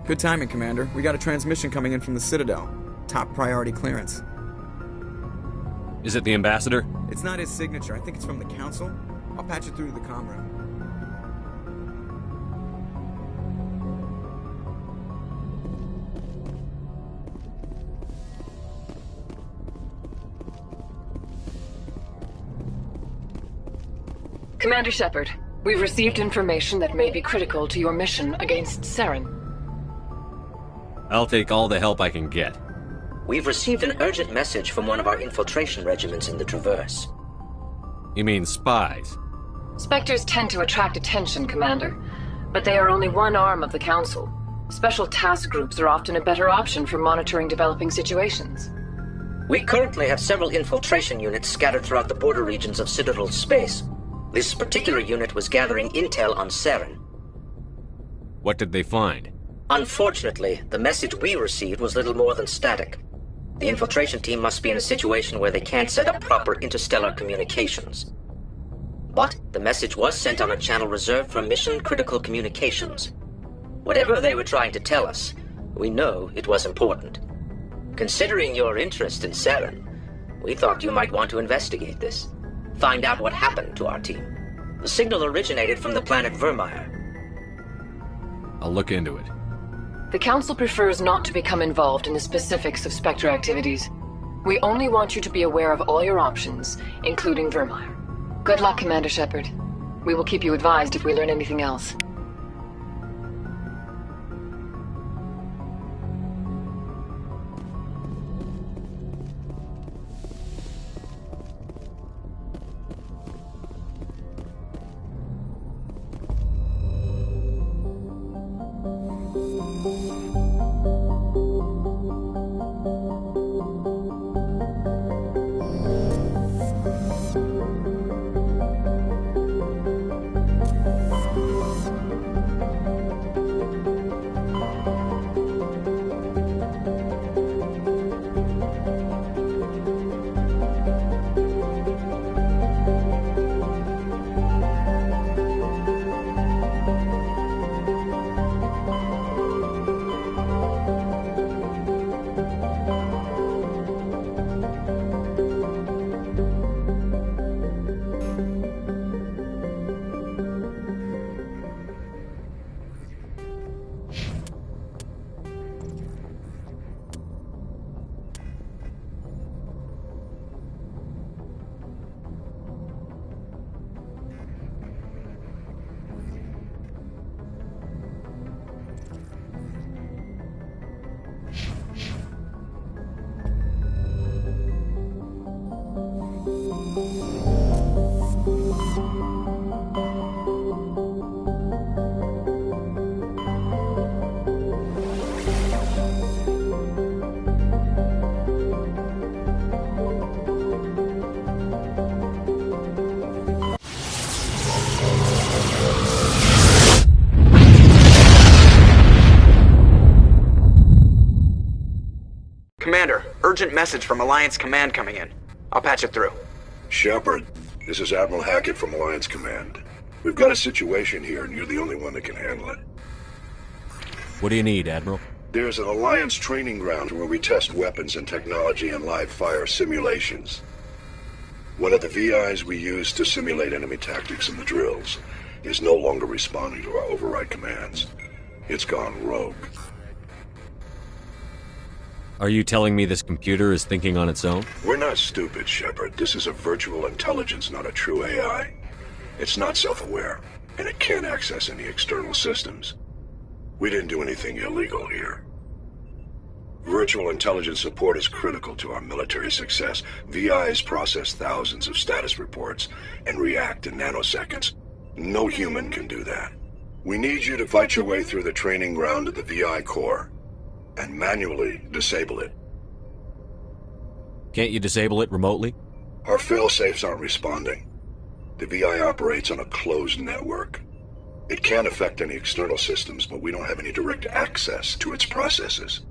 Good timing, Commander. We got a transmission coming in from the Citadel. Top priority clearance. Is it the ambassador? It's not his signature. I think it's from the Council. I'll patch it through to the comm room. Commander Shepard, we've received information that may be critical to your mission against Saren. I'll take all the help I can get. We've received an urgent message from one of our infiltration regiments in the Traverse. You mean spies? Spectres tend to attract attention, Commander, but they are only one arm of the Council. Special task groups are often a better option for monitoring developing situations. We currently have several infiltration units scattered throughout the border regions of Citadel space. This particular unit was gathering intel on Saren. What did they find? Unfortunately, the message we received was little more than static. The infiltration team must be in a situation where they can't set up proper interstellar communications. But the message was sent on a channel reserved for mission-critical communications. Whatever they were trying to tell us, we know it was important. Considering your interest in Saren, we thought you might want to investigate this. Find out what happened to our team. The signal originated from the planet Vermeer. I'll look into it. The Council prefers not to become involved in the specifics of Spectre activities. We only want you to be aware of all your options, including Vermeer. Good luck, Commander Shepard. We will keep you advised if we learn anything else. Commander, urgent message from Alliance Command coming in. I'll patch it through. Shepard, this is Admiral Hackett from Alliance Command. We've got a situation here, and you're the only one that can handle it. What do you need, Admiral? There's an Alliance training ground where we test weapons and technology in live fire simulations. One of the VIs we use to simulate enemy tactics in the drills is no longer responding to our override commands. It's gone rogue. Are you telling me this computer is thinking on its own? We're not stupid, Shepard. This is a virtual intelligence, not a true AI. It's not self-aware, and it can't access any external systems. We didn't do anything illegal here. Virtual intelligence support is critical to our military success. VIs process thousands of status reports and react in nanoseconds. No human can do that. We need you to fight your way through the training ground of the VI core and manually disable it. Can't you disable it remotely? Our fail-safes aren't responding. The VI operates on a closed network. It can affect any external systems, but we don't have any direct access to its processes.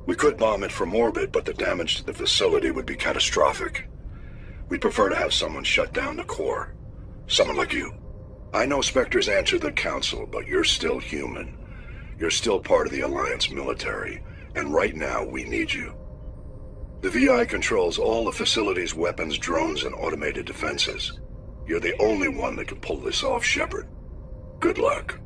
We could bomb it from orbit, but the damage to the facility would be catastrophic. We'd prefer to have someone shut down the core. Someone like you. I know Spectres answer the Council, but you're still human. You're still part of the Alliance military, and right now we need you. The VI controls all the facility's weapons, drones, and automated defenses. You're the only one that can pull this off, Shepard. Good luck.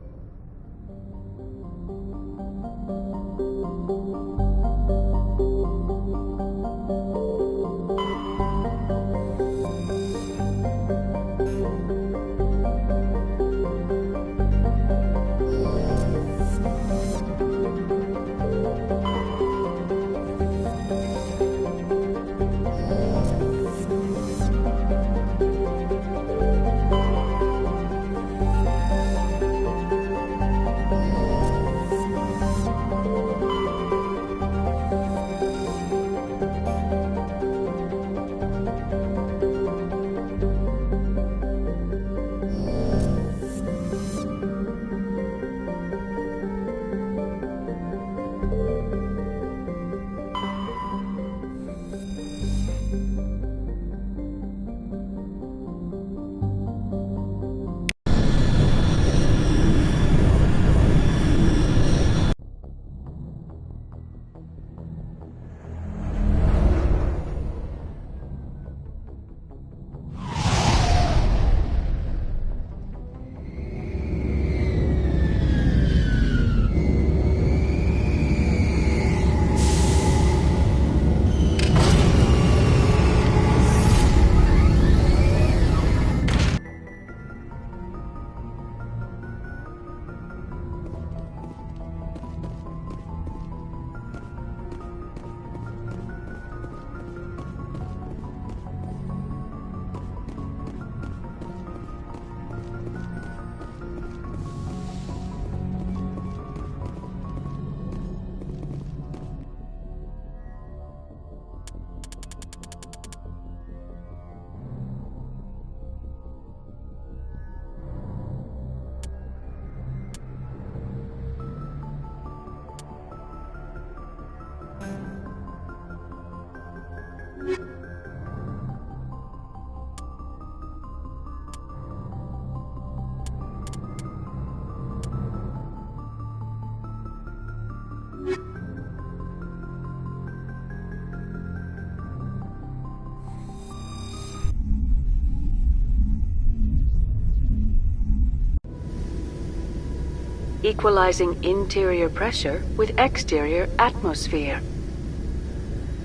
Equalizing interior pressure with exterior atmosphere.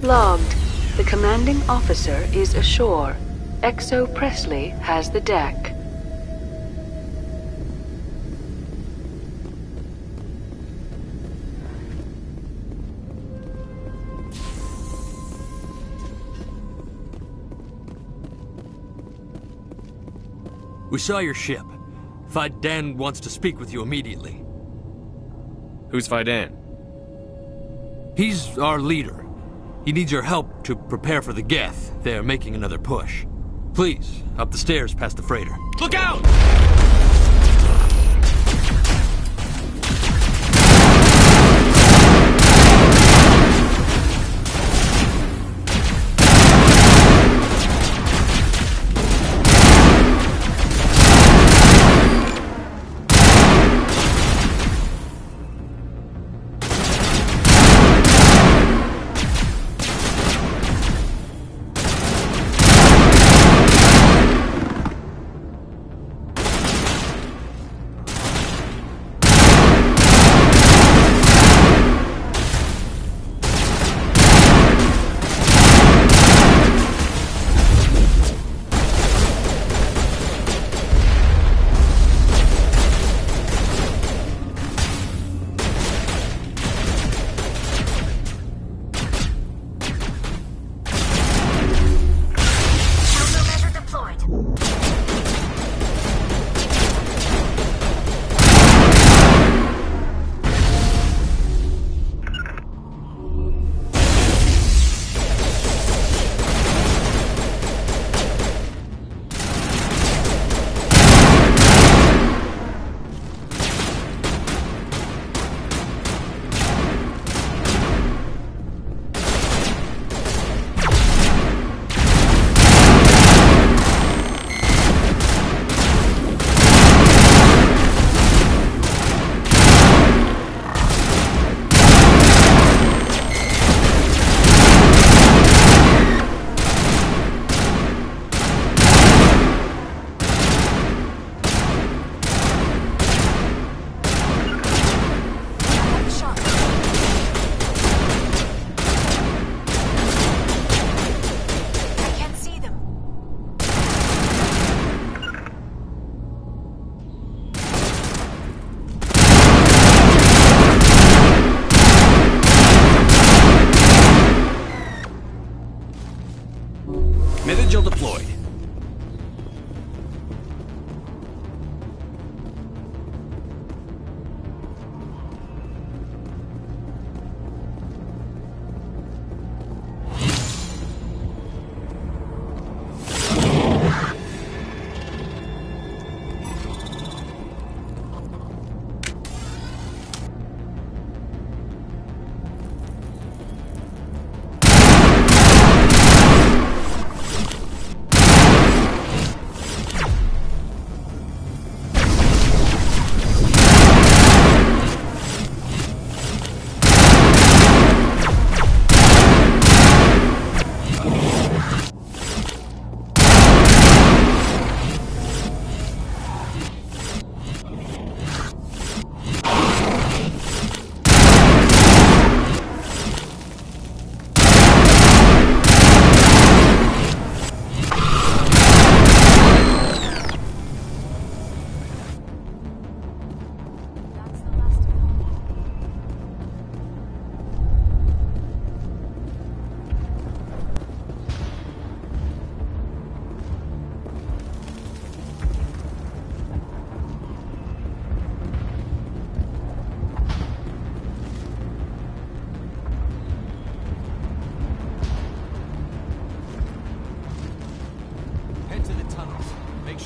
Logged. The commanding officer is ashore. XO Presley has the deck. We saw your ship. Fidan wants to speak with you immediately. Who's Fidan? He's our leader. He needs your help to prepare for the Geth. They're making another push. Please, up the stairs past the freighter. Look out!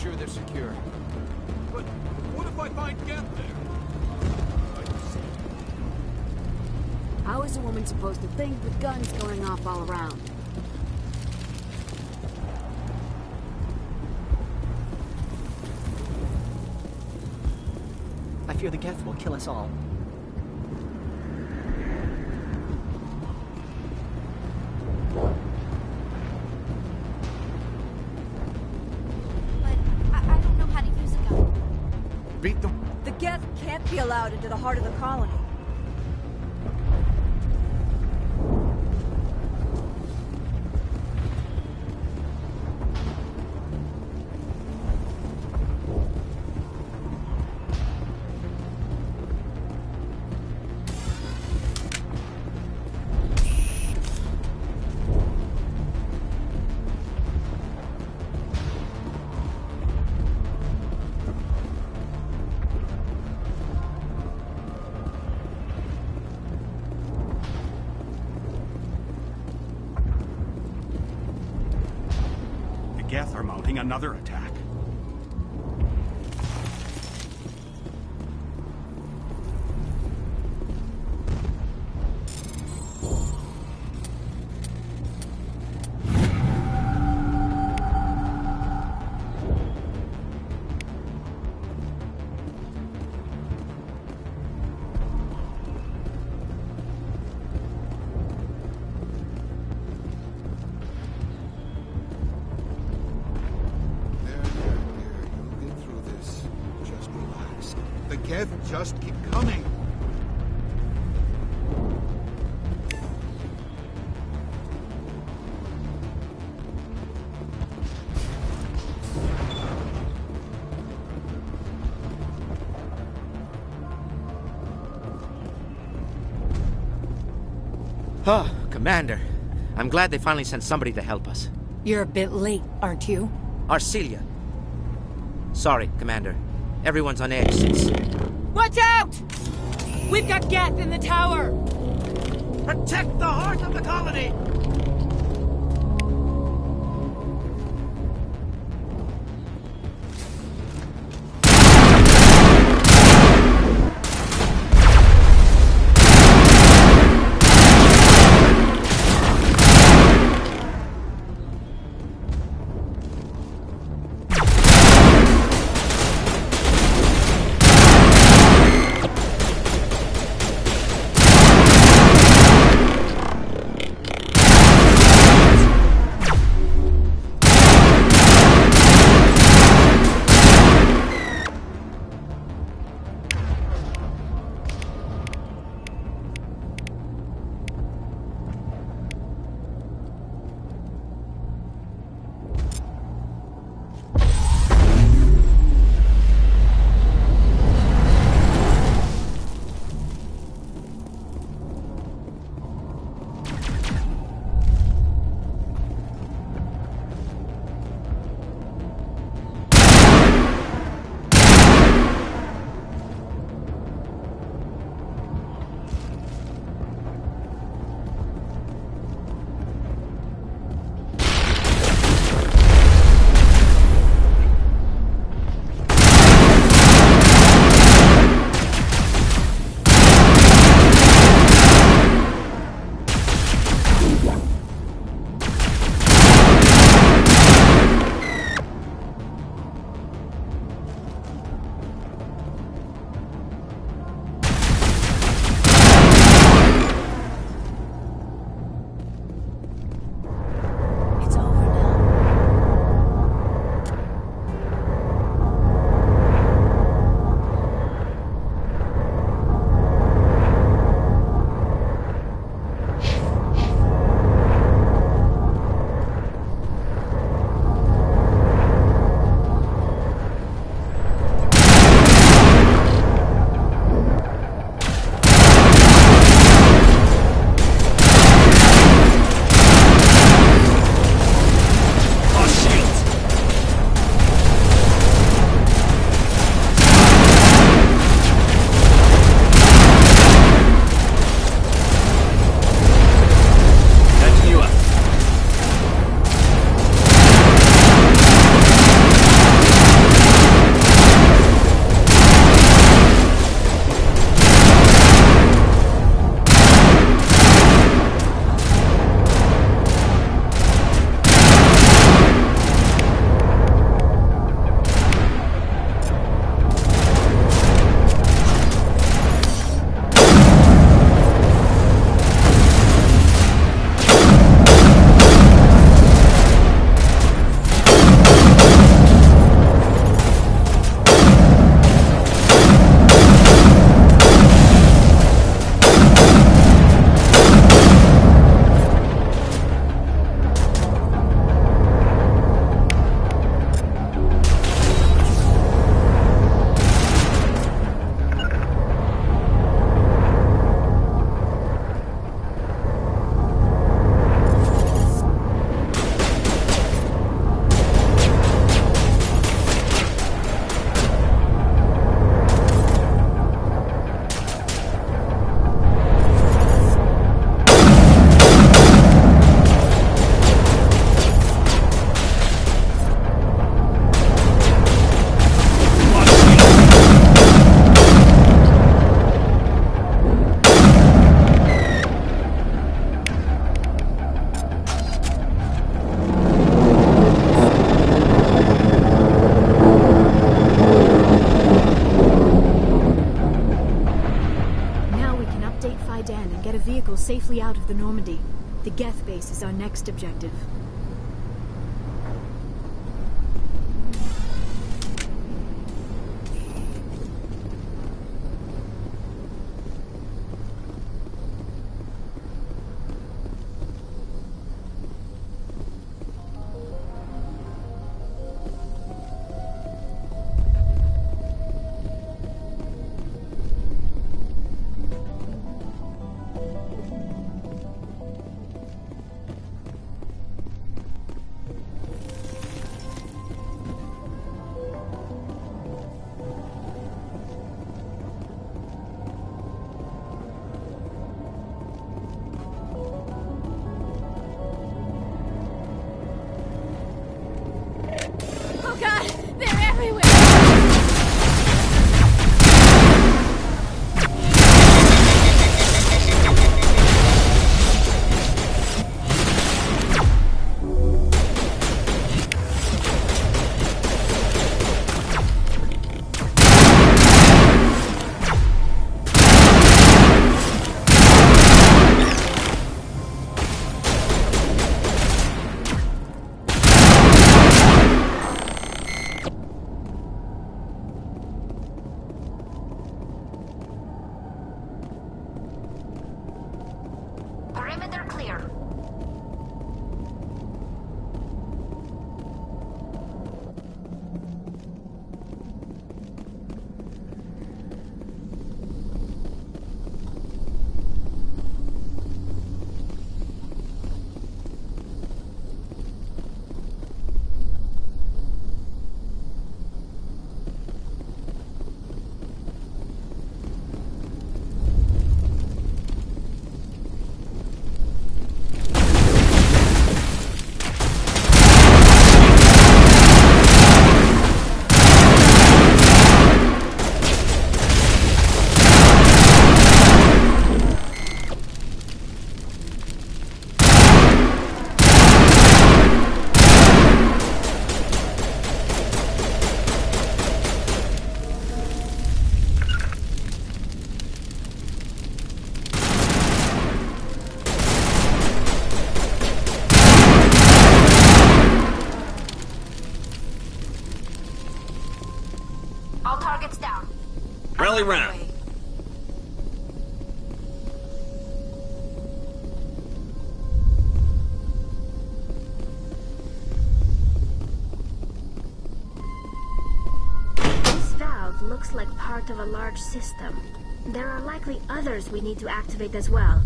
sure they're secure. But what if I find Geth there? How is a woman supposed to think with guns going off all around? I fear the Geth will kill us all. But I don't know how to use a gun. Beat them. The Geth can't be allowed into the heart of the colony. Geth are mounting another attack. Just keep coming. Oh, Commander. I'm glad they finally sent somebody to help us. You're a bit late, aren't you? Arcelia. Sorry, Commander. Everyone's on edge since... Watch out! We've got Geth in the tower! Protect the heart of the colony! safely out of the Normandy. The Geth base is our next objective. Oh god! They're everywhere! Perimeter clear. All targets down. Rally round. This valve looks like part of a large system. There are likely others we need to activate as well.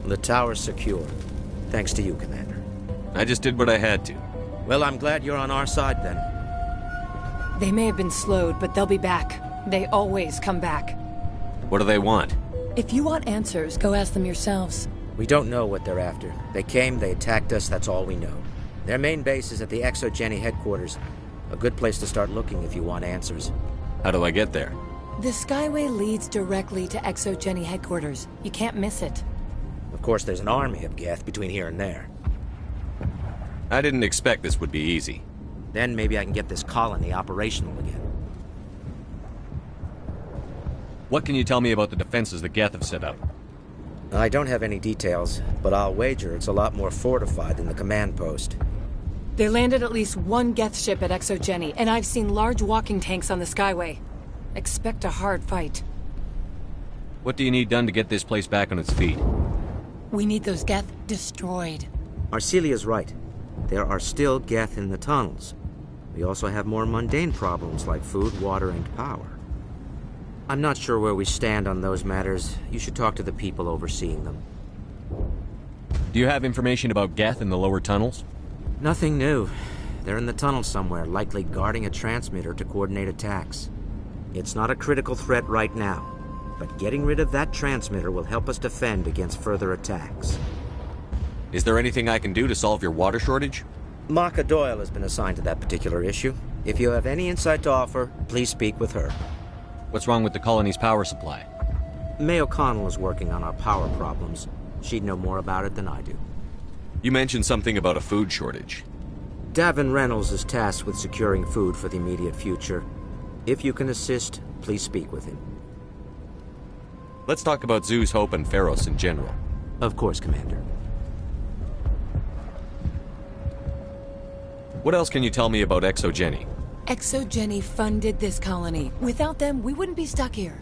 The tower's secure. Thanks to you, Commander. I just did what I had to. Well, I'm glad you're on our side, then. They may have been slowed, but they'll be back. They always come back. What do they want? If you want answers, go ask them yourselves. We don't know what they're after. They came, they attacked us, that's all we know. Their main base is at the ExoGeni headquarters. A good place to start looking if you want answers. How do I get there? The Skyway leads directly to ExoGeni headquarters. You can't miss it. Of course, there's an army of Geth between here and there. I didn't expect this would be easy. Then maybe I can get this colony operational again. What can you tell me about the defenses the Geth have set up? I don't have any details, but I'll wager it's a lot more fortified than the command post. They landed at least one Geth ship at ExoGeni, and I've seen large walking tanks on the Skyway. Expect a hard fight. What do you need done to get this place back on its feet? We need those Geth destroyed. Arcelia's right. There are still Geth in the tunnels. We also have more mundane problems like food, water, and power. I'm not sure where we stand on those matters. You should talk to the people overseeing them. Do you have information about Geth in the lower tunnels? Nothing new. They're in the tunnel somewhere, likely guarding a transmitter to coordinate attacks. It's not a critical threat right now, but getting rid of that transmitter will help us defend against further attacks. Is there anything I can do to solve your water shortage? Maka Doyle has been assigned to that particular issue. If you have any insight to offer, please speak with her. What's wrong with the colony's power supply? May O'Connell is working on our power problems. She'd know more about it than I do. You mentioned something about a food shortage. Davin Reynolds is tasked with securing food for the immediate future. If you can assist, please speak with him. Let's talk about Zoo's Hope and Pharos in general. Of course, Commander. What else can you tell me about ExoGeni? ExoGeni funded this colony. Without them, we wouldn't be stuck here.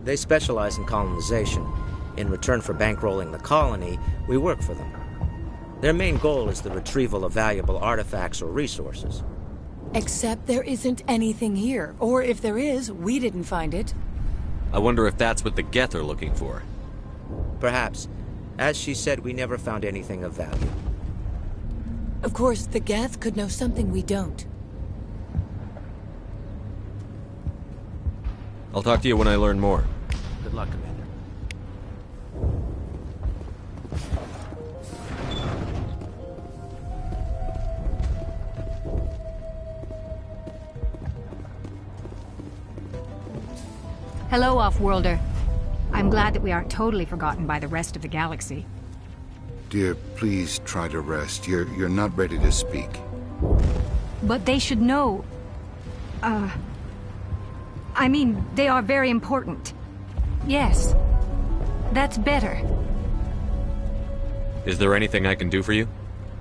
They specialize in colonization. In return for bankrolling the colony, we work for them. Their main goal is the retrieval of valuable artifacts or resources. Except there isn't anything here. Or if there is, we didn't find it. I wonder if that's what the Geth are looking for. Perhaps. As she said, we never found anything of value. Of course, the Geth could know something we don't. I'll talk to you when I learn more. Good luck, Commander. Hello, Off-Worlder. I'm glad that we aren't totally forgotten by the rest of the galaxy. Dear, please try to rest. You're not ready to speak. But they should know... I mean, they are very important. Yes. That's better. Is there anything I can do for you?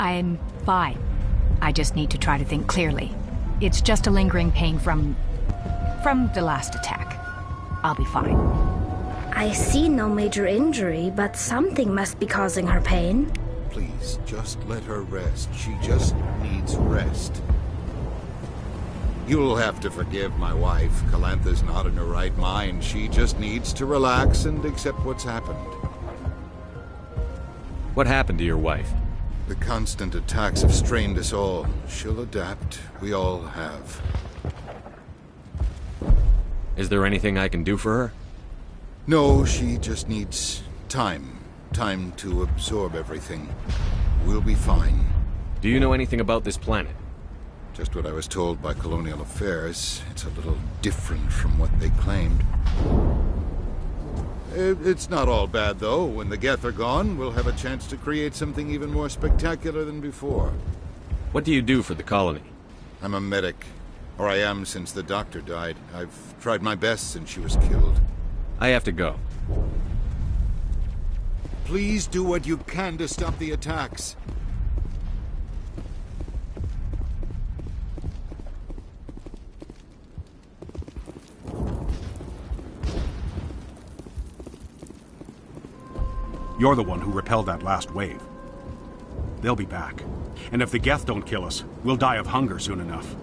I'm fine. I just need to try to think clearly. It's just a lingering pain from the last attack. I'll be fine. I see no major injury, but something must be causing her pain. Please, just let her rest. She just needs rest. You'll have to forgive my wife. Calantha's not in her right mind. She just needs to relax and accept what's happened. What happened to your wife? The constant attacks have strained us all. She'll adapt. We all have. Is there anything I can do for her? No, she just needs time. Time to absorb everything. We'll be fine. Do you know anything about this planet? Just what I was told by Colonial Affairs. It's a little different from what they claimed. It's not all bad, though. When the Geth are gone, we'll have a chance to create something even more spectacular than before. What do you do for the colony? I'm a medic. Or I am since the doctor died. I've tried my best since she was killed. I have to go. Please do what you can to stop the attacks. You're the one who repelled that last wave. They'll be back. And if the Geth don't kill us, we'll die of hunger soon enough.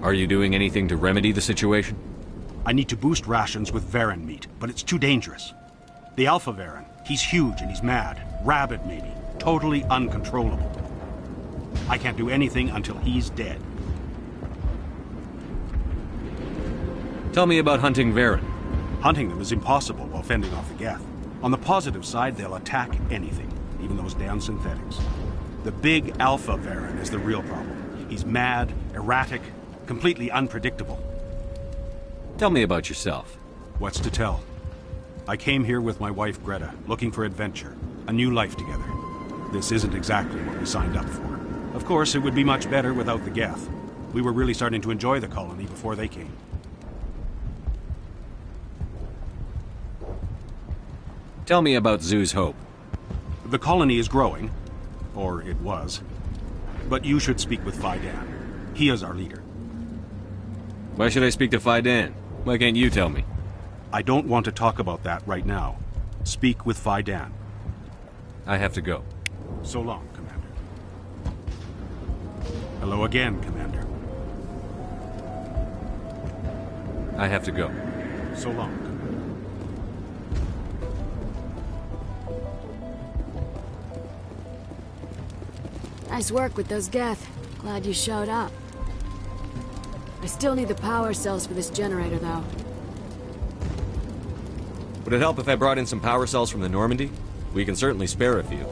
Are you doing anything to remedy the situation? I need to boost rations with Varen meat, but it's too dangerous. The Alpha Varen, he's huge and he's mad. Rabid, maybe. Totally uncontrollable. I can't do anything until he's dead. Tell me about hunting Varen. Hunting them is impossible while fending off the Geth. On the positive side, they'll attack anything, even those damn synthetics. The big Alpha Varen is the real problem. He's mad, erratic, completely unpredictable. Tell me about yourself. What's to tell? I came here with my wife Greta, looking for adventure, a new life together. This isn't exactly what we signed up for. Of course, it would be much better without the Geth. We were really starting to enjoy the colony before they came. Tell me about Zoo's Hope. The colony is growing. Or it was. But you should speak with Faidan. He is our leader. Why should I speak to Faidan? Why can't you tell me? I don't want to talk about that right now. Speak with Faidan. I have to go. So long, Commander. Hello again, Commander. I have to go. So long, Commander. Nice work with those Geth. Glad you showed up. I still need the power cells for this generator, though. Would it help if I brought in some power cells from the Normandy? We can certainly spare a few.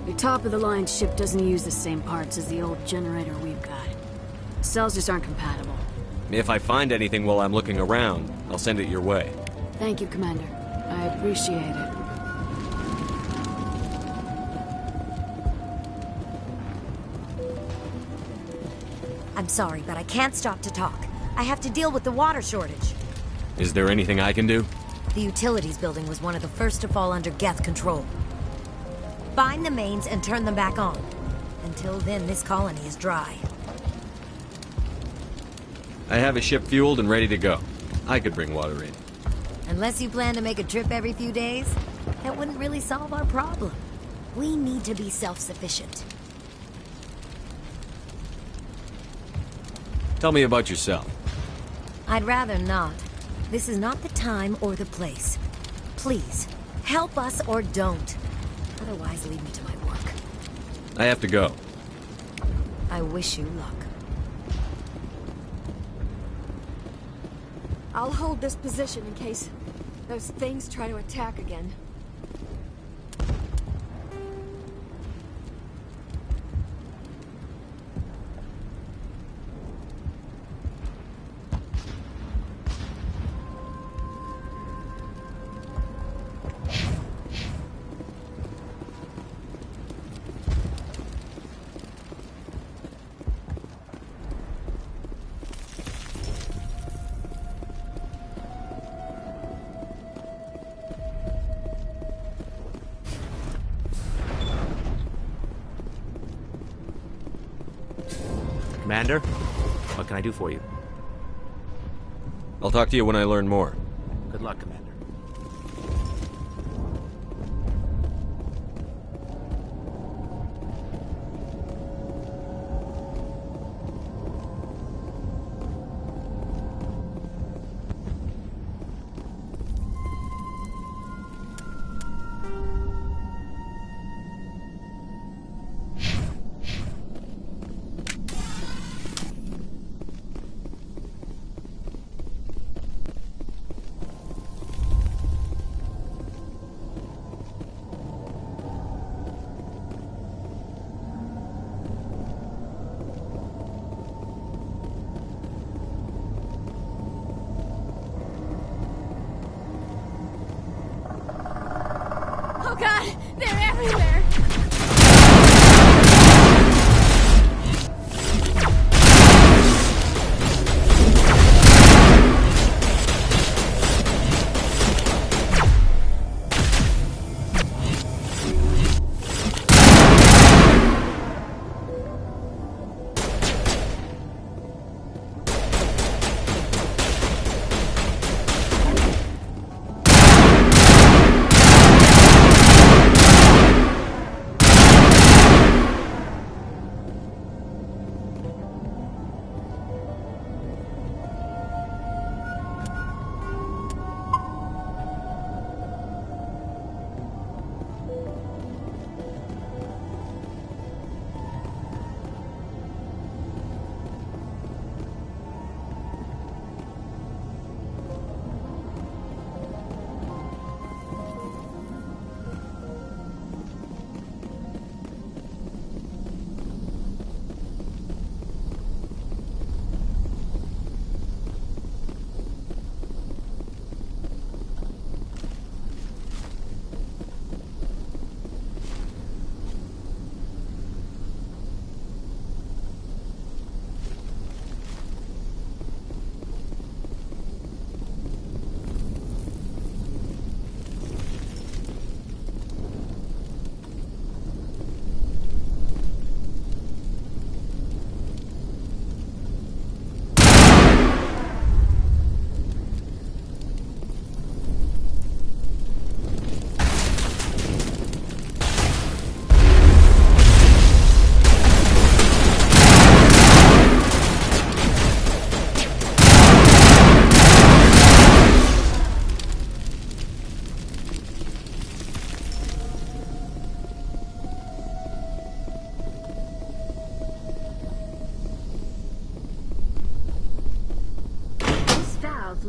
Your top-of-the-line ship doesn't use the same parts as the old generator we've got. The cells just aren't compatible. If I find anything while I'm looking around, I'll send it your way. Thank you, Commander. I appreciate it. I'm sorry, but I can't stop to talk. I have to deal with the water shortage. Is there anything I can do? The utilities building was one of the first to fall under Geth control. Find the mains and turn them back on. Until then, this colony is dry. I have a ship fueled and ready to go. I could bring water in. Unless you plan to make a trip every few days, that wouldn't really solve our problem. We need to be self-sufficient. Tell me about yourself. I'd rather not. This is not the time or the place. Please, help us or don't. Otherwise, leave me to my work. I have to go. I wish you luck. I'll hold this position in case those things try to attack again. Commander, what can I do for you? I'll talk to you when I learn more. Good luck, Commander. Oh god! They're everywhere!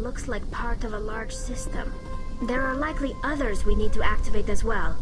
looks like part of a large system. There are likely others we need to activate as well.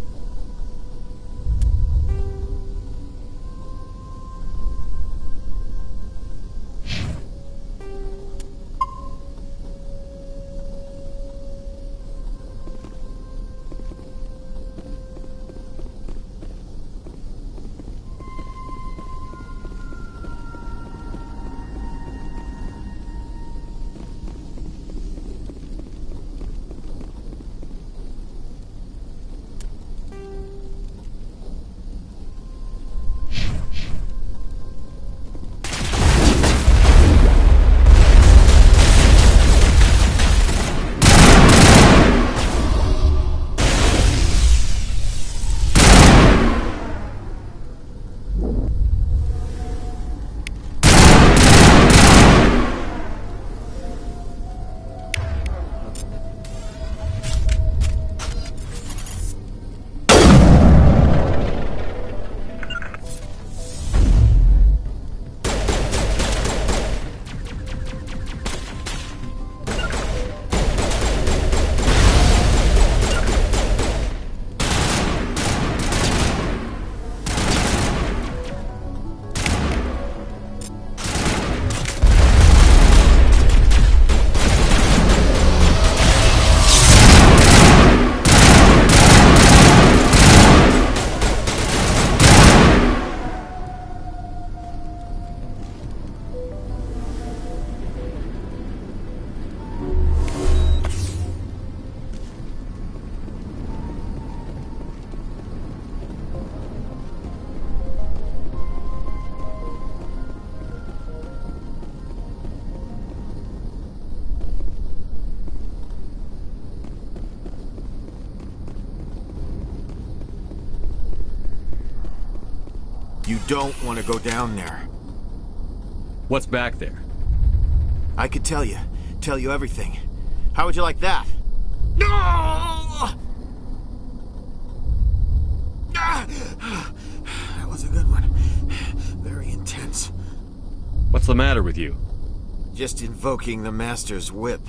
You don't want to go down there. What's back there? I could tell you everything. How would you like that? No! That was a good one. Very intense. What's the matter with you? Just invoking the Master's whip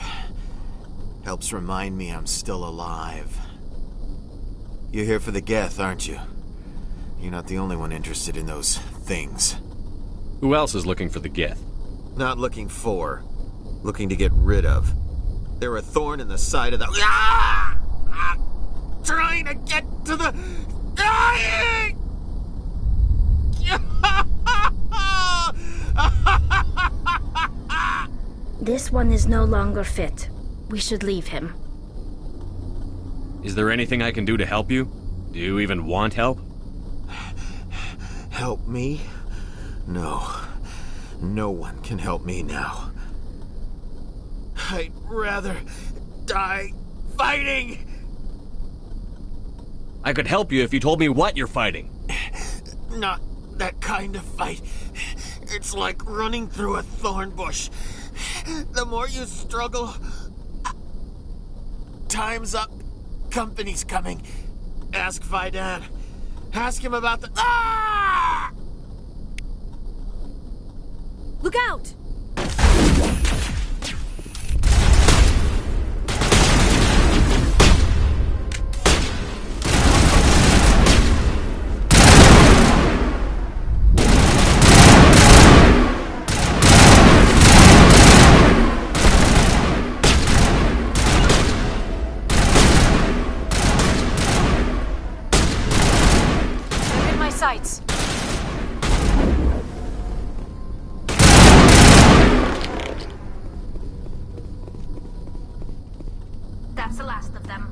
helps remind me I'm still alive. You're here for the Geth, aren't you? You're not the only one interested in those things. Who else is looking for the Geth? Not looking for. Looking to get rid of. They're a thorn in the side of the... Trying to get to the... Dying! This one is no longer fit. We should leave him. Is there anything I can do to help you? Do you even want help? Help me? No. No one can help me now. I'd rather die fighting! I could help you if you told me what you're fighting. Not that kind of fight. It's like running through a thorn bush. The more you struggle... Time's up. Company's coming. Ask Vidan. Ask him about the... Ah! Look out! Sights. That's the last of them.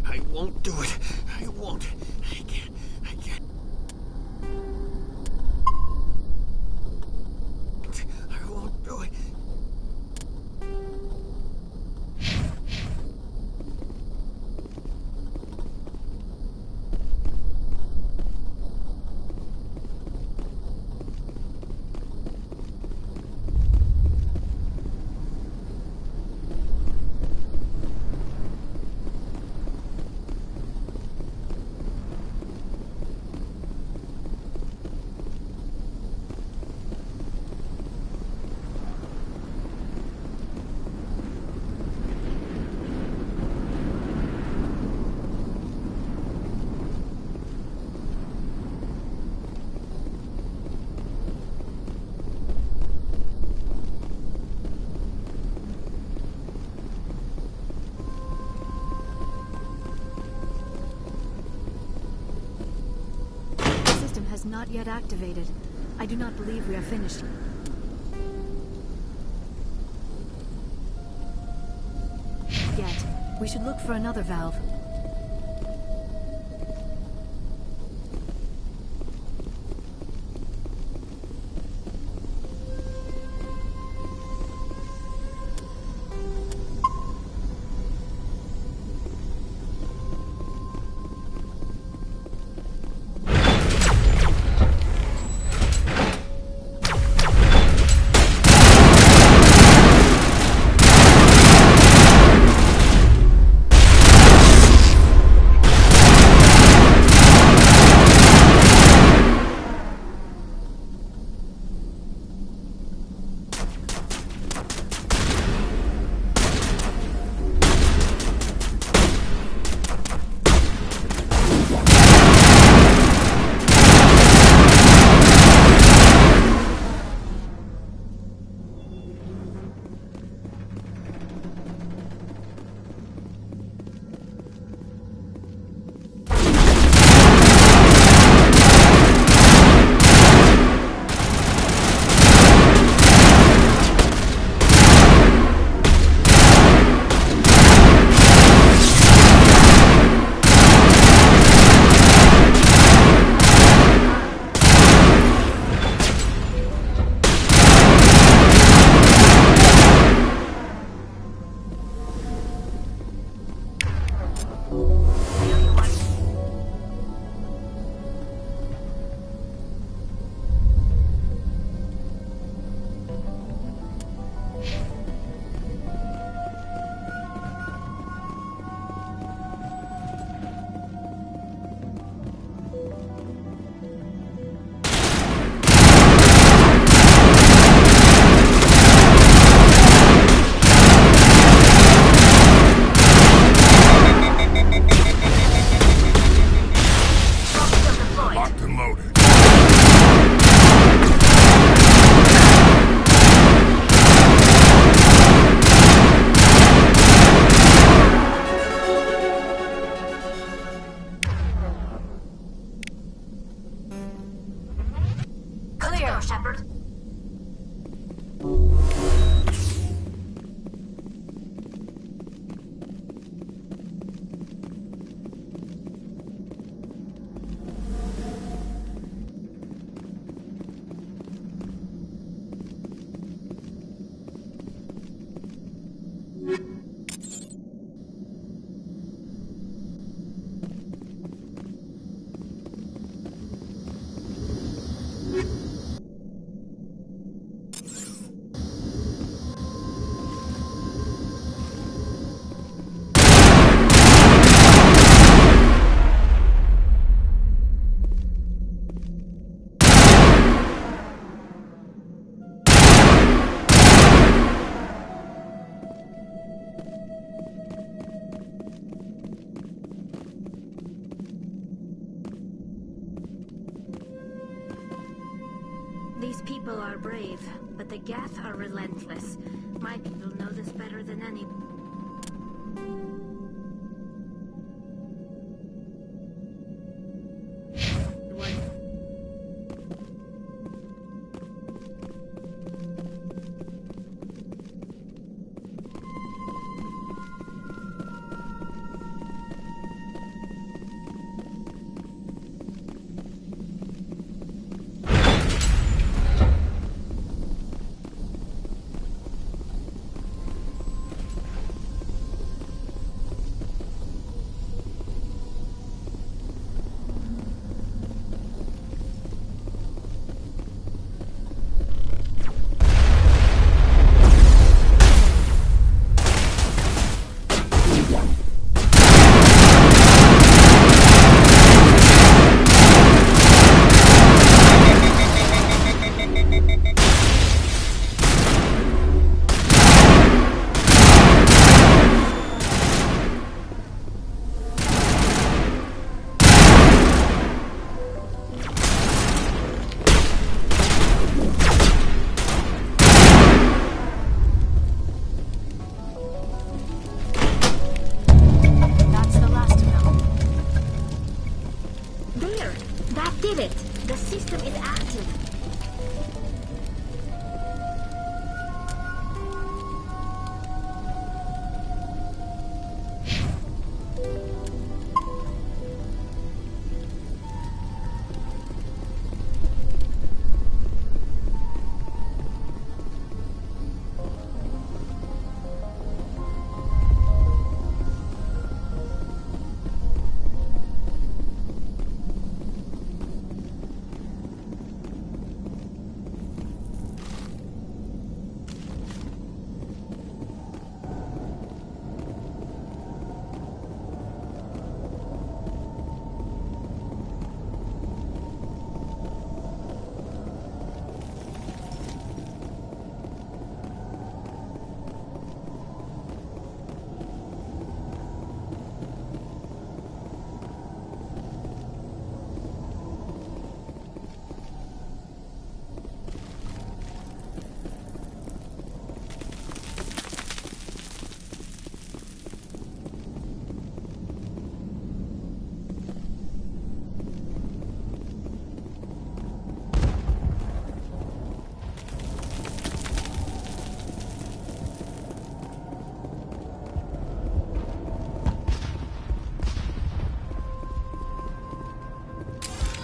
I won't do it. I won't. I can't. I won't do it. Not yet activated. I do not believe we are finished. Yet. We should look for another valve. These people are brave, but the Geth are relentless. My people know this better than any. system is active.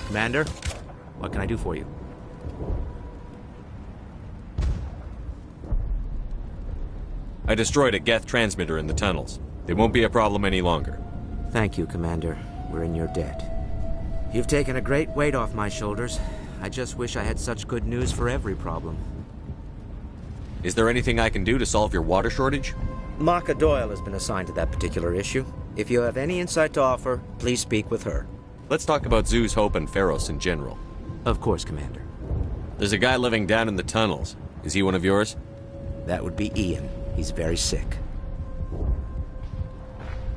Commander, what can I do for you? I destroyed a Geth transmitter in the tunnels. They won't be a problem any longer. Thank you, Commander. We're in your debt. You've taken a great weight off my shoulders. I just wish I had such good news for every problem. Is there anything I can do to solve your water shortage? Maka Doyle has been assigned to that particular issue. If you have any insight to offer, please speak with her. Let's talk about Zeus, Hope, and Pharos in general. Of course, Commander. There's a guy living down in the tunnels. Is he one of yours? That would be Ian. He's very sick.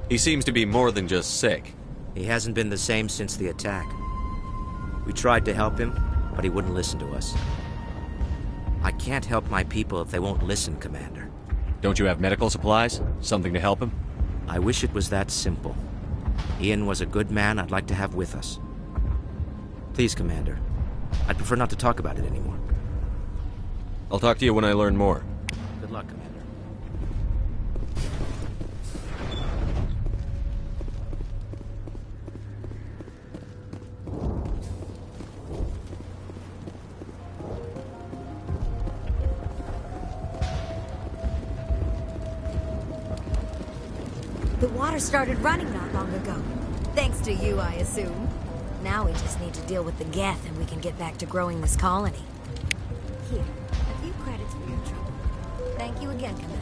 He seems to be more than just sick. He hasn't been the same since the attack. We tried to help him, but he wouldn't listen to us. I can't help my people if they won't listen, Commander. Don't you have medical supplies? Something to help him? I wish it was that simple. Ian was a good man I'd like to have with us. Please, Commander. I'd prefer not to talk about it anymore. I'll talk to you when I learn more. Good luck, Commander. The water started running not long ago. Thanks to you, I assume. Now we just need to deal with the Geth and we can get back to growing this colony. Here, a few credits for your trouble. Thank you again, Commander.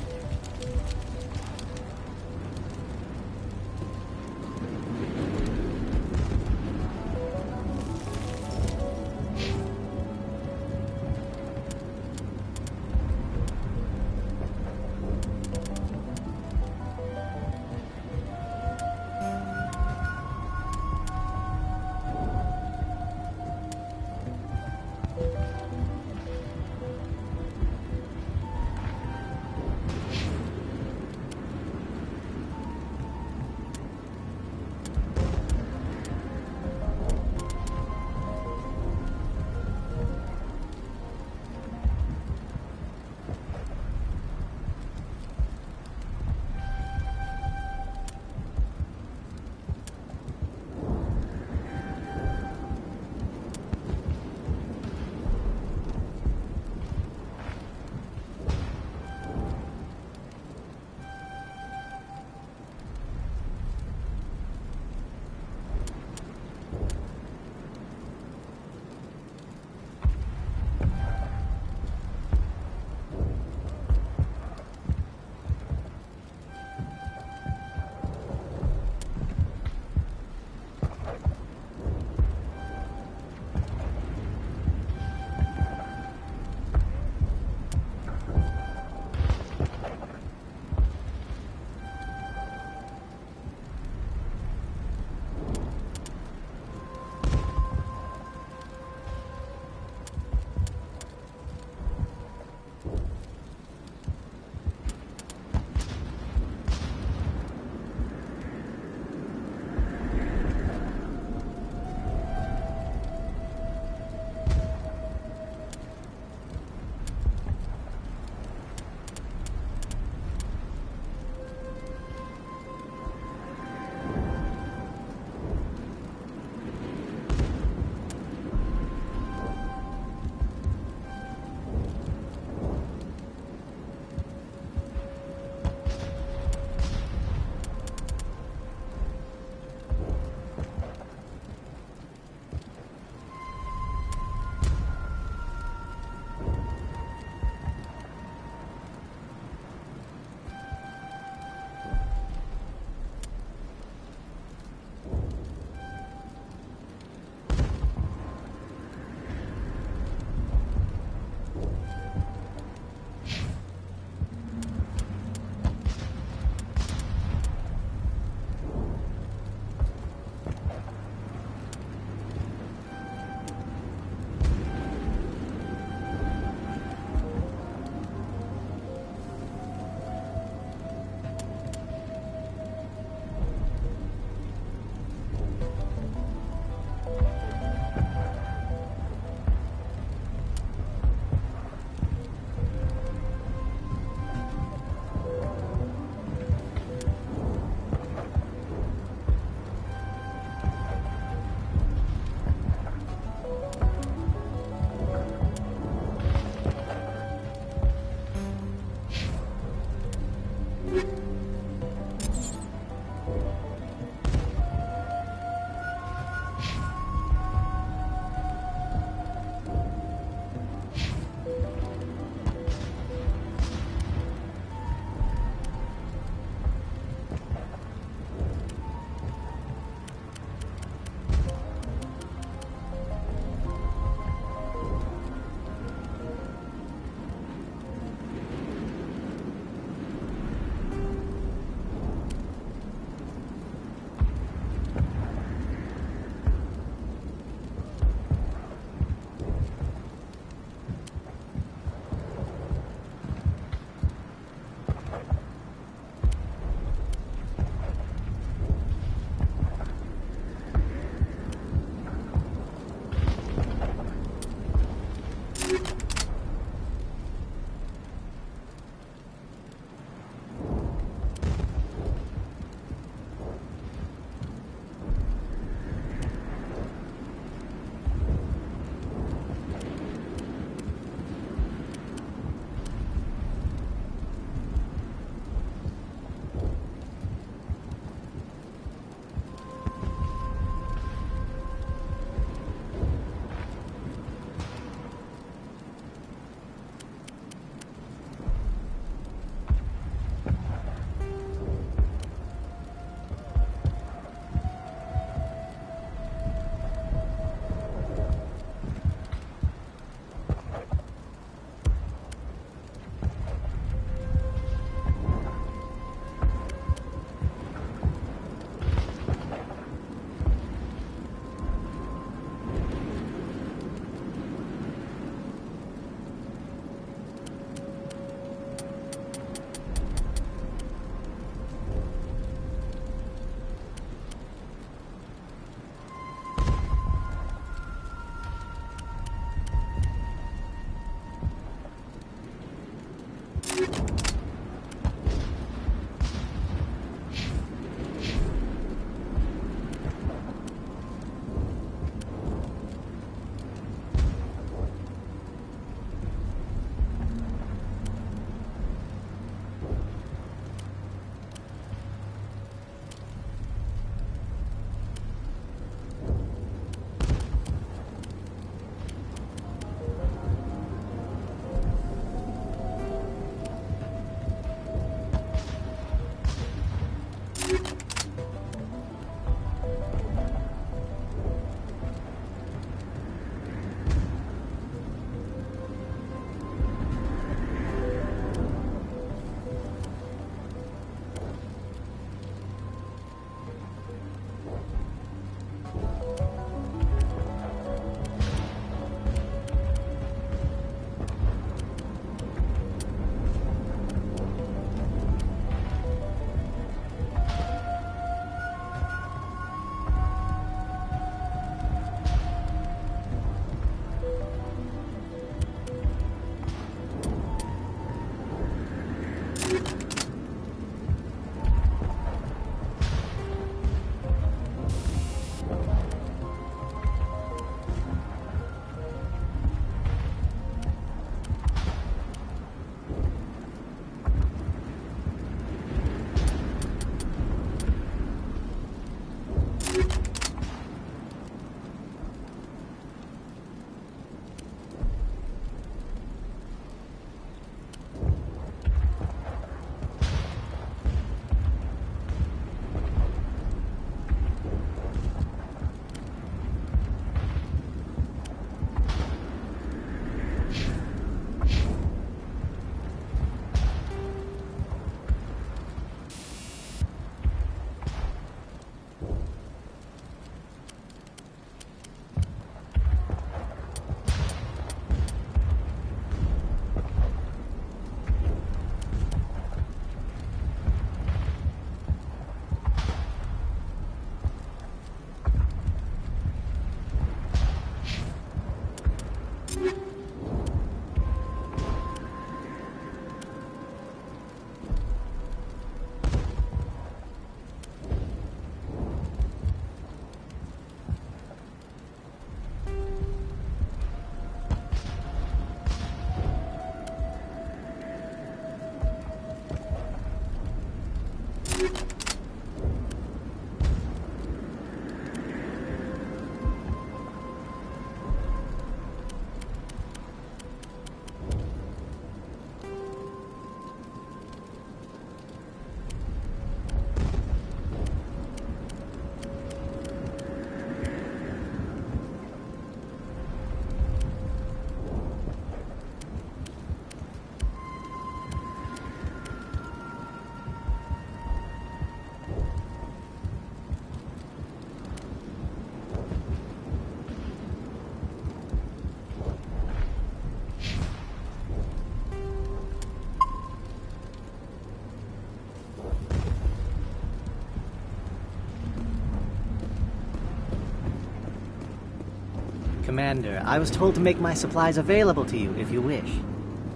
Commander. I was told to make my supplies available to you if you wish.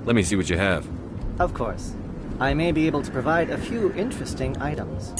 Let me see what you have. Of course. I may be able to provide a few interesting items.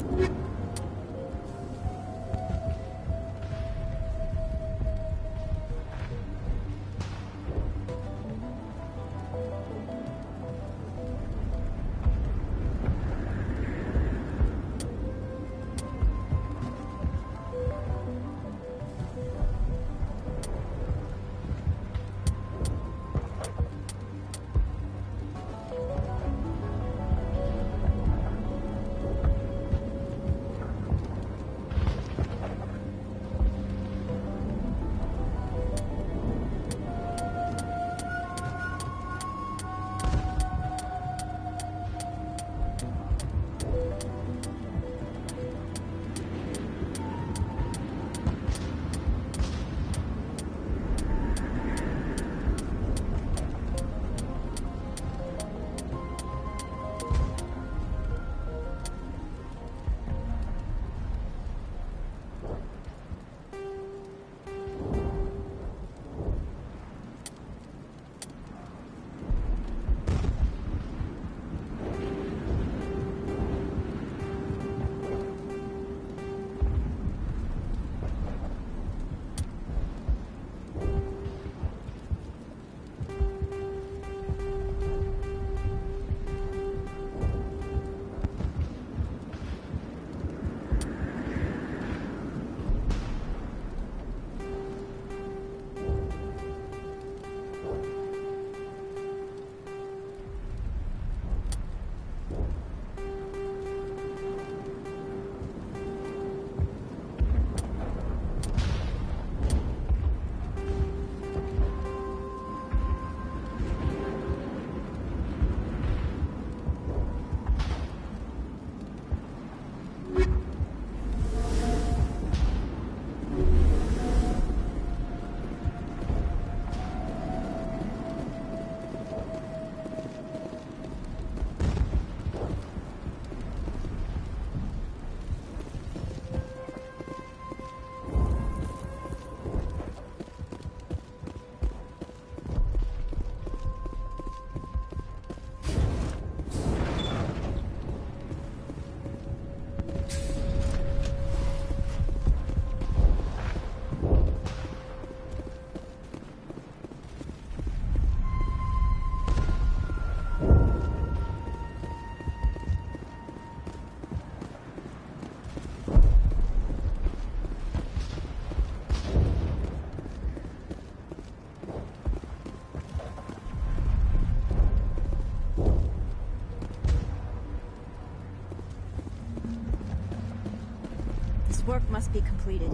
Work must be completed.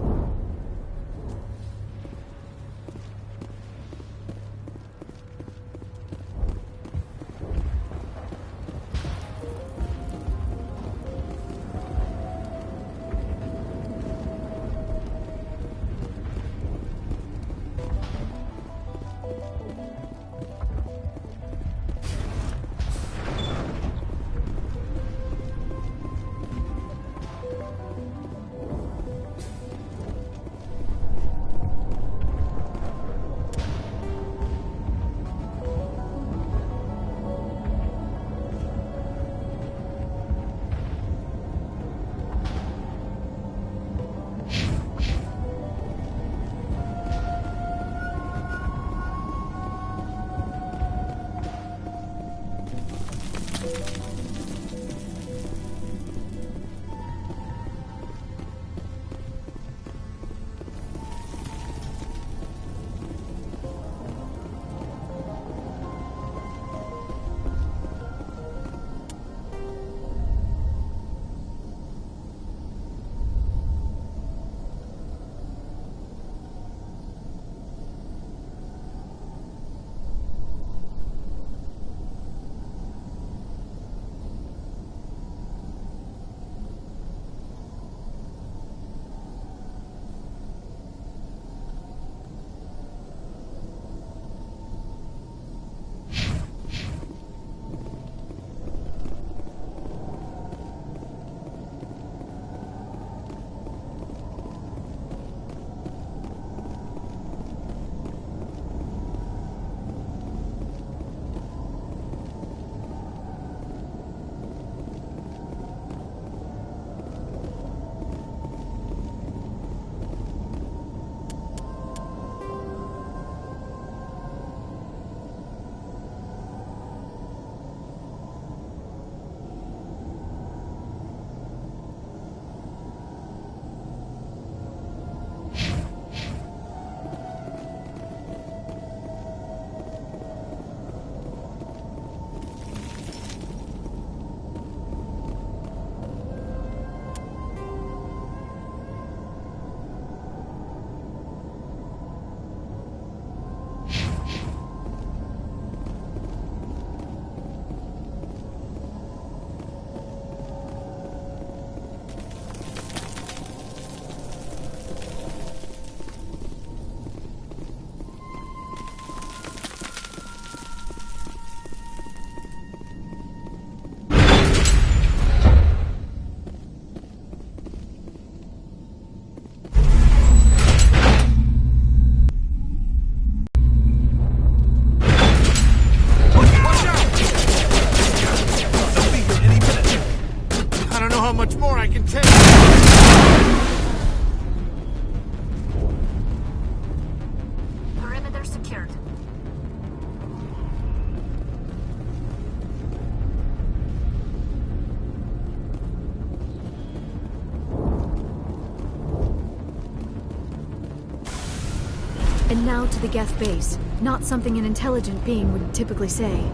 Now to the Geth base. Not something an intelligent being would typically say.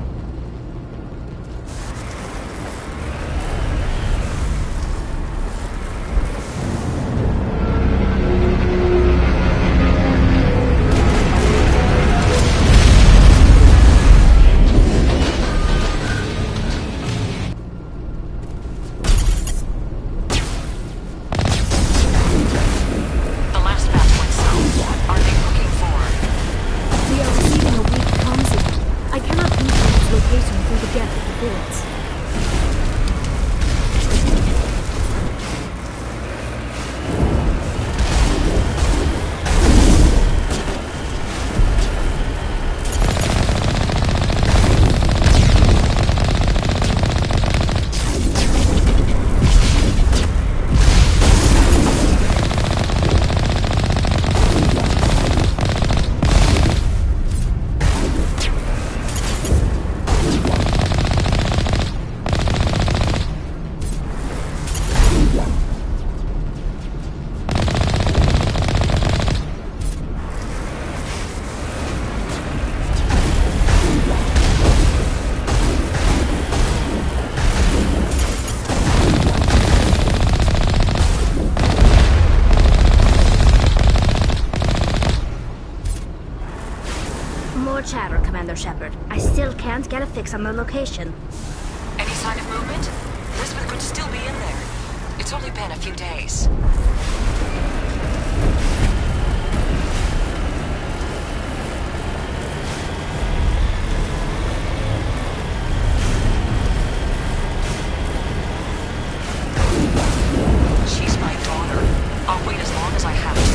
Chatter, Commander Shepard. I still can't get a fix on the location. Any sign of movement? Elizabeth could still be in there. It's only been a few days. She's my daughter. I'll wait as long as I have to.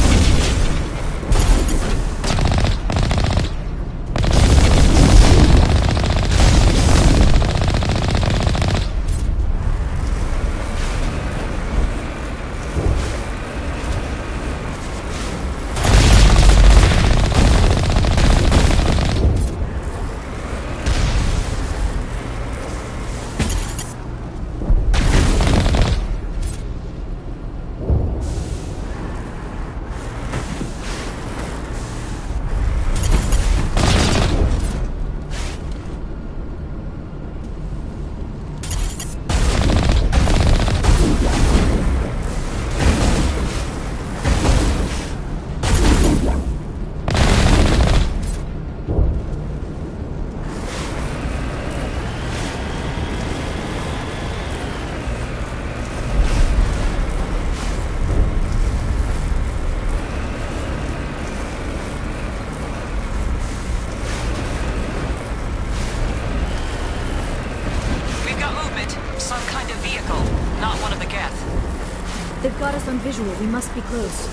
They've got us on visual. We must be close.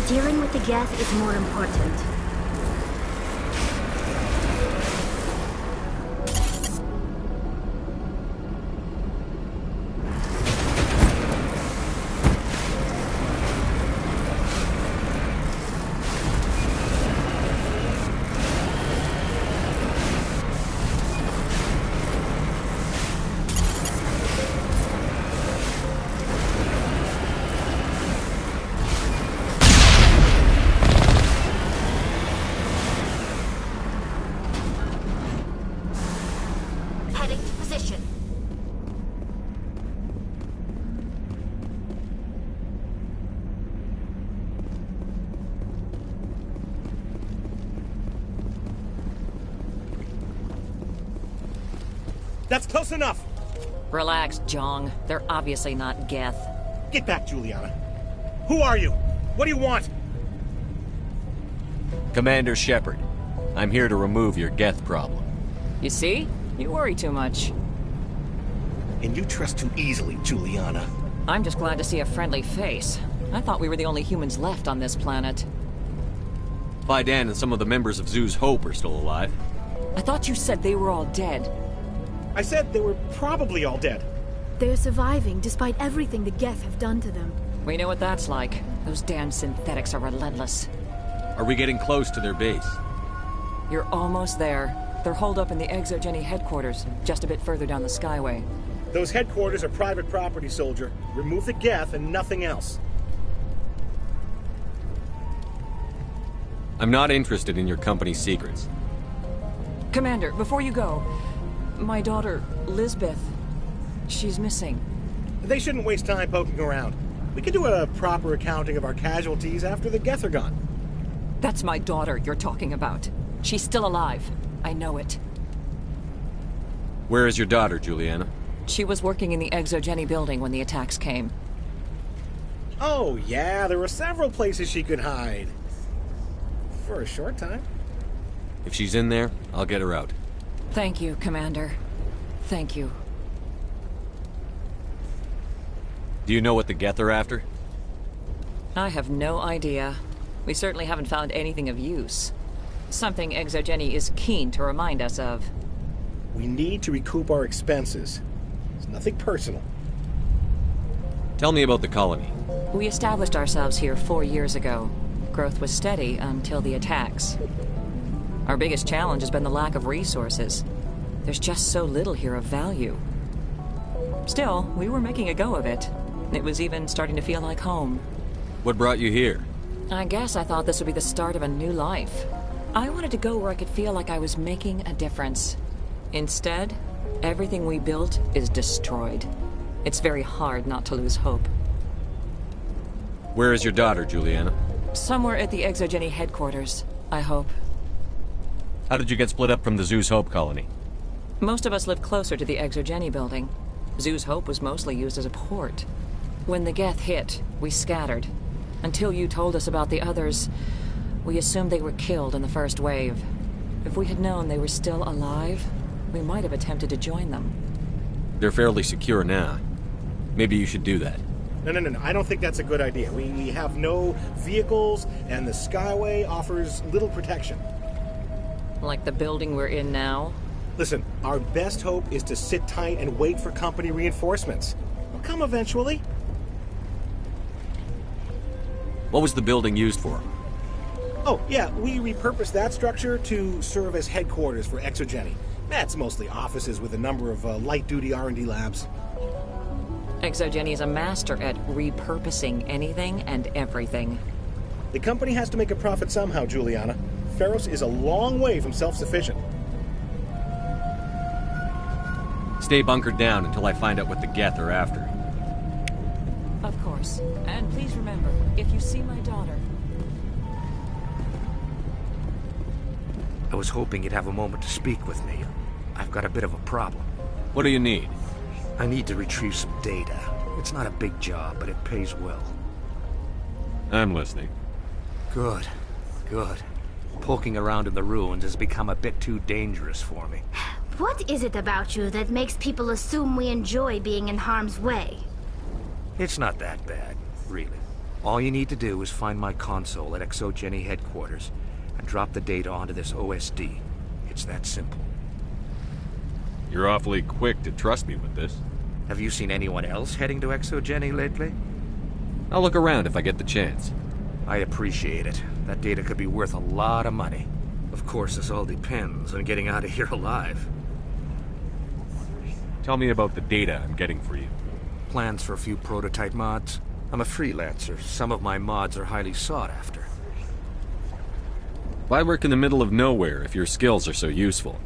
Dealing with the Geth is more important. That's close enough! Relax, Jong. They're obviously not Geth. Get back, Juliana. Who are you? What do you want? Commander Shepard, I'm here to remove your Geth problem. You see? You worry too much. And you trust too easily, Juliana. I'm just glad to see a friendly face. I thought we were the only humans left on this planet. Fidan and some of the members of Zoo's Hope are still alive. I thought you said they were all dead. I said they were probably all dead. They're surviving despite everything the Geth have done to them. We know what that's like. Those damn synthetics are relentless. Are we getting close to their base? You're almost there. They're holed up in the ExoGeni headquarters, just a bit further down the Skyway. Those headquarters are private property, soldier. Remove the Geth and nothing else. I'm not interested in your company's secrets. Commander, before you go, my daughter, Lisbeth, she's missing. They shouldn't waste time poking around. We can do a proper accounting of our casualties after the Geth are gone. That's my daughter you're talking about. She's still alive. I know it. Where is your daughter, Juliana? She was working in the ExoGeni building when the attacks came. Oh, yeah, there were several places she could hide. For a short time. If she's in there, I'll get her out. Thank you, Commander. Thank you. Do you know what the Geth are after? I have no idea. We certainly haven't found anything of use. Something ExoGeni is keen to remind us of. We need to recoup our expenses. It's nothing personal. Tell me about the colony. We established ourselves here 4 years ago. Growth was steady until the attacks. Our biggest challenge has been the lack of resources. There's just so little here of value. Still, we were making a go of it. It was even starting to feel like home. What brought you here? I guess I thought this would be the start of a new life. I wanted to go where I could feel like I was making a difference. Instead, everything we built is destroyed. It's very hard not to lose hope. Where is your daughter, Juliana? Somewhere at the ExoGeni headquarters, I hope. How did you get split up from the Zeus Hope colony? Most of us lived closer to the ExoGeni building. Zeus Hope was mostly used as a port. When the Geth hit, we scattered. Until you told us about the others, we assumed they were killed in the first wave. If we had known they were still alive, we might have attempted to join them. They're fairly secure now. Maybe you should do that. No. I don't think that's a good idea. We have no vehicles, and the Skyway offers little protection. Like the building we're in now? Listen, our best hope is to sit tight and wait for company reinforcements. They'll come eventually. What was the building used for? Oh, yeah, we repurposed that structure to serve as headquarters for ExoGeni. That's mostly offices with a number of light-duty R&D labs. ExoGeni is a master at repurposing anything and everything. The company has to make a profit somehow, Juliana. Feros is a long way from self-sufficient. Stay bunkered down until I find out what the Geth are after. Of course. And please remember, if you see my daughter... I was hoping you'd have a moment to speak with me. I've got a bit of a problem. What do you need? I need to retrieve some data. It's not a big job, but it pays well. I'm listening. Good. Poking around in the ruins has become a bit too dangerous for me. What is it about you that makes people assume we enjoy being in harm's way? It's not that bad, really. All you need to do is find my console at ExoGeni headquarters and drop the data onto this OSD. It's that simple. You're awfully quick to trust me with this. Have you seen anyone else heading to ExoGeni lately? I'll look around if I get the chance. I appreciate it. That data could be worth a lot of money. Of course, this all depends on getting out of here alive. Tell me about the data I'm getting for you. Plans for a few prototype mods. I'm a freelancer. Some of my mods are highly sought after. Why work in the middle of nowhere if your skills are so useful?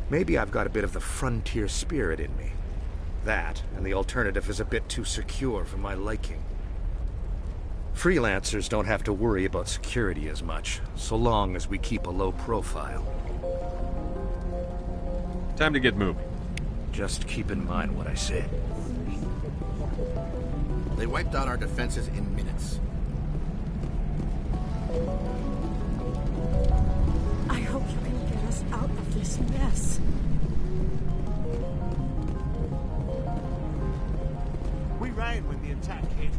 Maybe I've got a bit of the frontier spirit in me. That, and the alternative is a bit too secure for my liking. Freelancers don't have to worry about security as much, so long as we keep a low profile. Time to get moving. Just keep in mind what I said. They wiped out our defenses in minutes. I hope you can get us out of this mess. We ran when the attack hit.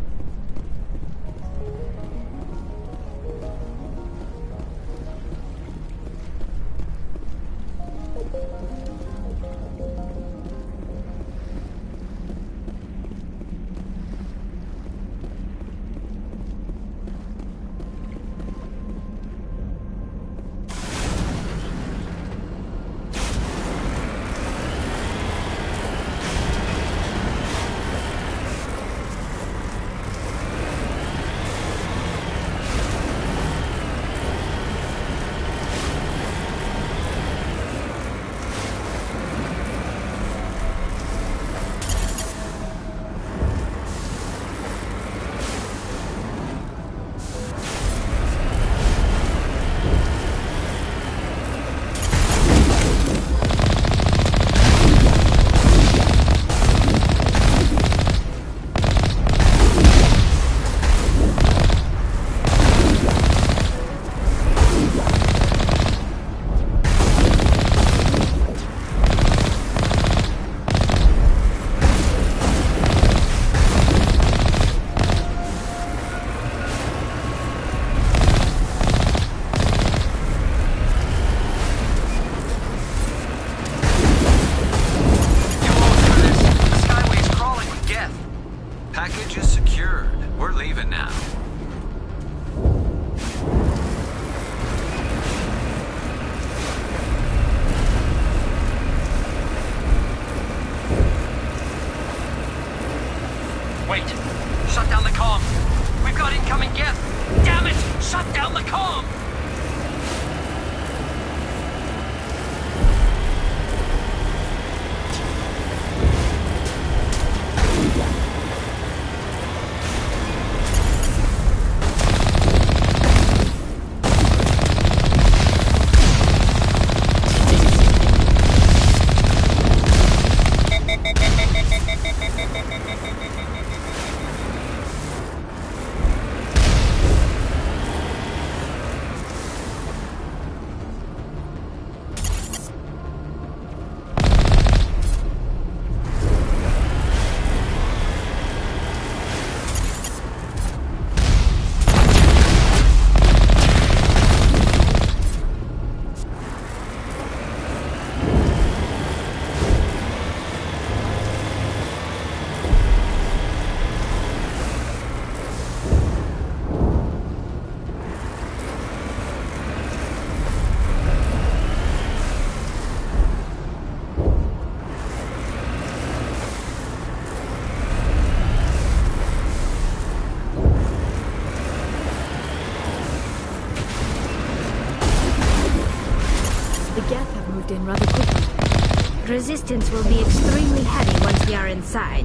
The Geth have moved in rather quickly. Resistance will be extremely heavy once we are inside.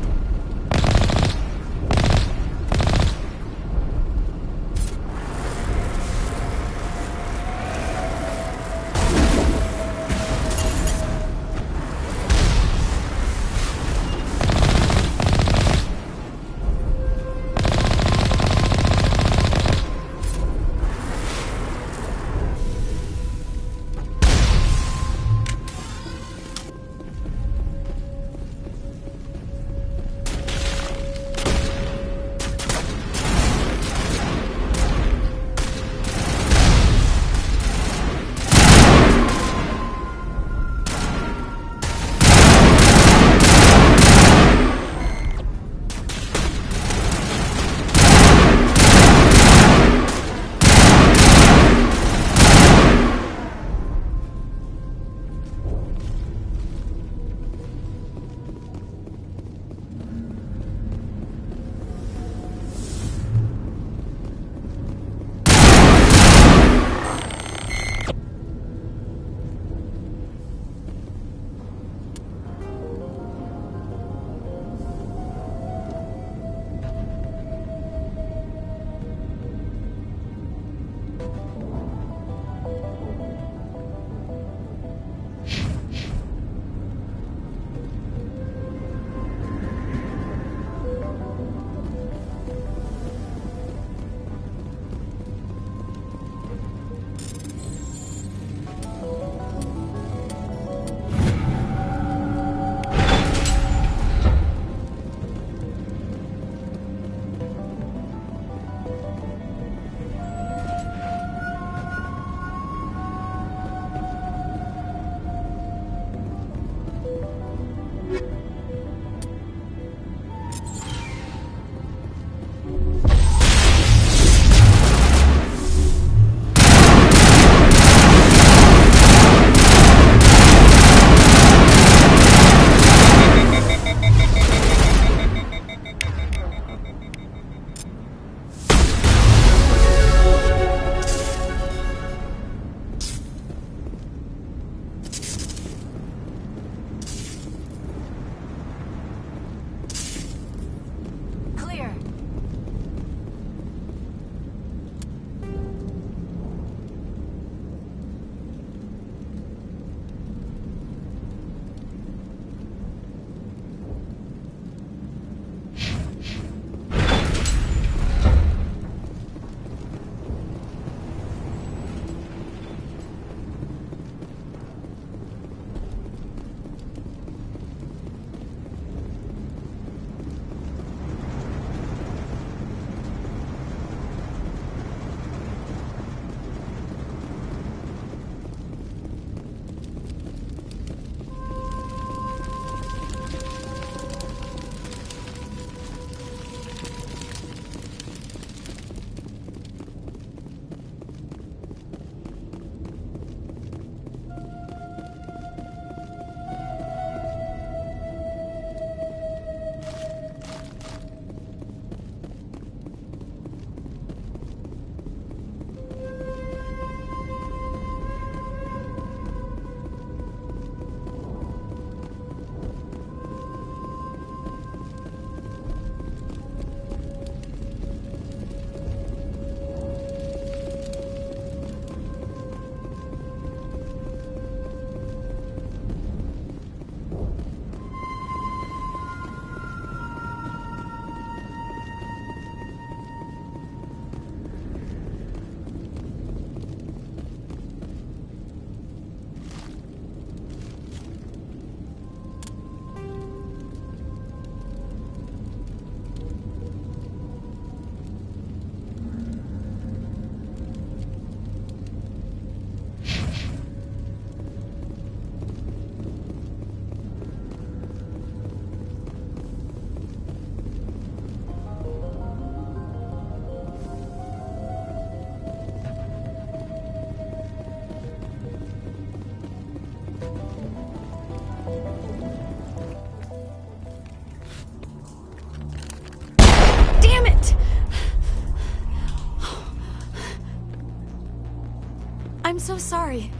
I'm so sorry.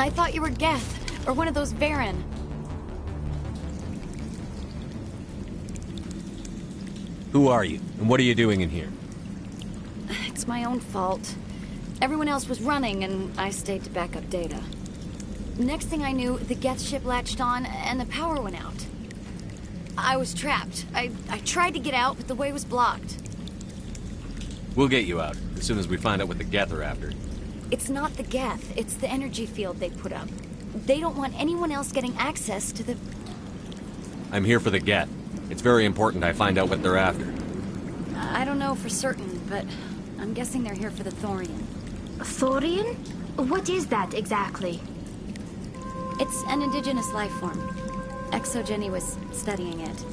I thought you were Geth, or one of those Varen. Who are you, and what are you doing in here? It's my own fault. Everyone else was running, and I stayed to back up data. Next thing I knew, the Geth ship latched on, and the power went out. I was trapped. I tried to get out, but the way was blocked. We'll get you out, as soon as we find out what the Geth are after. It's not the Geth, it's the energy field they put up. They don't want anyone else getting access to the... I'm here for the Geth. It's very important I find out what they're after. I don't know for certain, but I'm guessing they're here for the Thorian. Thorian? What is that exactly? It's an indigenous life form. Exogeny was studying it.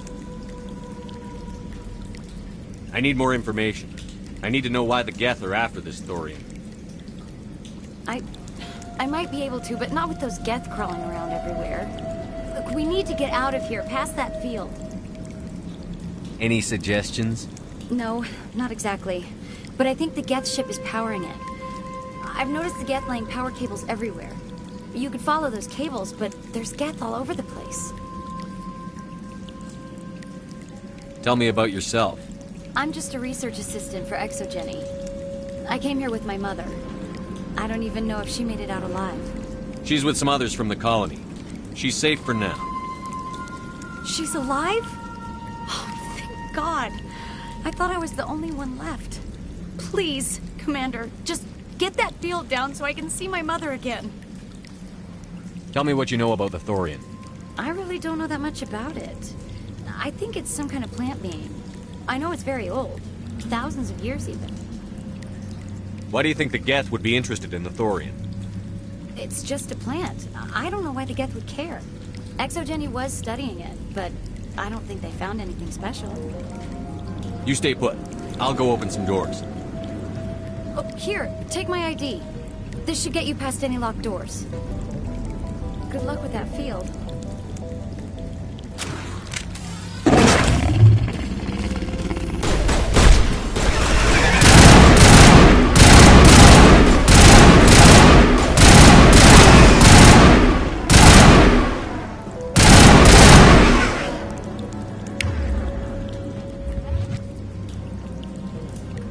I need more information. I need to know why the Geth are after this Thorian. I might be able to, but not with those Geth crawling around everywhere. Look, we need to get out of here, past that field. Any suggestions? No, not exactly. But I think the Geth ship is powering it. I've noticed the Geth laying power cables everywhere. You could follow those cables, but there's Geth all over the place. Tell me about yourself. I'm just a research assistant for Exogeny. I came here with my mother. I don't even know if she made it out alive. She's with some others from the colony. She's safe for now. She's alive? Oh, thank God. I thought I was the only one left. Please, Commander, just get that field down so I can see my mother again. Tell me what you know about the Thorian. I really don't know that much about it. I think it's some kind of plant being. I know it's very old. Thousands of years, even. Why do you think the Geth would be interested in the Thorian? It's just a plant. I don't know why the Geth would care. Exogeny was studying it, but I don't think they found anything special. You stay put. I'll go open some doors. Oh, here, take my ID. This should get you past any locked doors. Good luck with that field.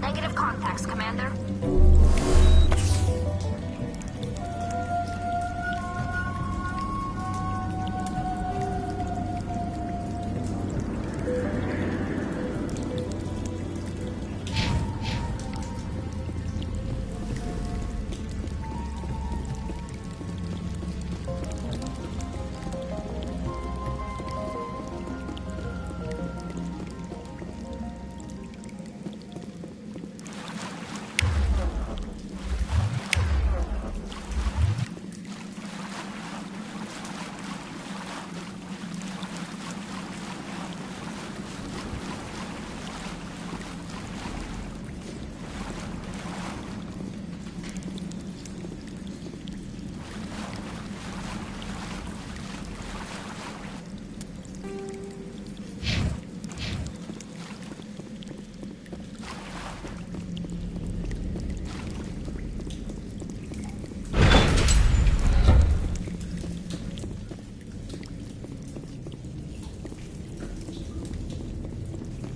Negative contacts, Commander.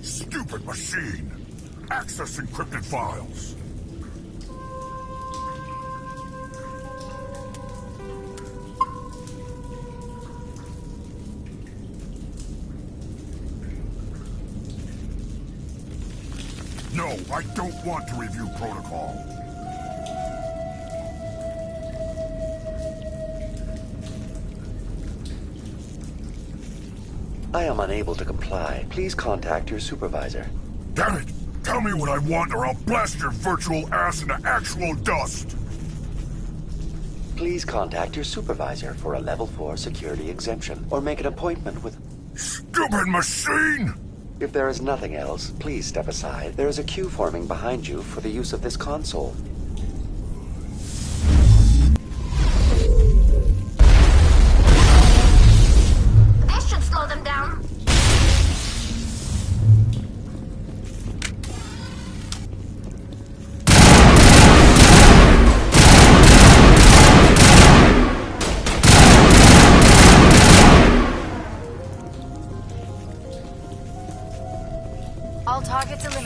Stupid machine! Access encrypted files! No, I don't want to review protocol. I am unable to comply. Please contact your supervisor. Damn it! Tell me what I want or I'll blast your virtual ass into actual dust! Please contact your supervisor for a level 4 security exemption, or make an appointment with... Stupid machine! If there is nothing else, please step aside. There is a queue forming behind you for the use of this console. This should slow them down.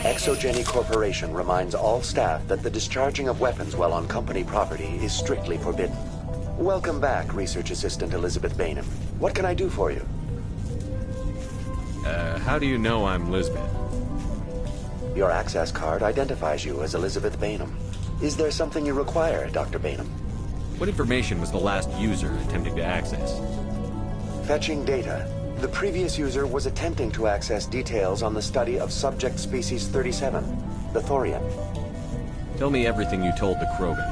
Exogeny Corporation reminds all staff that the discharging of weapons while on company property is strictly forbidden. Welcome back, Research Assistant Elizabeth Bainham. What can I do for you? How do you know I'm Lisbeth? Your access card identifies you as Elizabeth Bainham. Is there something you require, Dr. Bainham? What information was the last user attempting to access? Fetching data. The previous user was attempting to access details on the study of subject species 37, the Thorian. Tell me everything you told the Krogan.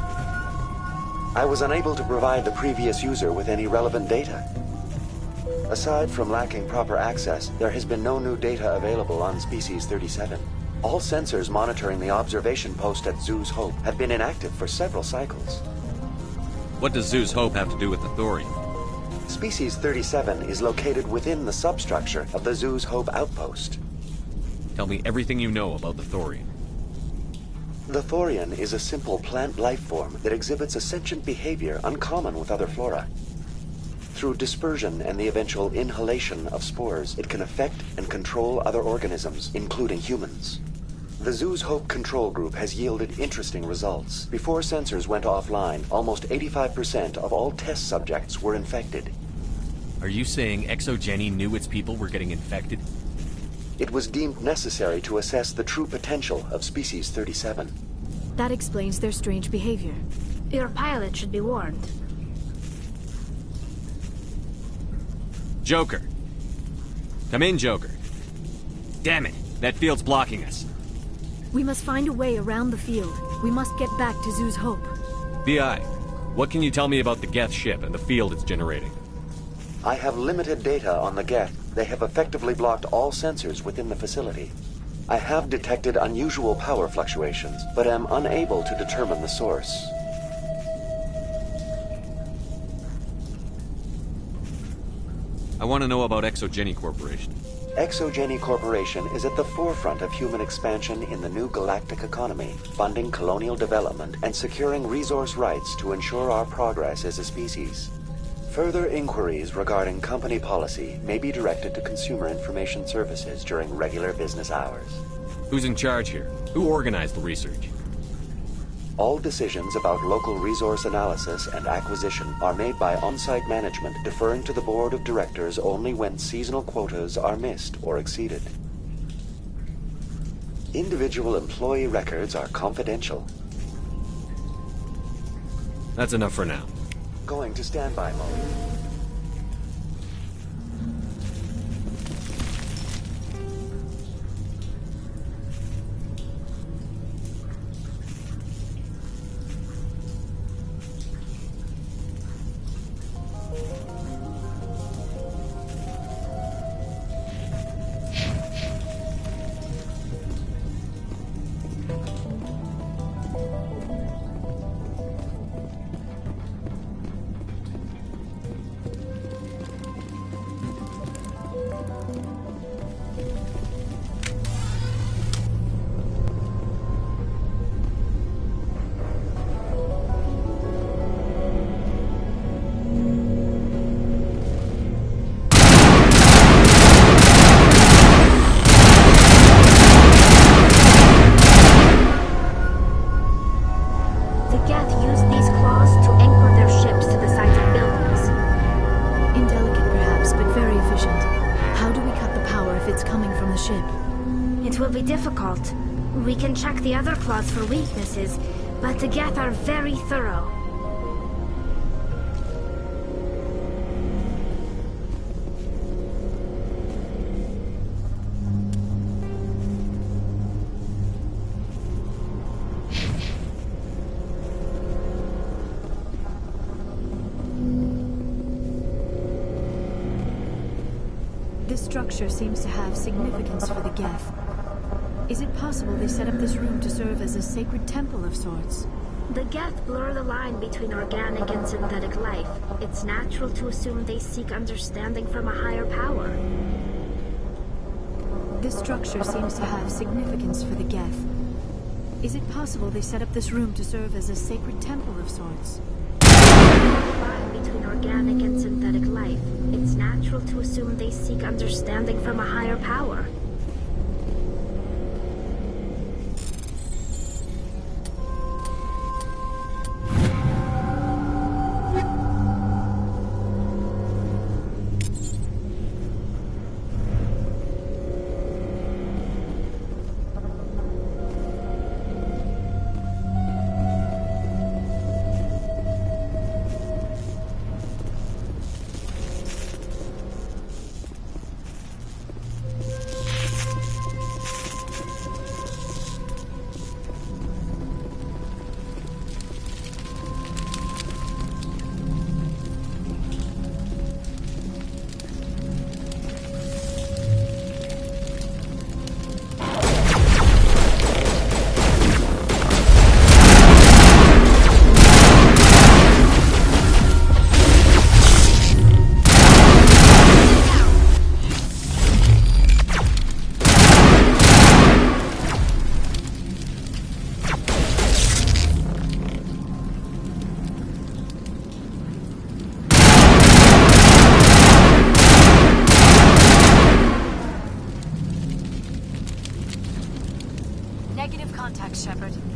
I was unable to provide the previous user with any relevant data. Aside from lacking proper access, there has been no new data available on species 37. All sensors monitoring the observation post at Zoo's Hope have been inactive for several cycles. What does Zoo's Hope have to do with the Thorian? Species 37 is located within the substructure of the Zoo's Hope outpost. Tell me everything you know about the Thorian. The Thorian is a simple plant life form that exhibits a sentient behavior uncommon with other flora. Through dispersion and the eventual inhalation of spores, it can affect and control other organisms, including humans. The Zoo's Hope control group has yielded interesting results. Before sensors went offline, almost 85% of all test subjects were infected. Are you saying Exogeny knew its people were getting infected? It was deemed necessary to assess the true potential of species 37. That explains their strange behavior. Your pilot should be warned. Joker. Come in, Joker. Damn it, that field's blocking us. We must find a way around the field. We must get back to Zoo's Hope. VI, what can you tell me about the Geth ship and the field it's generating? I have limited data on the Geth. They have effectively blocked all sensors within the facility. I have detected unusual power fluctuations, but am unable to determine the source. I want to know about Exogeny Corporation. Exogeny Corporation is at the forefront of human expansion in the new galactic economy, funding colonial development and securing resource rights to ensure our progress as a species. Further inquiries regarding company policy may be directed to Consumer Information Services during regular business hours. Who's in charge here? Who organized the research? All decisions about local resource analysis and acquisition are made by on-site management, deferring to the board of directors only when seasonal quotas are missed or exceeded. Individual employee records are confidential. That's enough for now. Going to standby mode. We can check the other claws for weaknesses, but the Geth are very thorough. This structure seems to have significance for the Geth. Is it possible they set up this room to serve as a sacred temple of sorts? The Geth blur the line between organic and synthetic life. It's natural to assume they seek understanding from a higher power. This structure seems to have significance for the Geth. Is it possible they set up this room to serve as a sacred temple of sorts? The line between organic and synthetic life. It's natural to assume they seek understanding from a higher power. Thanks, Shepard.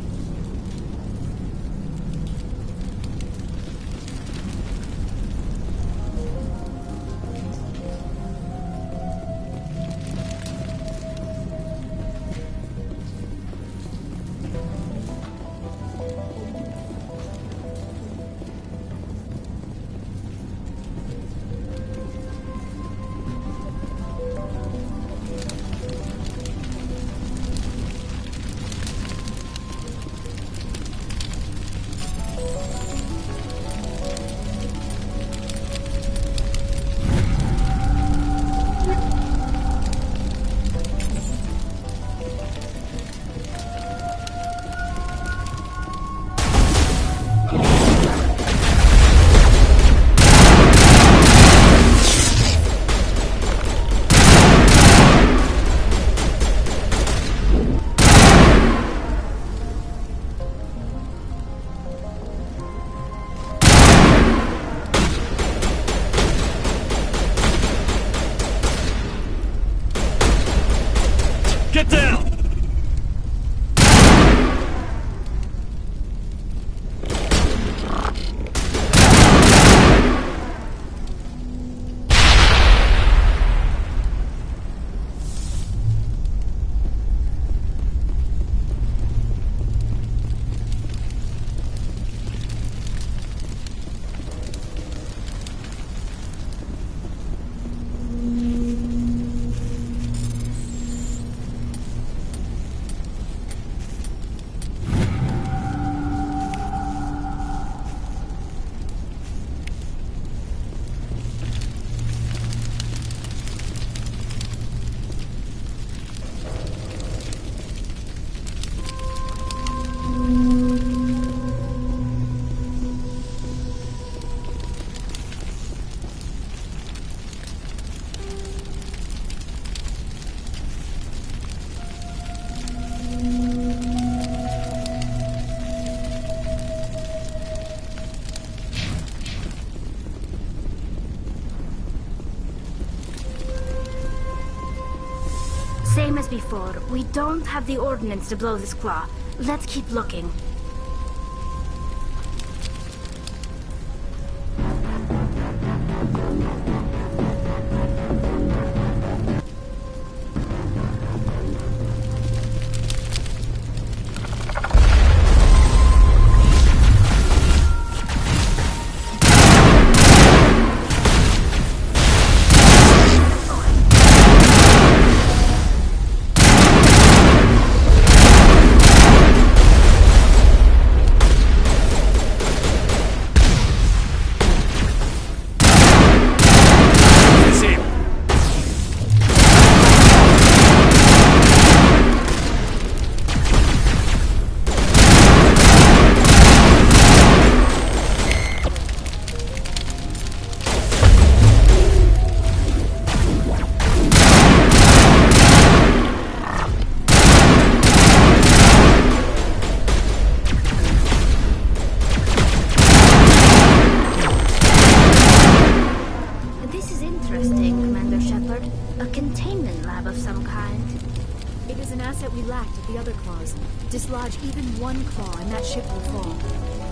Get down! Same as before. We don't have the ordnance to blow this claw. Let's keep looking. We lacked at the other claws. Dislodge even one claw and that ship will fall.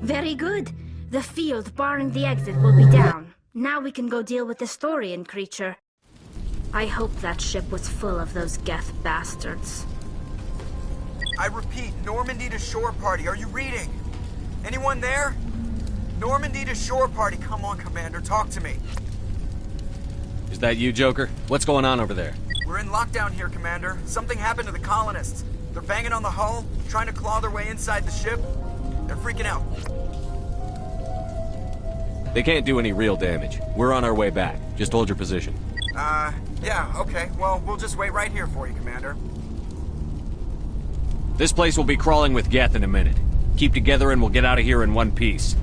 Very good. The field barring the exit will be down. Now we can go deal with the Thorian creature. I hope that ship was full of those Geth bastards. I repeat, Normandy to shore party. Are you reading? Anyone there? Normandy to shore party. Come on, Commander, talk to me. Is that you, Joker? What's going on over there? We're in lockdown here, Commander. Something happened to the colonists. They're banging on the hull, trying to claw their way inside the ship. They're freaking out. They can't do any real damage. We're on our way back. Just hold your position. Yeah, okay. Well, we'll just wait right here for you, Commander. This place will be crawling with Geth in a minute. Keep together and we'll get out of here in one piece.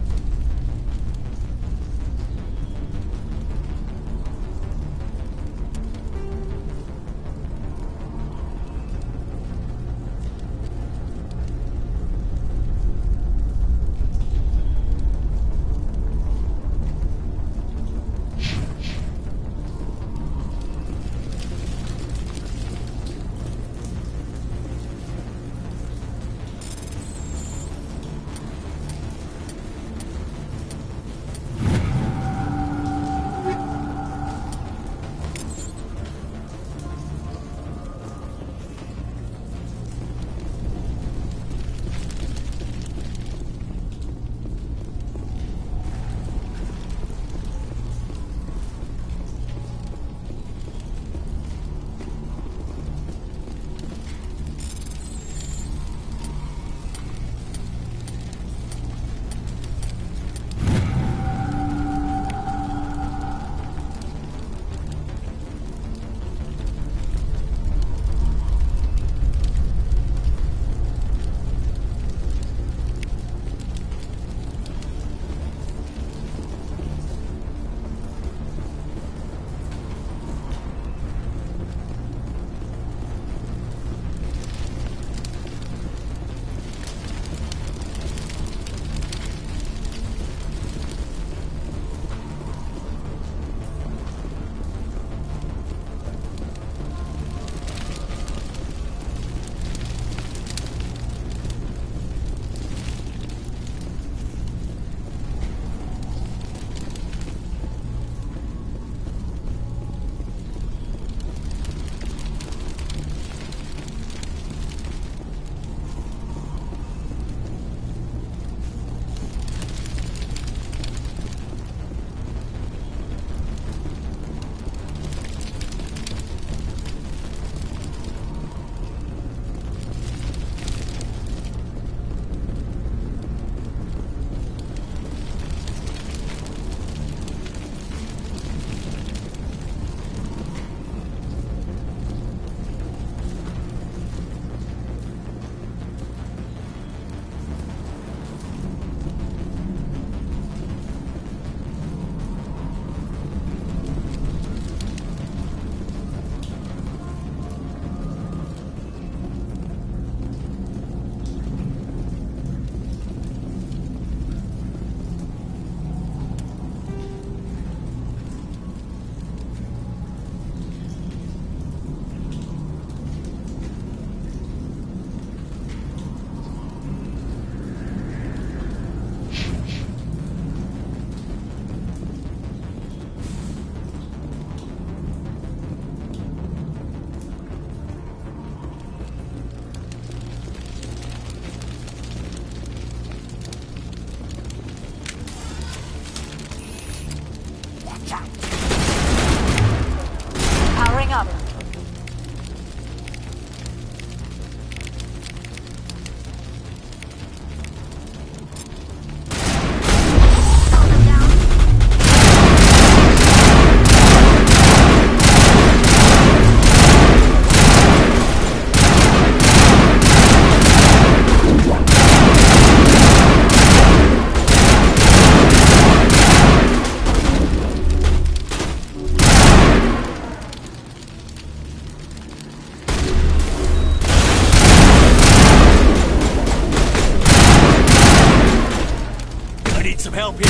some help here.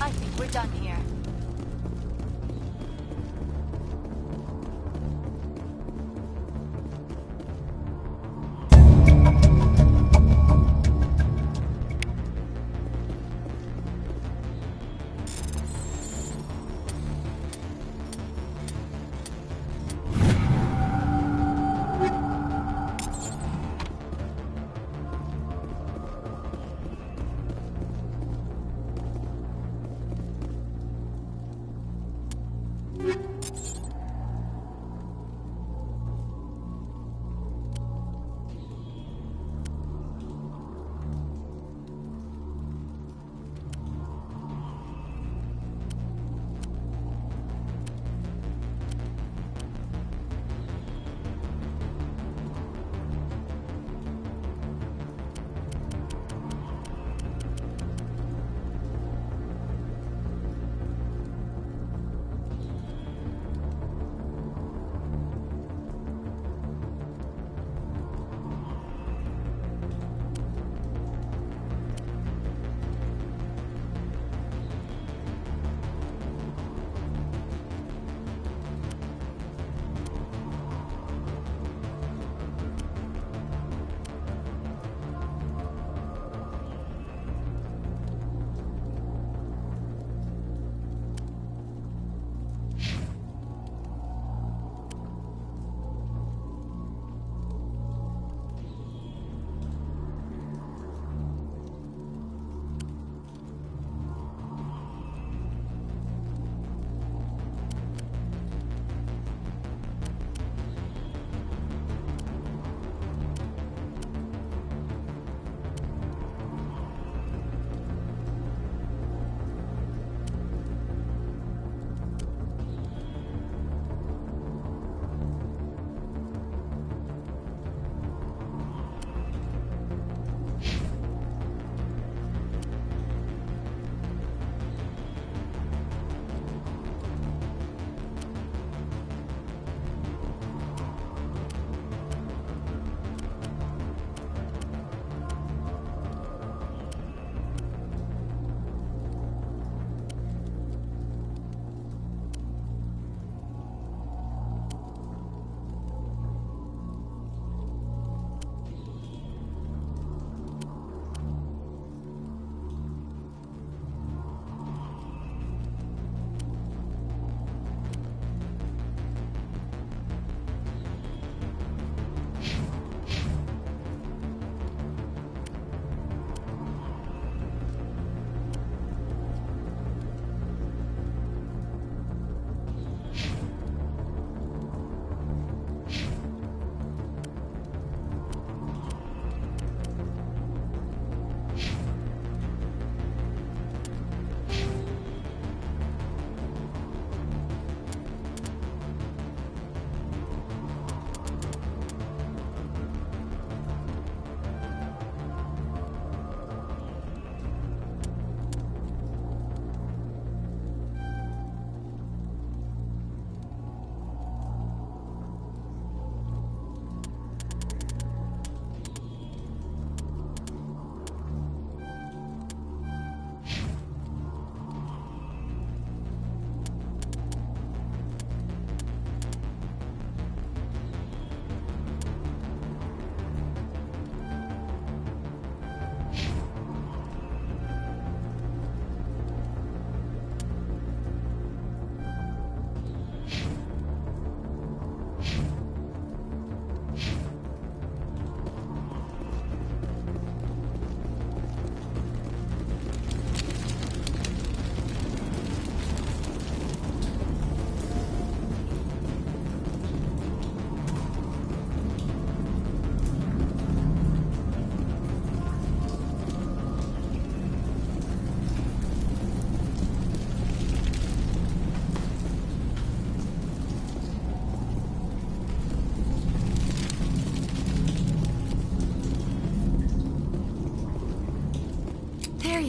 I think we're done here.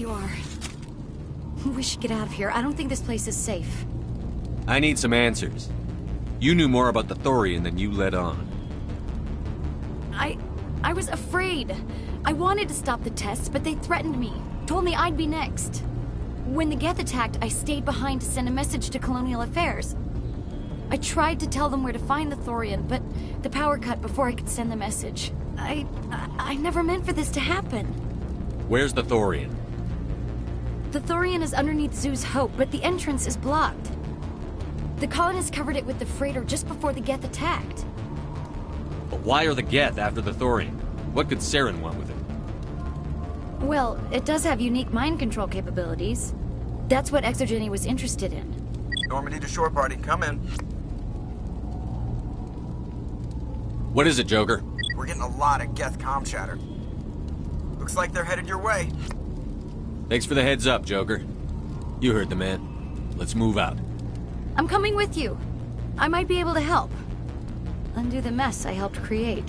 you are. We should get out of here. I don't think this place is safe. I need some answers. You knew more about the Thorian than you let on. I was afraid. I wanted to stop the tests, but they threatened me. Told me I'd be next. When the Geth attacked, I stayed behind to send a message to Colonial Affairs. I tried to tell them where to find the Thorian, but the power cut before I could send the message. I never meant for this to happen. Where's the Thorian? The Thorian is underneath Zoo's Hope, but the entrance is blocked. The colonists covered it with the freighter just before the Geth attacked. But why are the Geth after the Thorian? What could Saren want with it? Well, it does have unique mind control capabilities. That's what Exogeny was interested in. Normandy to shore party, come in. What is it, Joker? We're getting a lot of Geth comm chatter. Looks like they're headed your way. Thanks for the heads up, Joker. You heard the man. Let's move out. I'm coming with you. I might be able to help. Undo the mess I helped create.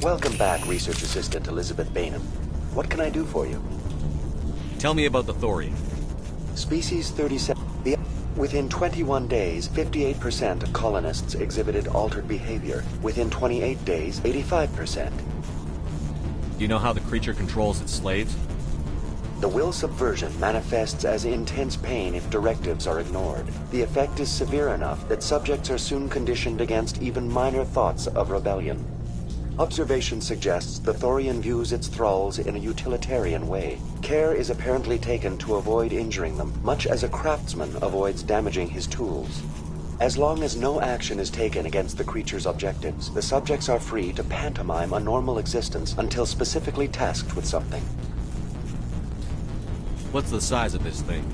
Welcome back, Research Assistant Elizabeth Bainham. What can I do for you? Tell me about the Thorian. Species 37. Within 21 days, 58% of colonists exhibited altered behavior. Within 28 days, 85%. Do you know how the creature controls its slaves? The will subversion manifests as intense pain if directives are ignored. The effect is severe enough that subjects are soon conditioned against even minor thoughts of rebellion. Observation suggests the Thorian views its thralls in a utilitarian way. Care is apparently taken to avoid injuring them, much as a craftsman avoids damaging his tools. As long as no action is taken against the creature's objectives, the subjects are free to pantomime a normal existence until specifically tasked with something. What's the size of this thing?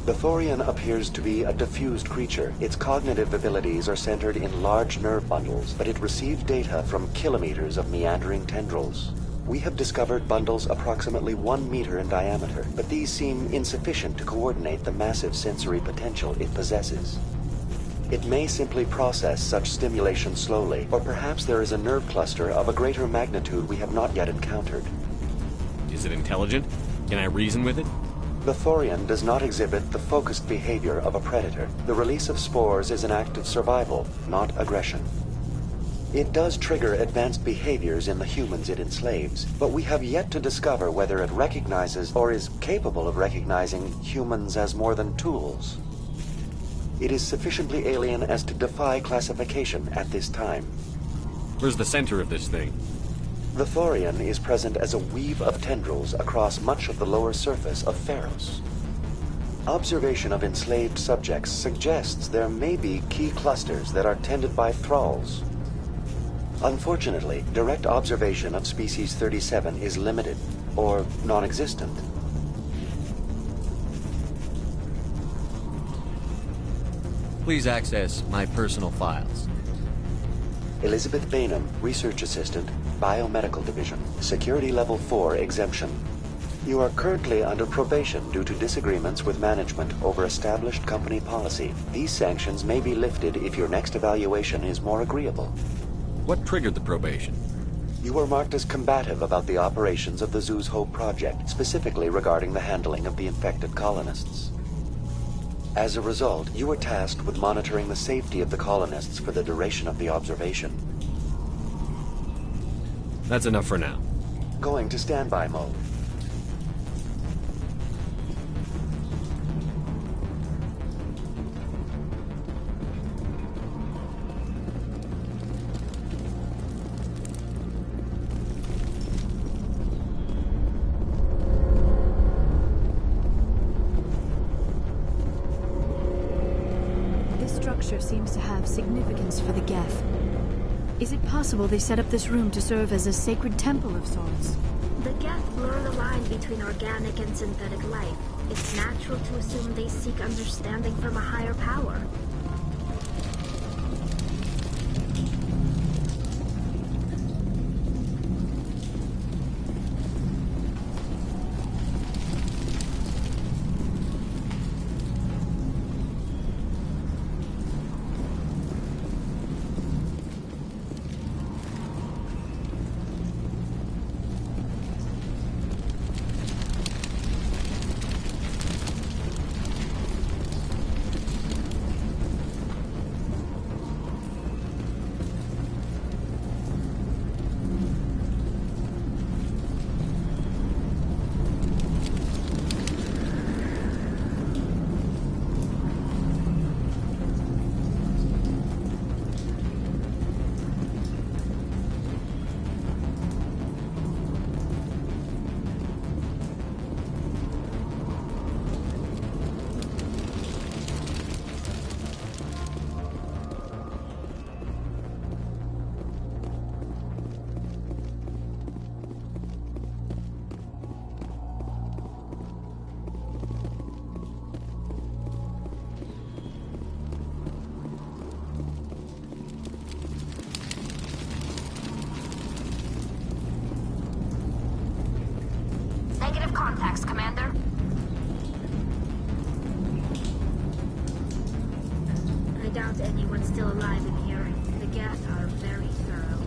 The Thorian appears to be a diffused creature. Its cognitive abilities are centered in large nerve bundles, but it receives data from kilometers of meandering tendrils. We have discovered bundles approximately 1 meter in diameter, but these seem insufficient to coordinate the massive sensory potential it possesses. It may simply process such stimulation slowly, or perhaps there is a nerve cluster of a greater magnitude we have not yet encountered. Is it intelligent? Can I reason with it? The Thorian does not exhibit the focused behavior of a predator. The release of spores is an act of survival, not aggression. It does trigger advanced behaviors in the humans it enslaves, but we have yet to discover whether it recognizes or is capable of recognizing humans as more than tools. It is sufficiently alien as to defy classification at this time. Where's the center of this thing? The Thorian is present as a weave of tendrils across much of the lower surface of Pharos. Observation of enslaved subjects suggests there may be key clusters that are tended by thralls. Unfortunately, direct observation of species 37 is limited, or non-existent. Please access my personal files. Elizabeth Bainham, Research Assistant, Biomedical Division, Security Level 4 exemption. You are currently under probation due to disagreements with management over established company policy. These sanctions may be lifted if your next evaluation is more agreeable. What triggered the probation? You were marked as combative about the operations of the Zoo's Hope project, specifically regarding the handling of the infected colonists. As a result, you were tasked with monitoring the safety of the colonists for the duration of the observation. That's enough for now. Going to standby mode. Seems to have significance for the Geth. Is it possible they set up this room to serve as a sacred temple of sorts? The Geth blur the line between organic and synthetic life. It's natural to assume they seek understanding from a higher power. Contacts, Commander. I doubt anyone's still alive in here. The Geth are very thorough.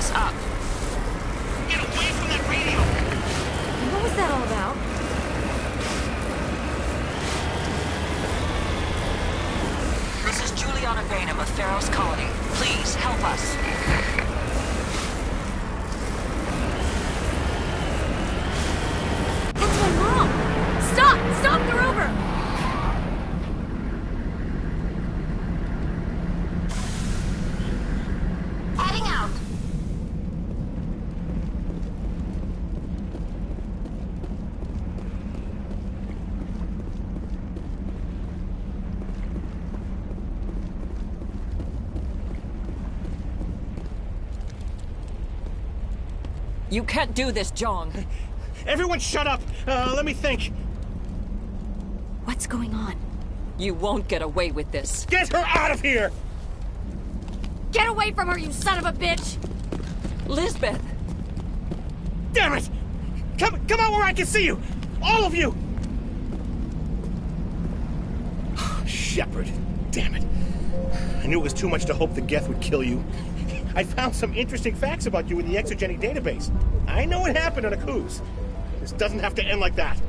us up. Get away from that radio! What was that all about? This is Juliana Bainham of Pharaoh's Colony. Please, help us. That's my mom! Stop! Stop! They're over! Heading out! You can't do this, Jong. Everyone shut up! Let me think. What's going on? You won't get away with this. Get her out of here! Get away from her, you son of a bitch! Lisbeth! Damn it! Come out where I can see you! All of you! Shepard, damn it. I knew it was too much to hope the Geth would kill you. I found some interesting facts about you in the Exogeny database. I know what happened on Akuz. This doesn't have to end like that.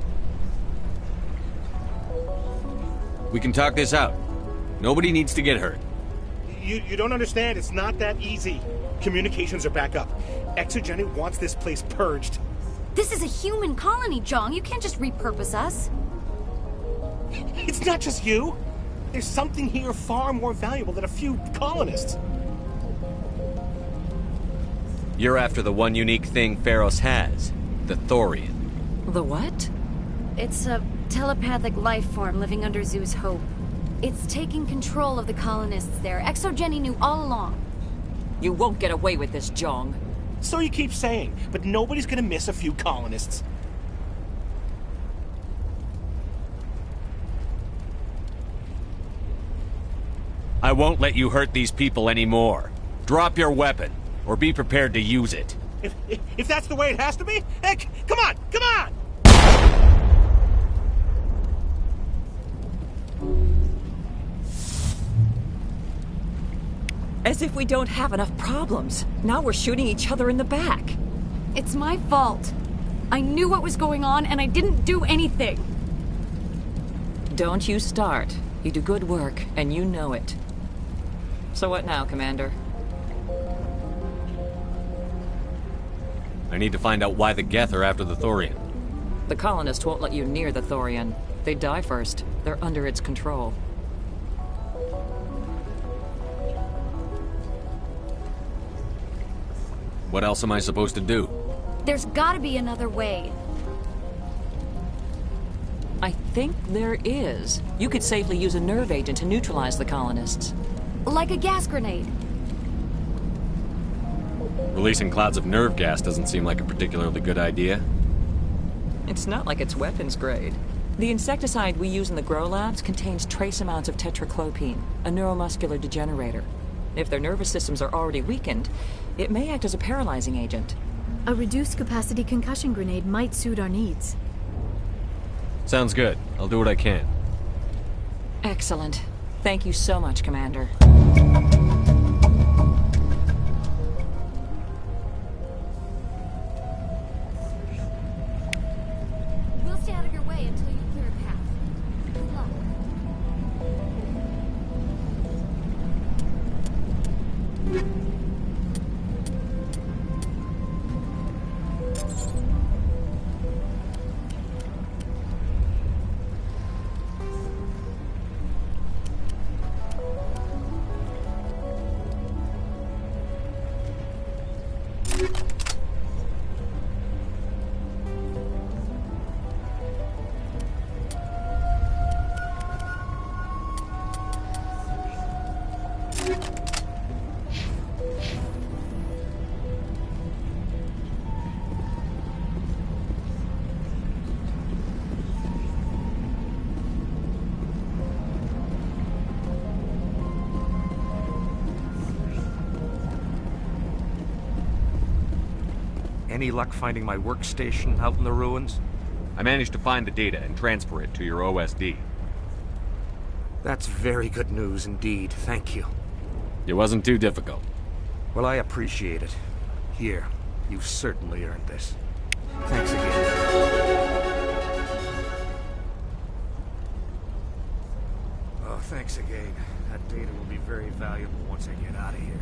We can talk this out. Nobody needs to get hurt. You don't understand. It's not that easy. Communications are back up. Exogeny wants this place purged. This is a human colony, Jong. You can't just repurpose us. It's not just you. There's something here far more valuable than a few colonists. You're after the one unique thing Pharos has, the Thorian. The what? It's a telepathic life form living under Zoo's Hope. It's taking control of the colonists there. Exogeny knew all along. You won't get away with this, Jong. So you keep saying, but nobody's gonna miss a few colonists. I won't let you hurt these people anymore. Drop your weapon, or be prepared to use it. If that's the way it has to be, heck, come on, come on! As if we don't have enough problems. Now we're shooting each other in the back. It's my fault. I knew what was going on, and I didn't do anything. Don't you start. You do good work, and you know it. So what now, Commander? I need to find out why the Geth are after the Thorian. The colonists won't let you near the Thorian. They die first. They're under its control. What else am I supposed to do? There's gotta be another way. I think there is. You could safely use a nerve agent to neutralize the colonists. Like a gas grenade. Releasing clouds of nerve gas doesn't seem like a particularly good idea. It's not like it's weapons grade. The insecticide we use in the grow labs contains trace amounts of tetraclopine, a neuromuscular degenerator. If their nervous systems are already weakened, it may act as a paralyzing agent. A reduced capacity concussion grenade might suit our needs. Sounds good. I'll do what I can. Excellent. Thank you so much, Commander. We'll stay out of your way until you clear a path. Good luck. Any luck finding my workstation out in the ruins? I managed to find the data and transfer it to your OSD. That's very good news indeed, thank you. It wasn't too difficult. Well, I appreciate it. Here, you've certainly earned this. Thanks again. Oh, thanks again. That data will be very valuable once I get out of here.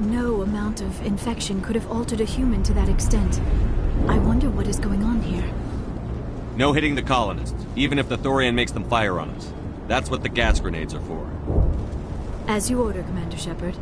No amount of infection could have altered a human to that extent. I wonder what is going on here. No hitting the colonists, even if the Thorian makes them fire on us. That's what the gas grenades are for. As you order, Commander Shepard.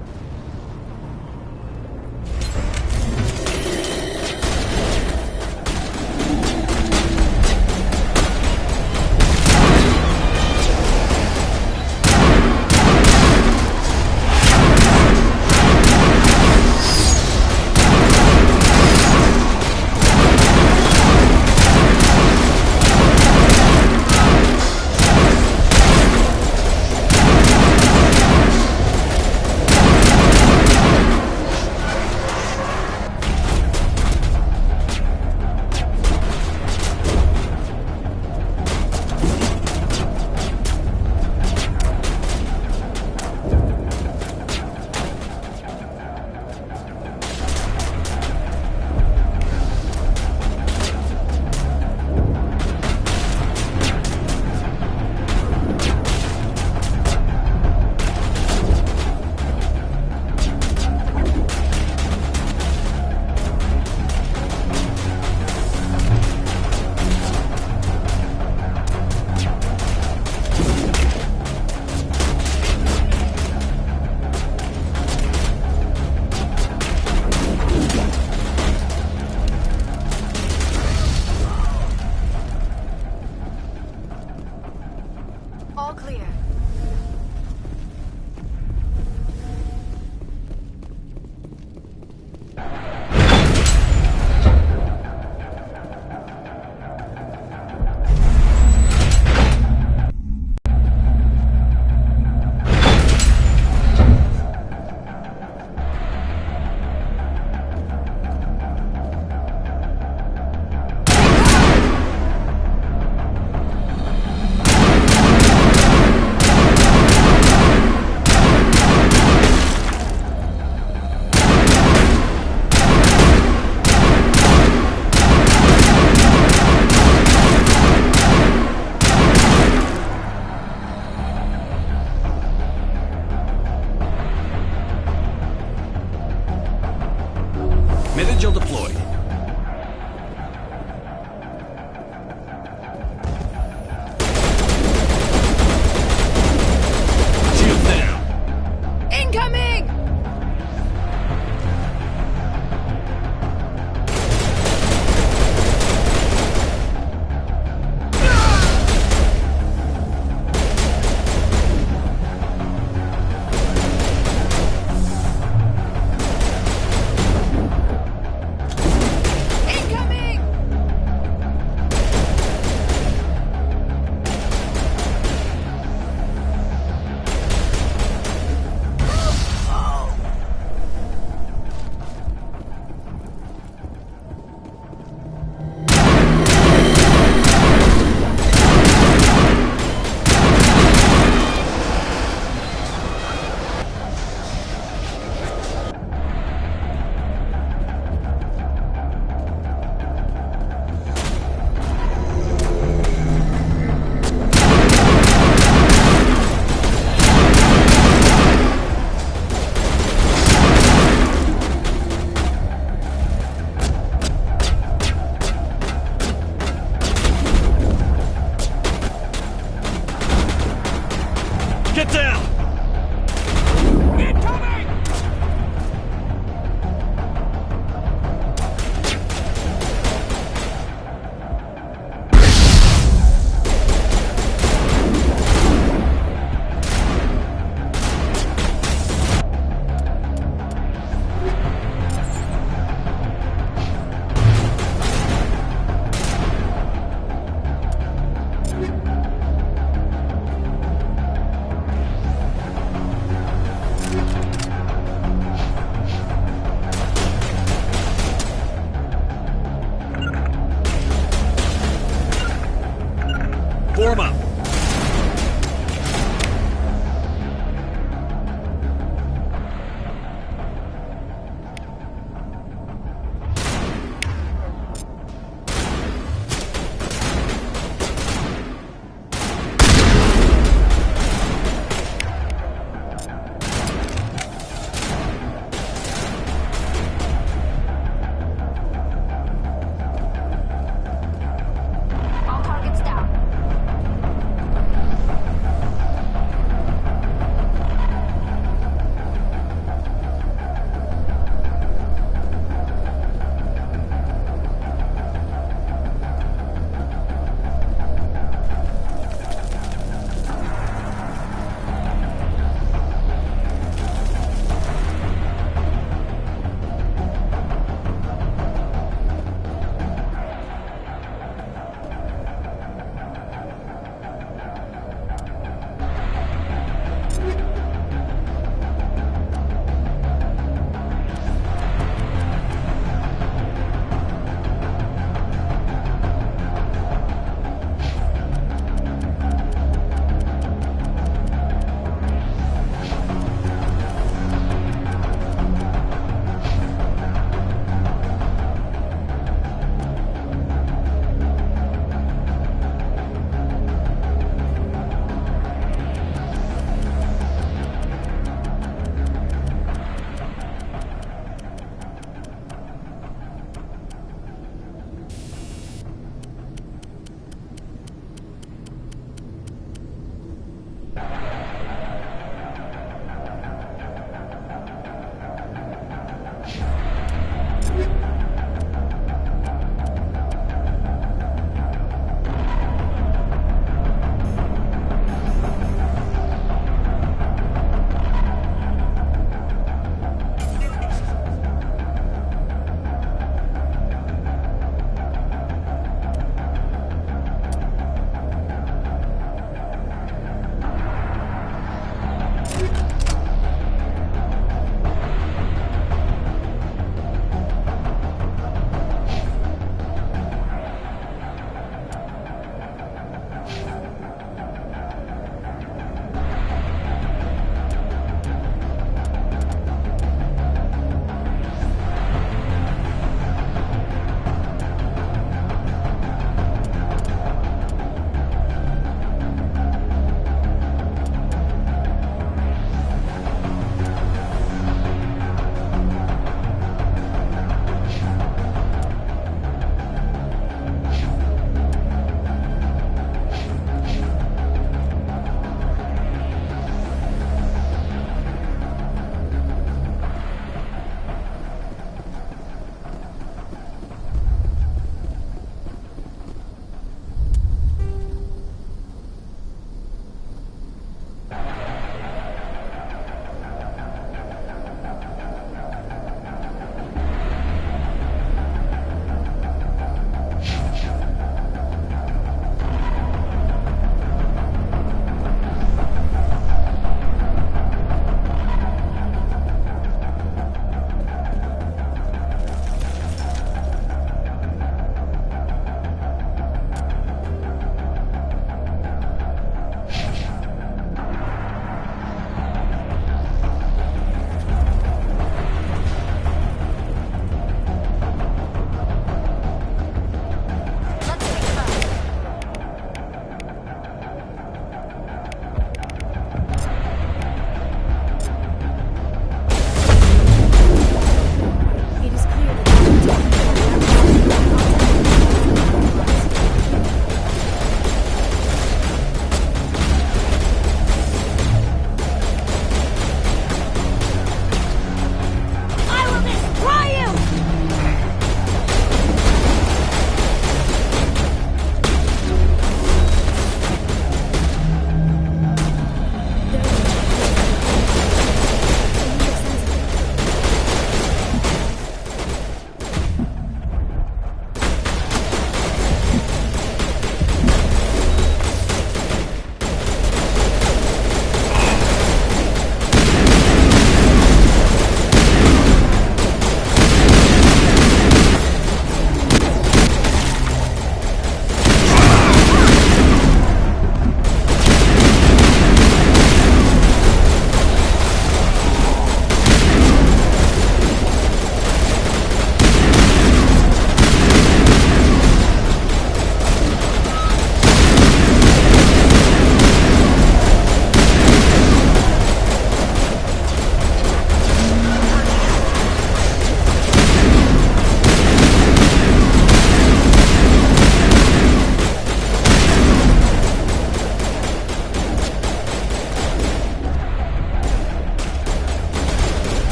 Get down!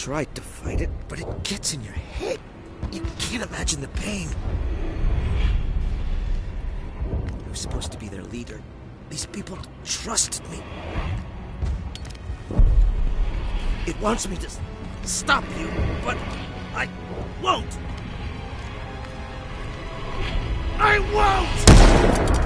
tried to fight it, but it gets in your head. You can't imagine the pain. I was supposed to be their leader. These people trusted me. It wants me to stop you, but I won't. I won't!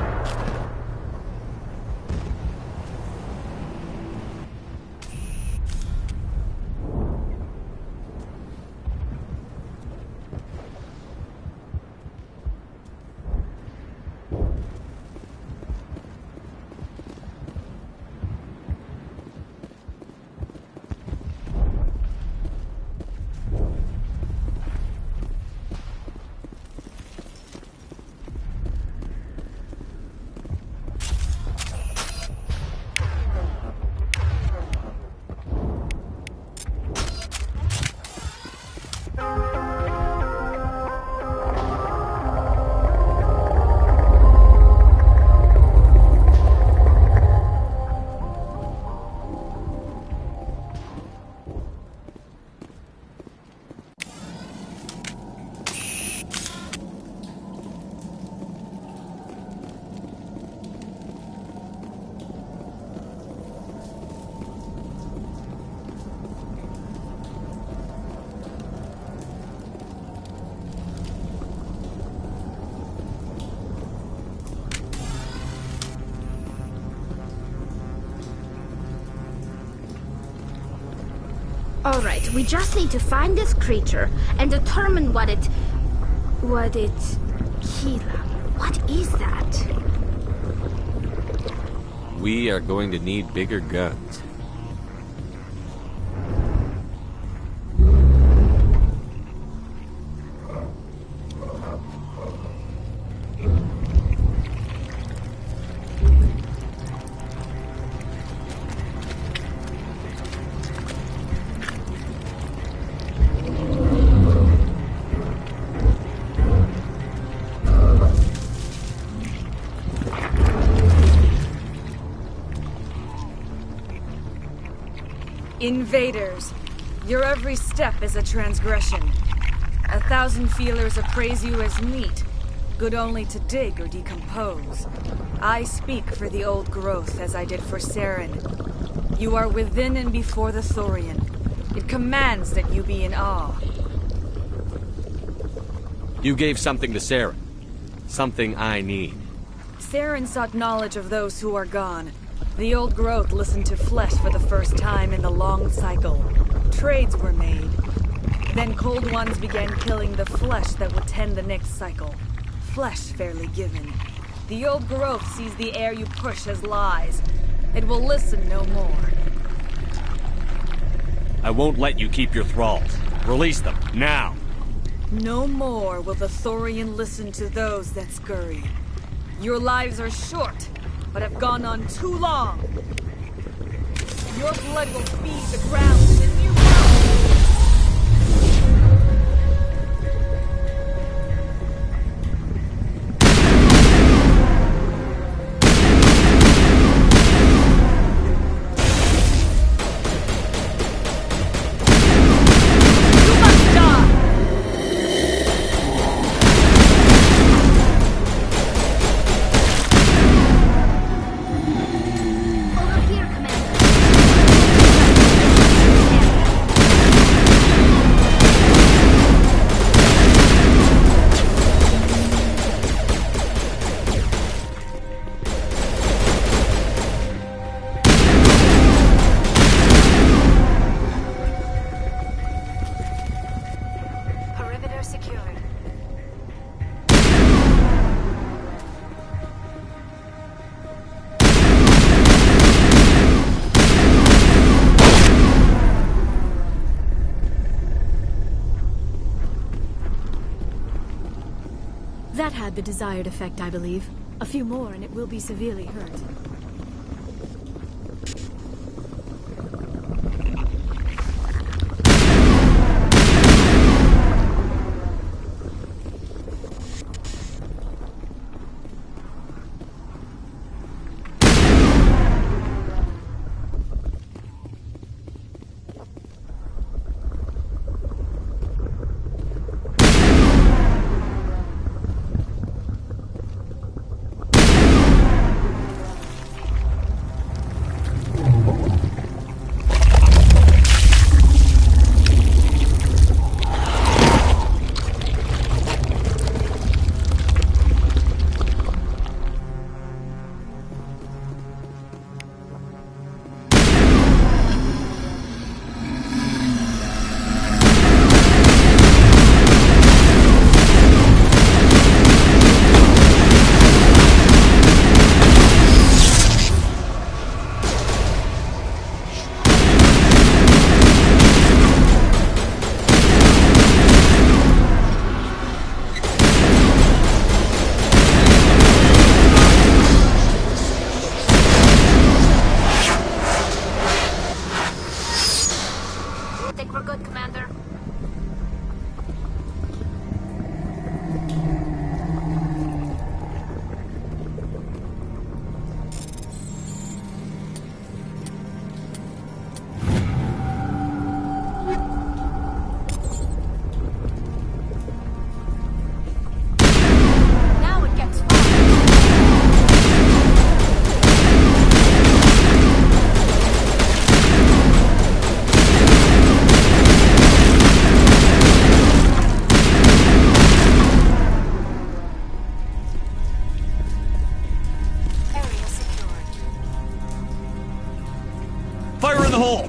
Alright, we just need to find this creature and determine what it... Kila. What is that? We are going to need bigger guns. Invaders, your every step is a transgression. 1,000 feelers appraise you as meat, good only to dig or decompose. I speak for the old growth as I did for Saren. You are within and before the Thorian. It commands that you be in awe. You gave something to Saren. Something I need. Saren sought knowledge of those who are gone. The old growth listened to flesh for the first time in the long cycle. Trades were made. Then cold ones began killing the flesh that would tend the next cycle. Flesh fairly given. The old growth sees the air you push as lies. It will listen no more. I won't let you keep your thralls. Release them, now! No more will the Thorian listen to those that scurry. Your lives are short, but have gone on too long. Your blood will feed the ground in a new world. You must die! That had the desired effect, I believe. A few more and it will be severely hurt. good, Commander. Fire in the hole!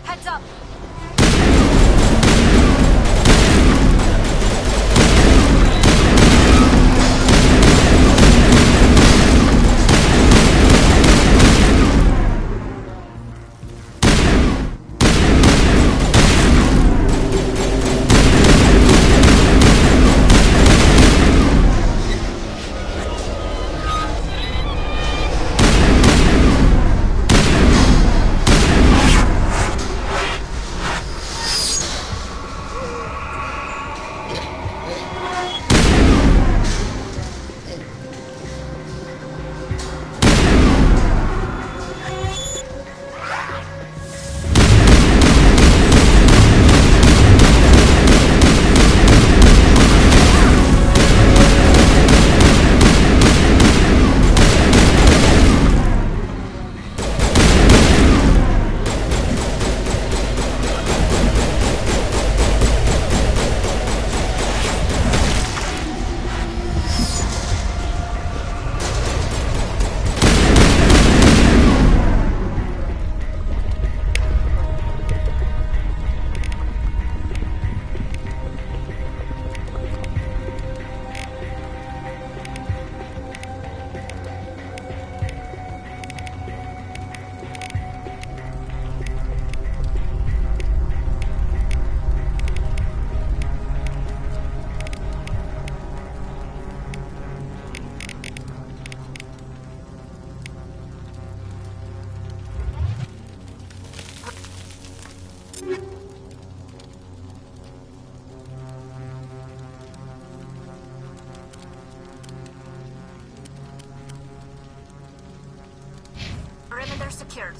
Heads up! Perimeter secured.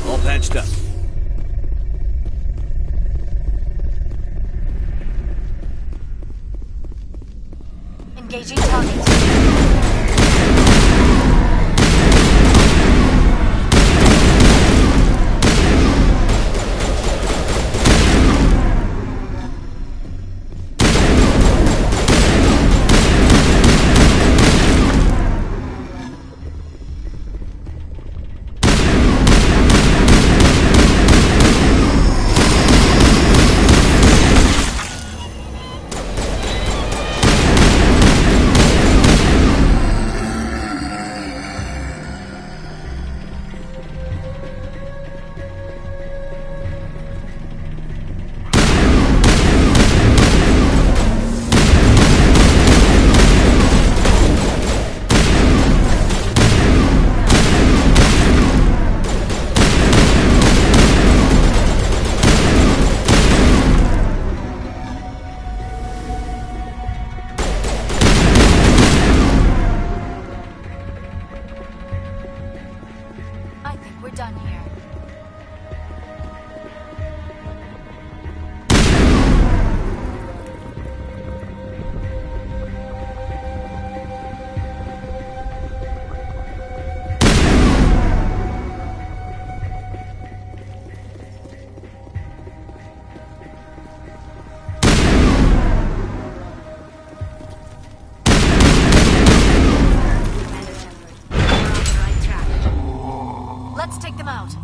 All patched up. Engaging target. Let's take them out.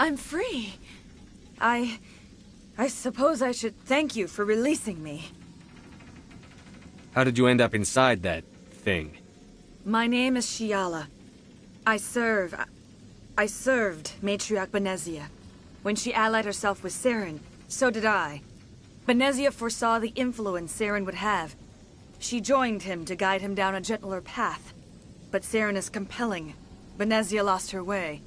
I'm free. I suppose I should thank you for releasing me. How did you end up inside that thing? My name is Shiala. I served Matriarch Benezia. When she allied herself with Saren, so did I. Benezia foresaw the influence Saren would have. She joined him to guide him down a gentler path. But Saren is compelling. Benezia lost her way.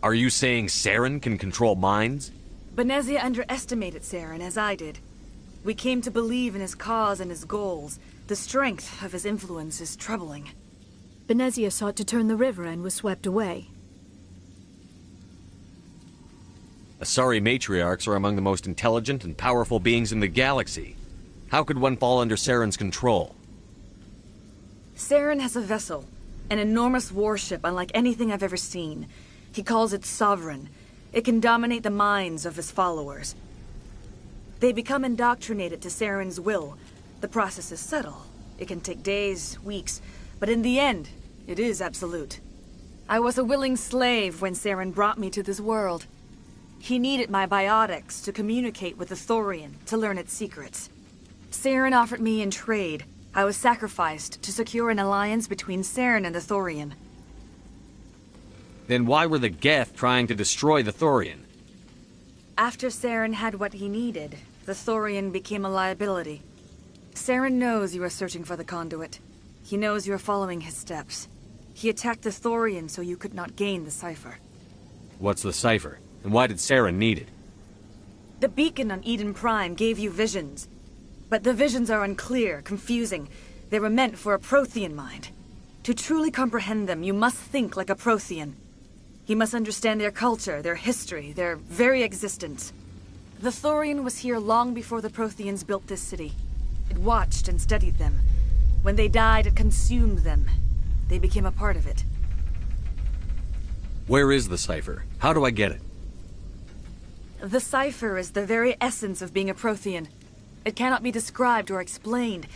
Are you saying Saren can control minds? Benezia underestimated Saren, as I did. We came to believe in his cause and his goals. The strength of his influence is troubling. Benezia sought to turn the river and was swept away. Asari matriarchs are among the most intelligent and powerful beings in the galaxy. How could one fall under Saren's control? Saren has a vessel, an enormous warship unlike anything I've ever seen. He calls it Sovereign. It can dominate the minds of his followers. They become indoctrinated to Saren's will. The process is subtle. It can take days, weeks, but in the end, it is absolute. I was a willing slave when Saren brought me to this world. He needed my biotics to communicate with the Thorian, to learn its secrets. Saren offered me in trade. I was sacrificed to secure an alliance between Saren and the Thorian. Then why were the Geth trying to destroy the Thorian? After Saren had what he needed, the Thorian became a liability. Saren knows you are searching for the conduit. He knows you are following his steps. He attacked the Thorian so you could not gain the cipher. What's the cipher? And why did Saren need it? The beacon on Eden Prime gave you visions. But the visions are unclear, confusing. They were meant for a Prothean mind. To truly comprehend them, you must think like a Prothean. You must understand their culture, their history, their very existence. The Thorian was here long before the Protheans built this city. It watched and studied them. When they died, it consumed them. They became a part of it. Where is the cipher? How do I get it? The cipher is the very essence of being a Prothean. It cannot be described or explained.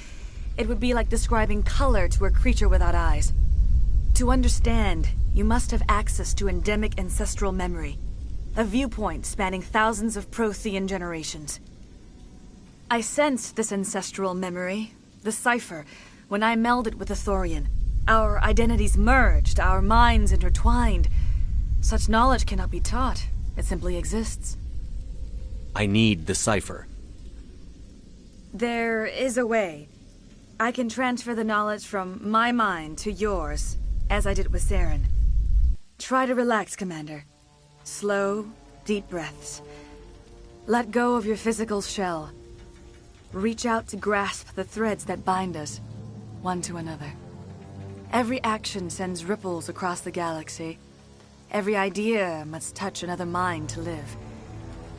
It would be like describing color to a creature without eyes. To understand, you must have access to endemic ancestral memory. A viewpoint spanning thousands of Prothean generations. I sensed this ancestral memory, the cipher, when I melded with the Thorian. Our identities merged, our minds intertwined. Such knowledge cannot be taught. It simply exists. I need the cipher. There is a way. I can transfer the knowledge from my mind to yours, as I did with Saren. Try to relax, Commander. Slow, deep breaths. Let go of your physical shell. Reach out to grasp the threads that bind us, one to another. Every action sends ripples across the galaxy. Every idea must touch another mind to live.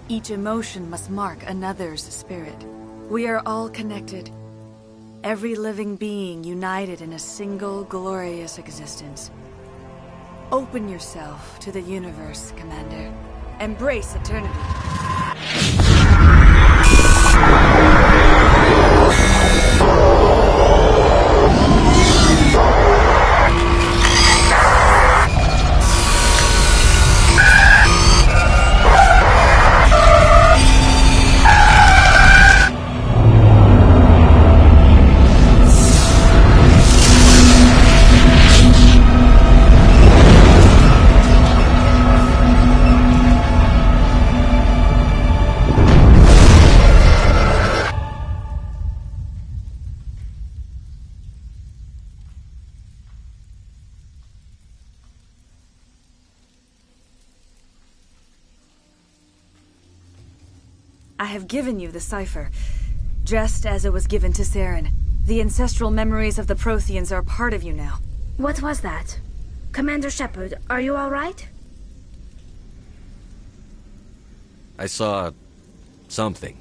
Each emotion must mark another's spirit. We are all connected. Every living being united in a single glorious existence. Open yourself to the universe, Commander. Embrace eternity. I have given you the cipher, just as it was given to Saren. The ancestral memories of the Protheans are a part of you now. What was that? Commander Shepard, are you all right? I saw something.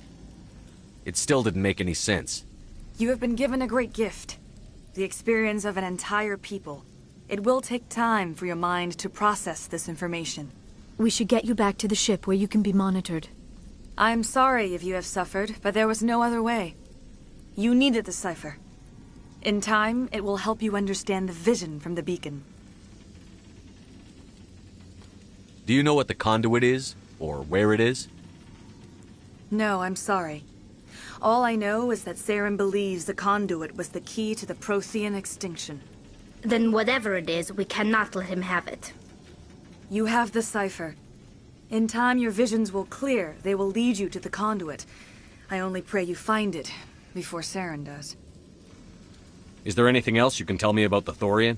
It still didn't make any sense. You have been given a great gift. The experience of an entire people. It will take time for your mind to process this information. We should get you back to the ship where you can be monitored. I'm sorry if you have suffered, but there was no other way. You needed the cipher. In time, it will help you understand the vision from the beacon. Do you know what the conduit is? Or where it is? No, I'm sorry. All I know is that Saren believes the conduit was the key to the Prothean extinction. Then whatever it is, we cannot let him have it. You have the cipher. In time, your visions will clear. They will lead you to the conduit. I only pray you find it before Saren does. Is there anything else you can tell me about the Thorian?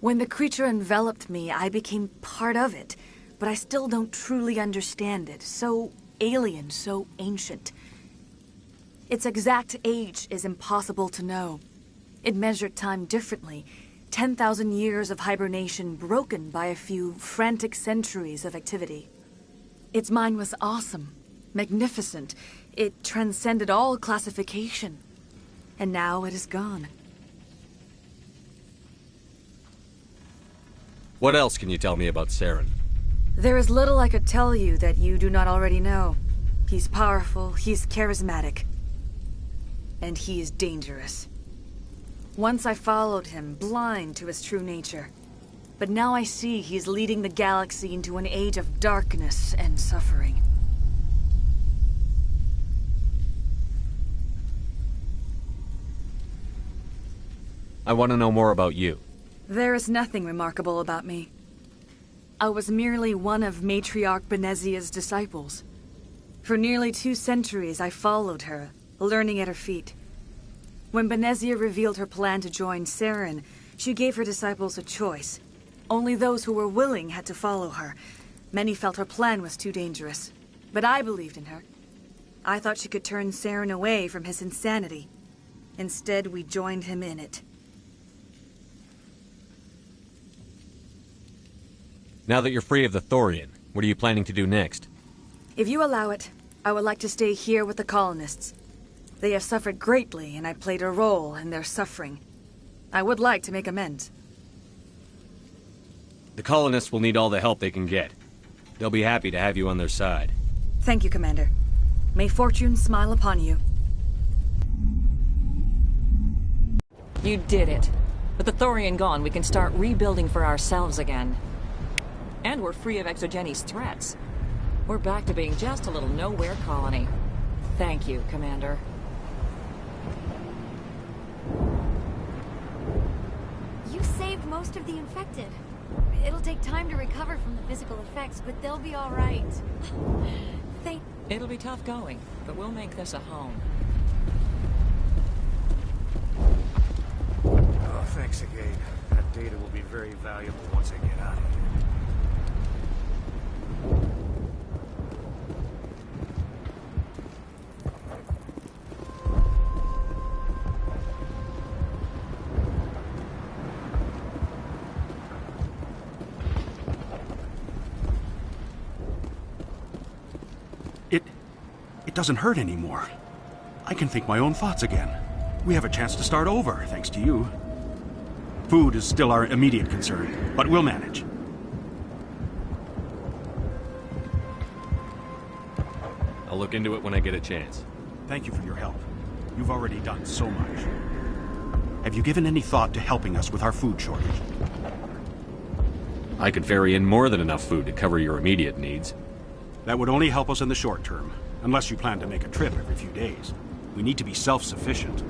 When the creature enveloped me, I became part of it, but I still don't truly understand it. So alien, so ancient. Its exact age is impossible to know. It measured time differently. 10,000 years of hibernation broken by a few frantic centuries of activity. Its mine was awesome, magnificent. It transcended all classification. And now it is gone. What else can you tell me about Saren? There is little I could tell you that you do not already know. He's powerful, he's charismatic. And he is dangerous. Once I followed him, blind to his true nature. But now I see he's leading the galaxy into an age of darkness and suffering. I want to know more about you. There is nothing remarkable about me. I was merely one of Matriarch Benezia's disciples. For nearly 2 centuries I followed her, learning at her feet. When Benezia revealed her plan to join Saren, she gave her disciples a choice. Only those who were willing had to follow her. Many felt her plan was too dangerous. But I believed in her. I thought she could turn Saren away from his insanity. Instead, we joined him in it. Now that you're free of the Thorian, what are you planning to do next? If you allow it, I would like to stay here with the colonists. They have suffered greatly, and I played a role in their suffering. I would like to make amends. The colonists will need all the help they can get. They'll be happy to have you on their side. Thank you, Commander. May fortune smile upon you. You did it. With the Thorian gone, we can start rebuilding for ourselves again. And we're free of Exogeni's threats. We're back to being just a little nowhere colony. Thank you, Commander. You saved most of the infected. It'll take time to recover from the physical effects, but they'll be all right. It'll be tough going, but we'll make this a home. Oh, thanks again. That data will be very valuable once I get out of here. It doesn't hurt anymore. I can think my own thoughts again. We have a chance to start over, thanks to you. Food is still our immediate concern, but we'll manage. I'll look into it when I get a chance. Thank you for your help. You've already done so much. Have you given any thought to helping us with our food shortage? I could ferry in more than enough food to cover your immediate needs. That would only help us in the short term, unless you plan to make a trip every few days. We need to be self-sufficient.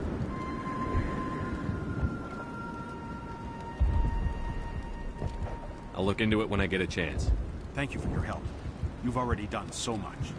I'll look into it when I get a chance. Thank you for your help. You've already done so much.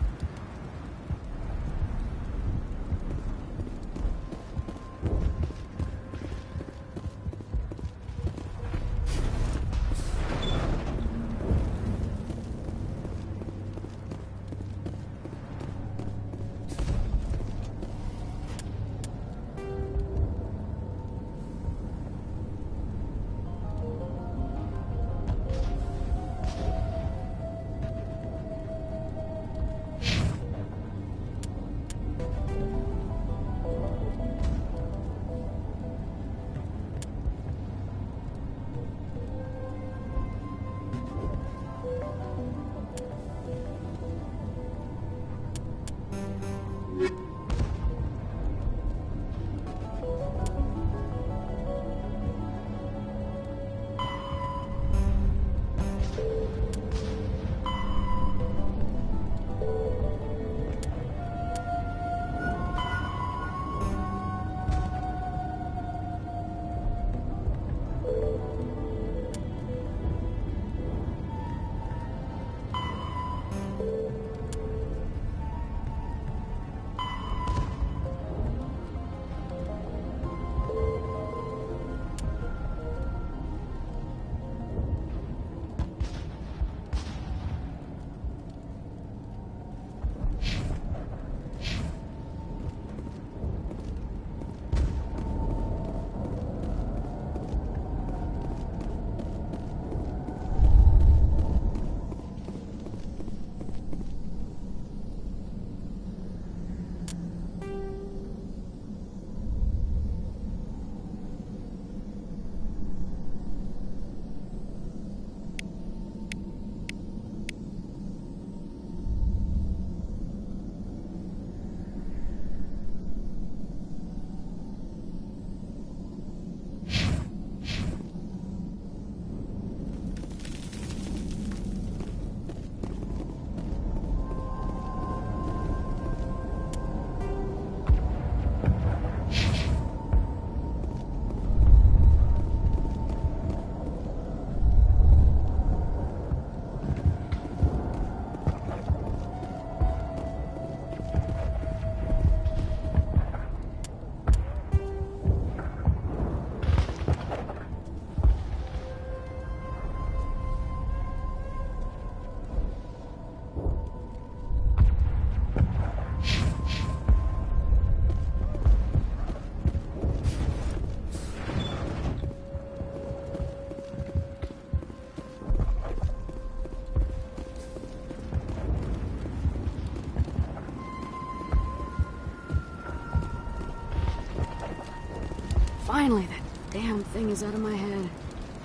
Finally, that damn thing is out of my head.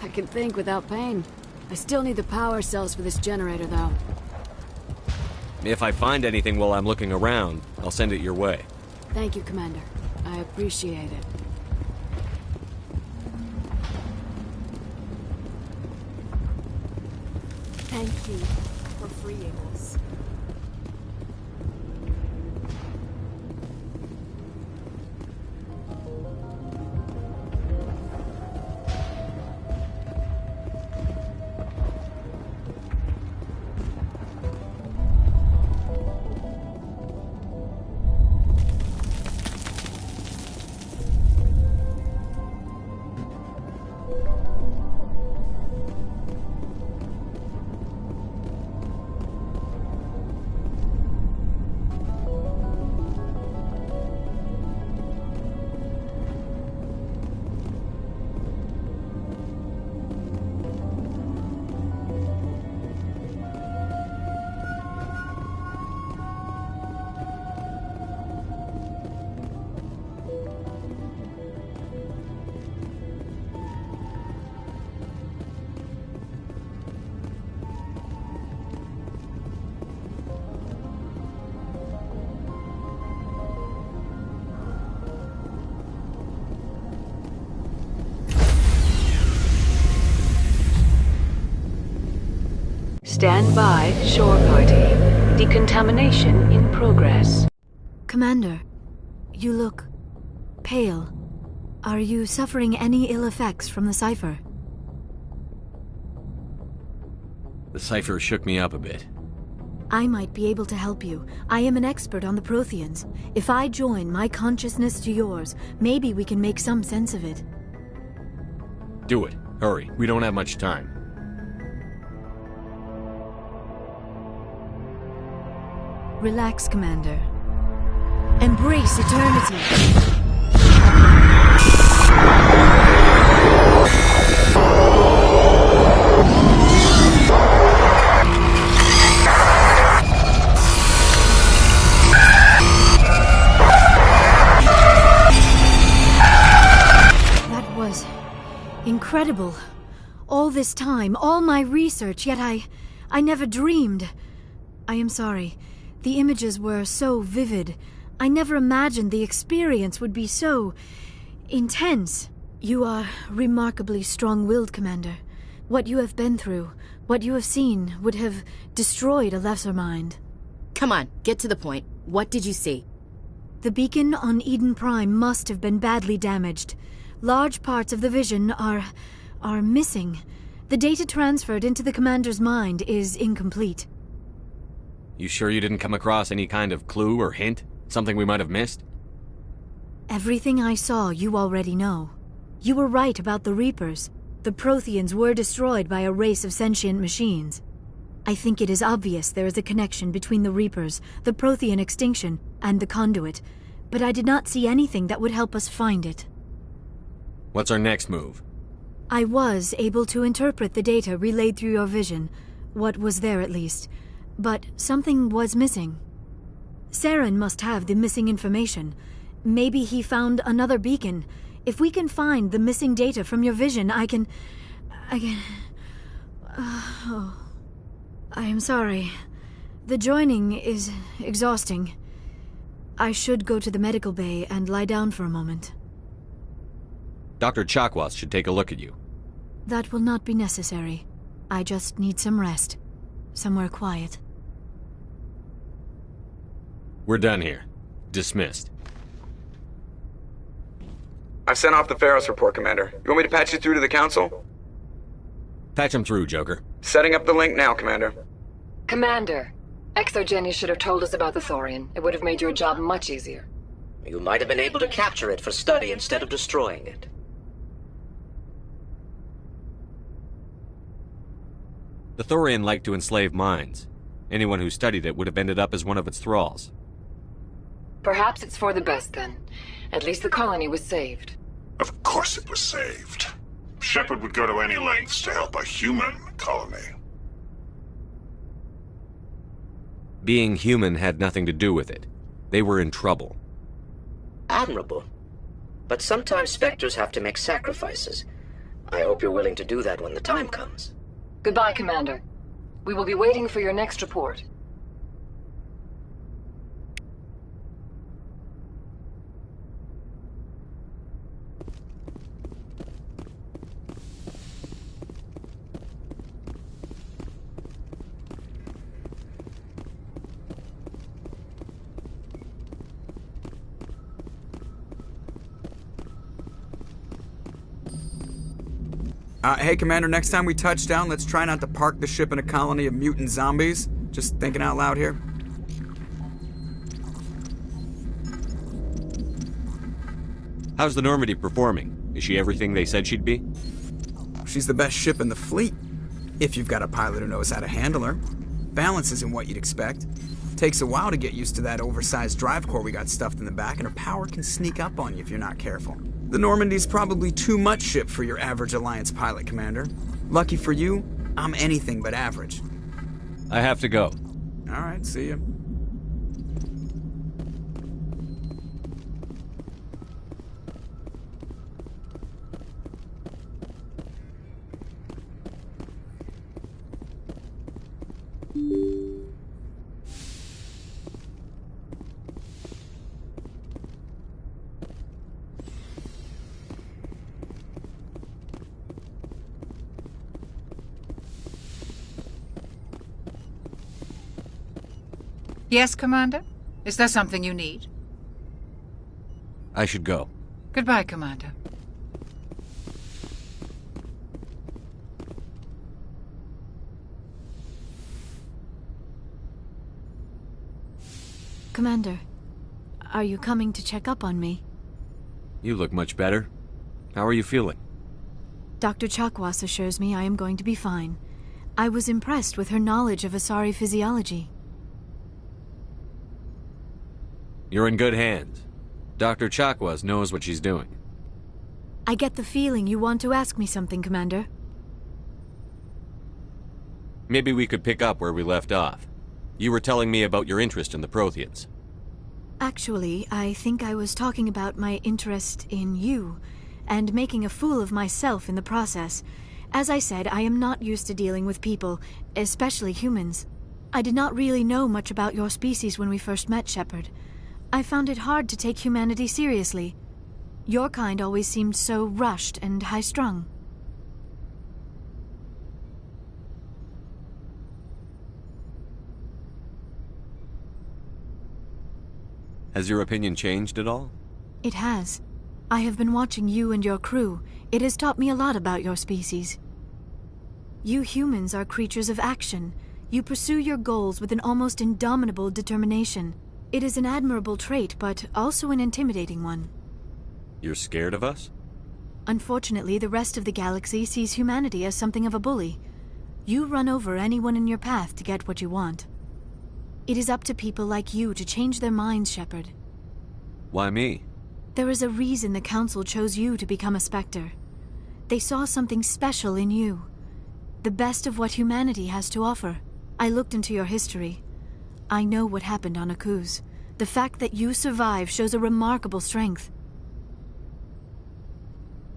I can think without pain. I still need the power cells for this generator, though. If I find anything while I'm looking around, I'll send it your way. Thank you, Commander. I appreciate it. Thank you for freeing us. Stand by, shore party. Decontamination in progress. Commander, you look pale. Are you suffering any ill effects from the cipher? The cipher shook me up a bit. I might be able to help you. I am an expert on the Protheans. If I join my consciousness to yours, maybe we can make some sense of it. Do it. Hurry. We don't have much time. Relax, Commander. Embrace eternity. That was incredible. All this time, all my research, yet I never dreamed. I am sorry. The images were so vivid. I never imagined the experience would be so intense. You are remarkably strong-willed, Commander. What you have been through, what you have seen, would have destroyed a lesser mind. Come on, get to the point. What did you see? The beacon on Eden Prime must have been badly damaged. Large parts of the vision are missing. The data transferred into the Commander's mind is incomplete. You sure you didn't come across any kind of clue or hint? Something we might have missed? Everything I saw you already know. You were right about the Reapers. The Protheans were destroyed by a race of sentient machines. I think it is obvious there is a connection between the Reapers, the Prothean extinction, and the Conduit, but I did not see anything that would help us find it. What's our next move? I was able to interpret the data relayed through your vision, what was there at least. But something was missing. Saren must have the missing information. Maybe he found another beacon. If we can find the missing data from your vision, I can... I am sorry. The joining is exhausting. I should go to the medical bay and lie down for a moment. Dr. Chakwas should take a look at you. That will not be necessary. I just need some rest. Somewhere quiet. We're done here. Dismissed. I've sent off the Pharos report, Commander. You want me to patch you through to the Council? Patch him through, Joker. Setting up the link now, Commander. Commander, Exogeny should have told us about the Thorian. It would have made your job much easier. You might have been able to capture it for study instead of destroying it. The Thorian liked to enslave minds. Anyone who studied it would have ended up as one of its thralls. Perhaps it's for the best, then. At least the colony was saved. Of course it was saved. Shepard would go to any lengths to help a human colony. Being human had nothing to do with it. They were in trouble. Admirable. But sometimes Spectres have to make sacrifices. I hope you're willing to do that when the time comes. Goodbye, Commander. We will be waiting for your next report. Hey, Commander, next time we touch down, let's try not to park the ship in a colony of mutant zombies. Just thinking out loud here. How's the Normandy performing? Is she everything they said she'd be? She's the best ship in the fleet, if you've got a pilot who knows how to handle her. Balance isn't what you'd expect. Takes a while to get used to that oversized drive core we got stuffed in the back, and her power can sneak up on you if you're not careful. The Normandy's probably too much ship for your average Alliance pilot, Commander. Lucky for you, I'm anything but average. I have to go. Alright, see ya. Yes, Commander? Is there something you need? I should go. Goodbye, Commander. Commander, are you coming to check up on me? You look much better. How are you feeling? Dr. Chakwas assures me I am going to be fine. I was impressed with her knowledge of Asari physiology. You're in good hands. Dr. Chakwas knows what she's doing. I get the feeling you want to ask me something, Commander. Maybe we could pick up where we left off. You were telling me about your interest in the Protheans. Actually, I think I was talking about my interest in you, and making a fool of myself in the process. As I said, I am not used to dealing with people, especially humans. I did not really know much about your species when we first met, Shepard. I found it hard to take humanity seriously. Your kind always seemed so rushed and high-strung. Has your opinion changed at all? It has. I have been watching you and your crew. It has taught me a lot about your species. You humans are creatures of action. You pursue your goals with an almost indomitable determination. It is an admirable trait, but also an intimidating one. You're scared of us? Unfortunately, the rest of the galaxy sees humanity as something of a bully. You run over anyone in your path to get what you want. It is up to people like you to change their minds, Shepard. Why me? There is a reason the Council chose you to become a Spectre. They saw something special in you. The best of what humanity has to offer. I looked into your history. I know what happened on Akuz. The fact that you survived shows a remarkable strength.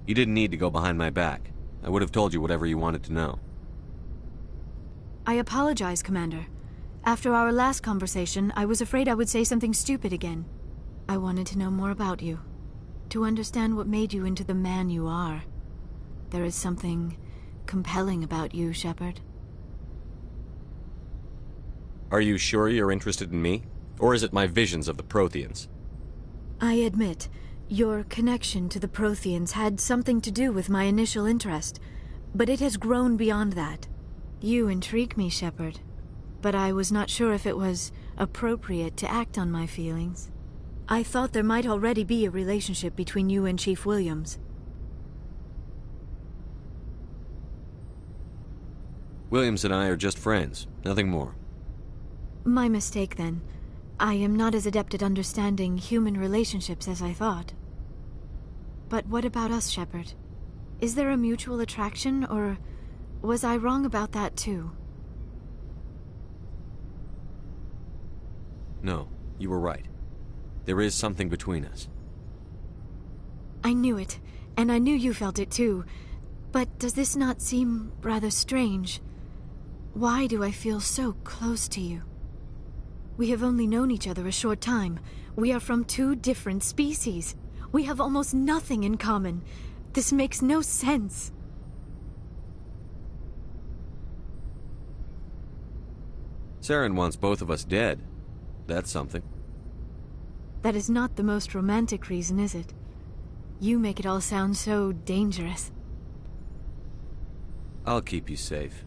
You didn't need to go behind my back. I would have told you whatever you wanted to know. I apologize, Commander. After our last conversation, I was afraid I would say something stupid again. I wanted to know more about you. To understand what made you into the man you are. There is something compelling about you, Shepard. Are you sure you're interested in me? Or is it my visions of the Protheans? I admit, your connection to the Protheans had something to do with my initial interest, but it has grown beyond that. You intrigue me, Shepard, but I was not sure if it was appropriate to act on my feelings. I thought there might already be a relationship between you and Chief Williams. Williams and I are just friends, nothing more. My mistake, then. I am not as adept at understanding human relationships as I thought. But what about us, Shepard? Is there a mutual attraction, or was I wrong about that too? No, you were right. There is something between us. I knew it, and I knew you felt it too. But does this not seem rather strange? Why do I feel so close to you? We have only known each other a short time. We are from two different species. We have almost nothing in common. This makes no sense. Saren wants both of us dead. That's something. That is not the most romantic reason, is it? You make it all sound so dangerous. I'll keep you safe.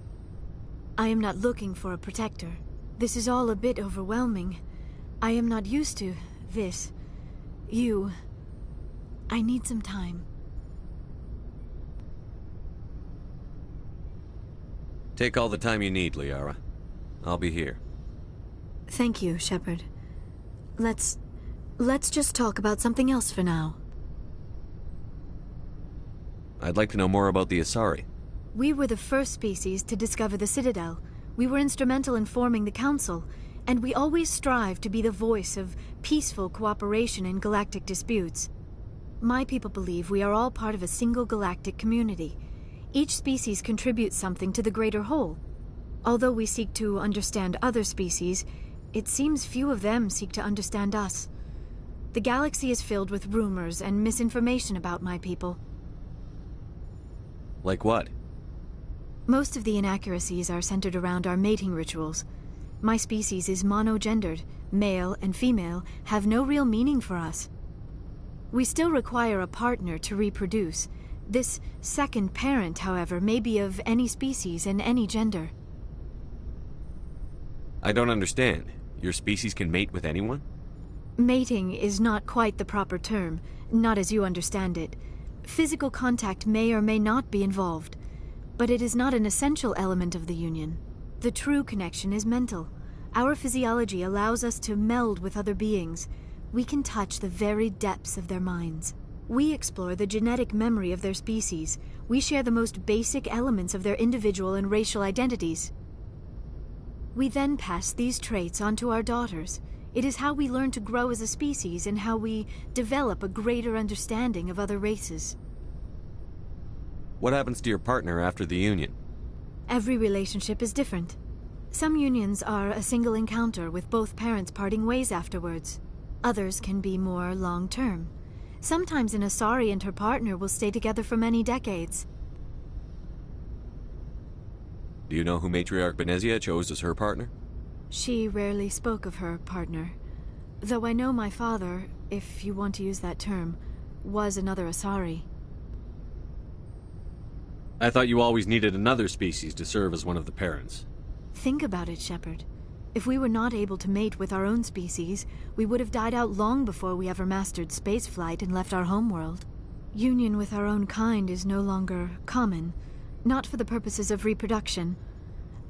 I am not looking for a protector. This is all a bit overwhelming. I am not used to this. You. I need some time. Take all the time you need, Liara. I'll be here. Thank you, Shepard. Let's just talk about something else for now. I'd like to know more about the Asari. We were the first species to discover the Citadel. We were instrumental in forming the Council, and we always strive to be the voice of peaceful cooperation in galactic disputes. My people believe we are all part of a single galactic community. Each species contributes something to the greater whole. Although we seek to understand other species, it seems few of them seek to understand us. The galaxy is filled with rumors and misinformation about my people. Like what? Most of the inaccuracies are centered around our mating rituals. My species is monogendered. Male and female have no real meaning for us. We still require a partner to reproduce. This second parent, however, may be of any species and any gender. I don't understand. Your species can mate with anyone? Mating is not quite the proper term, not as you understand it. Physical contact may or may not be involved, but it is not an essential element of the union. The true connection is mental. Our physiology allows us to meld with other beings. We can touch the very depths of their minds. We explore the genetic memory of their species. We share the most basic elements of their individual and racial identities. We then pass these traits on to our daughters. It is how we learn to grow as a species and how we develop a greater understanding of other races. What happens to your partner after the union? Every relationship is different. Some unions are a single encounter with both parents parting ways afterwards. Others can be more long-term. Sometimes an Asari and her partner will stay together for many decades. Do you know who Matriarch Benezia chose as her partner? She rarely spoke of her partner. Though I know my father, if you want to use that term, was another Asari. I thought you always needed another species to serve as one of the parents. Think about it, Shepard. If we were not able to mate with our own species, we would have died out long before we ever mastered spaceflight and left our homeworld. Union with our own kind is no longer common, not for the purposes of reproduction.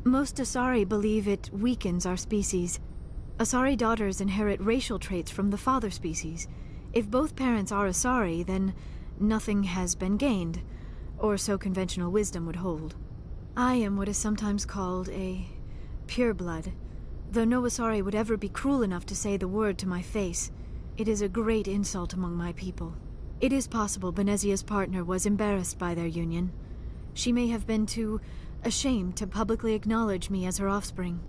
Most Asari believe it weakens our species. Asari daughters inherit racial traits from the father species. If both parents are Asari, then nothing has been gained, or so conventional wisdom would hold. I am what is sometimes called a pureblood. Though no Asari would ever be cruel enough to say the word to my face, it is a great insult among my people. It is possible Benezia's partner was embarrassed by their union. She may have been too ashamed to publicly acknowledge me as her offspring.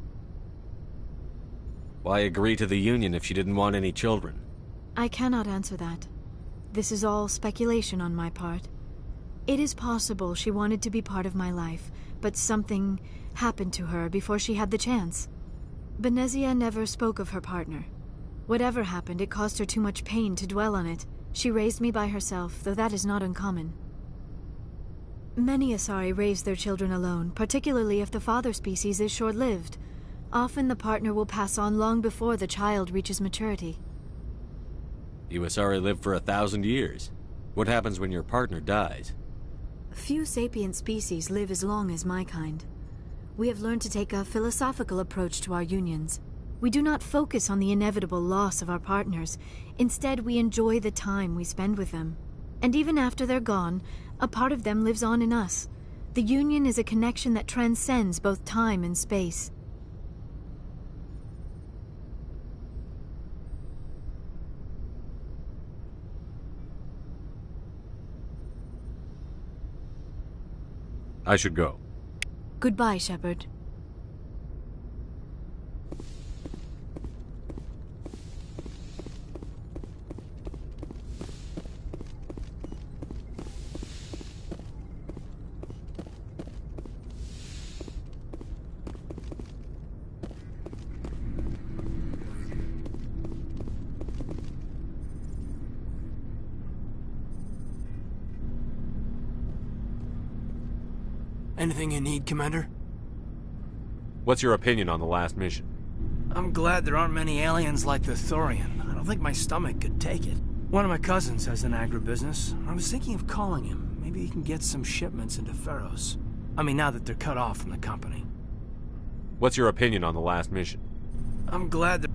Why agree to the union if she didn't want any children? I cannot answer that. This is all speculation on my part. It is possible she wanted to be part of my life, but something happened to her before she had the chance. Benezia never spoke of her partner. Whatever happened, it caused her too much pain to dwell on it. She raised me by herself, though that is not uncommon. Many Asari raise their children alone, particularly if the father species is short-lived. Often the partner will pass on long before the child reaches maturity. You Asari live for 1,000 years. What happens when your partner dies? Few sapient species live as long as my kind. We have learned to take a philosophical approach to our unions. We do not focus on the inevitable loss of our partners. Instead, we enjoy the time we spend with them. And even after they're gone, a part of them lives on in us. The union is a connection that transcends both time and space. I should go. Goodbye, Shepard. Anything you need, Commander? What's your opinion on the last mission? I'm glad there aren't many aliens like the Thorian. I don't think my stomach could take it. One of my cousins has an agribusiness. I was thinking of calling him. Maybe he can get some shipments into Pharaohs. I mean, now that they're cut off from the company. What's your opinion on the last mission? I'm glad that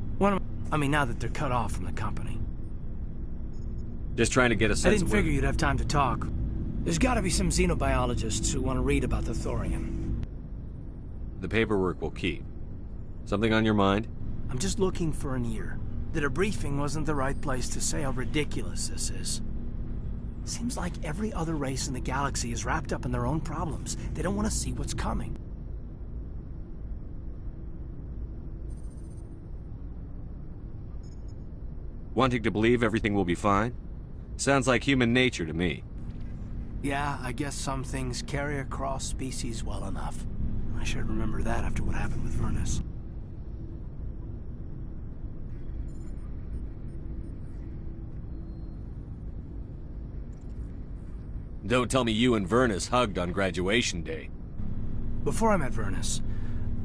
now that they're cut off from the company. Just trying to get a sense I didn't of figure you'd have time to talk. There's gotta be some xenobiologists who want to read about the Thorian. The paperwork will keep. Something on your mind? I'm just looking for an ear. The debriefing wasn't the right place to say how ridiculous this is. Seems like every other race in the galaxy is wrapped up in their own problems. They don't want to see what's coming. Wanting to believe everything will be fine? Sounds like human nature to me. Yeah, I guess some things carry across species well enough. I should remember that after what happened with Vernus. Don't tell me you and Vernus hugged on graduation day. Before I met Vernus,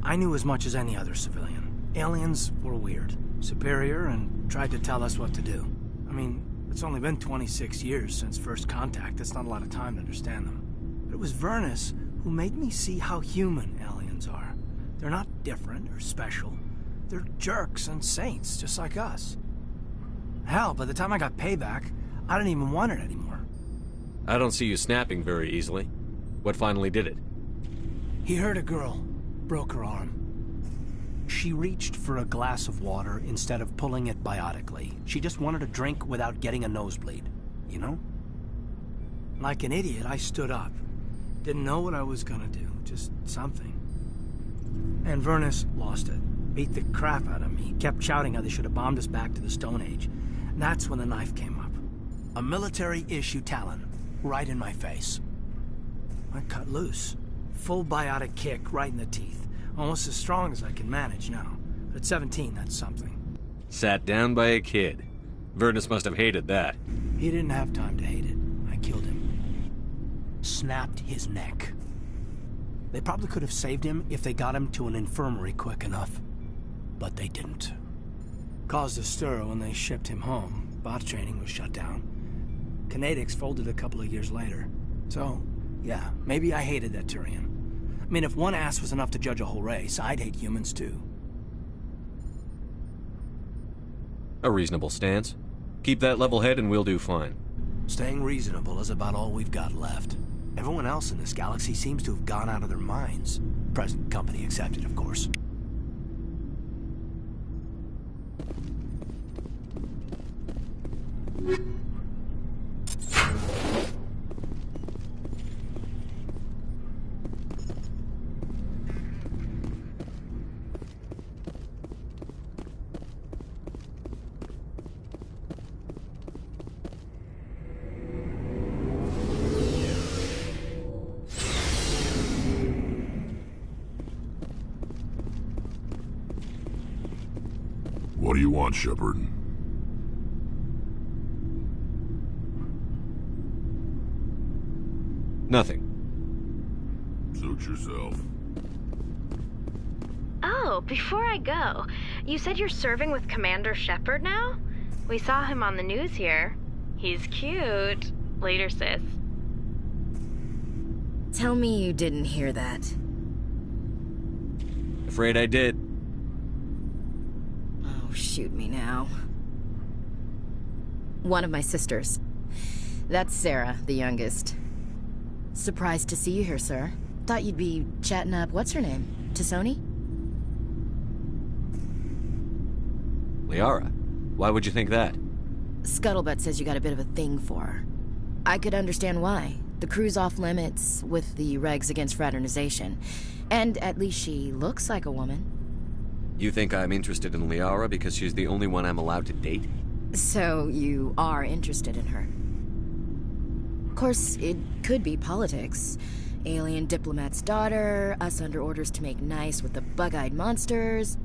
I knew as much as any other civilian. Aliens were weird, superior, and tried to tell us what to do. I mean, it's only been 26 years since first contact. That's not a lot of time to understand them. But it was Vernus who made me see how human aliens are. They're not different or special. They're jerks and saints, just like us. Hell, by the time I got payback, I didn't even want it anymore. I don't see you snapping very easily. What finally did it? He hurt a girl, broke her arm. She reached for a glass of water instead of pulling it biotically. She just wanted a drink without getting a nosebleed, you know? Like an idiot, I stood up. Didn't know what I was gonna do, just something. And Vernus lost it. Beat the crap out of me. Kept shouting how they should have bombed us back to the Stone Age. And that's when the knife came up. A military-issue talon, right in my face. I cut loose. Full biotic kick right in the teeth. Almost as strong as I can manage now. But at 17, that's something. Sat down by a kid. Vernus must have hated that. He didn't have time to hate it. I killed him. Snapped his neck. They probably could have saved him if they got him to an infirmary quick enough. But they didn't. Caused a stir when they shipped him home. Bot training was shut down. Kinetics folded a couple of years later. So, yeah, maybe I hated that Turian. I mean, if one ass was enough to judge a whole race, I'd hate humans too. A reasonable stance. Keep that level head and we'll do fine. Staying reasonable is about all we've got left. Everyone else in this galaxy seems to have gone out of their minds. Present company accepted, of course. What do you want, Shepard? Nothing. Suit yourself. Oh, before I go, you said you're serving with Commander Shepard now? We saw him on the news here. He's cute. Later, sis. Tell me you didn't hear that. Afraid I did. Oh, shoot me now. One of my sisters. That's Sarah, the youngest. Surprised to see you here, sir. Thought you'd be chatting up, what's her name? Tassoni? Liara, why would you think that? Scuttlebutt says you got a bit of a thing for her. I could understand why. The crew's off limits with the regs against fraternization. And at least she looks like a woman. You think I'm interested in Liara because she's the only one I'm allowed to date? So you are interested in her. Of course, it could be politics. Alien diplomat's daughter, us under orders to make nice with the bug-eyed monsters.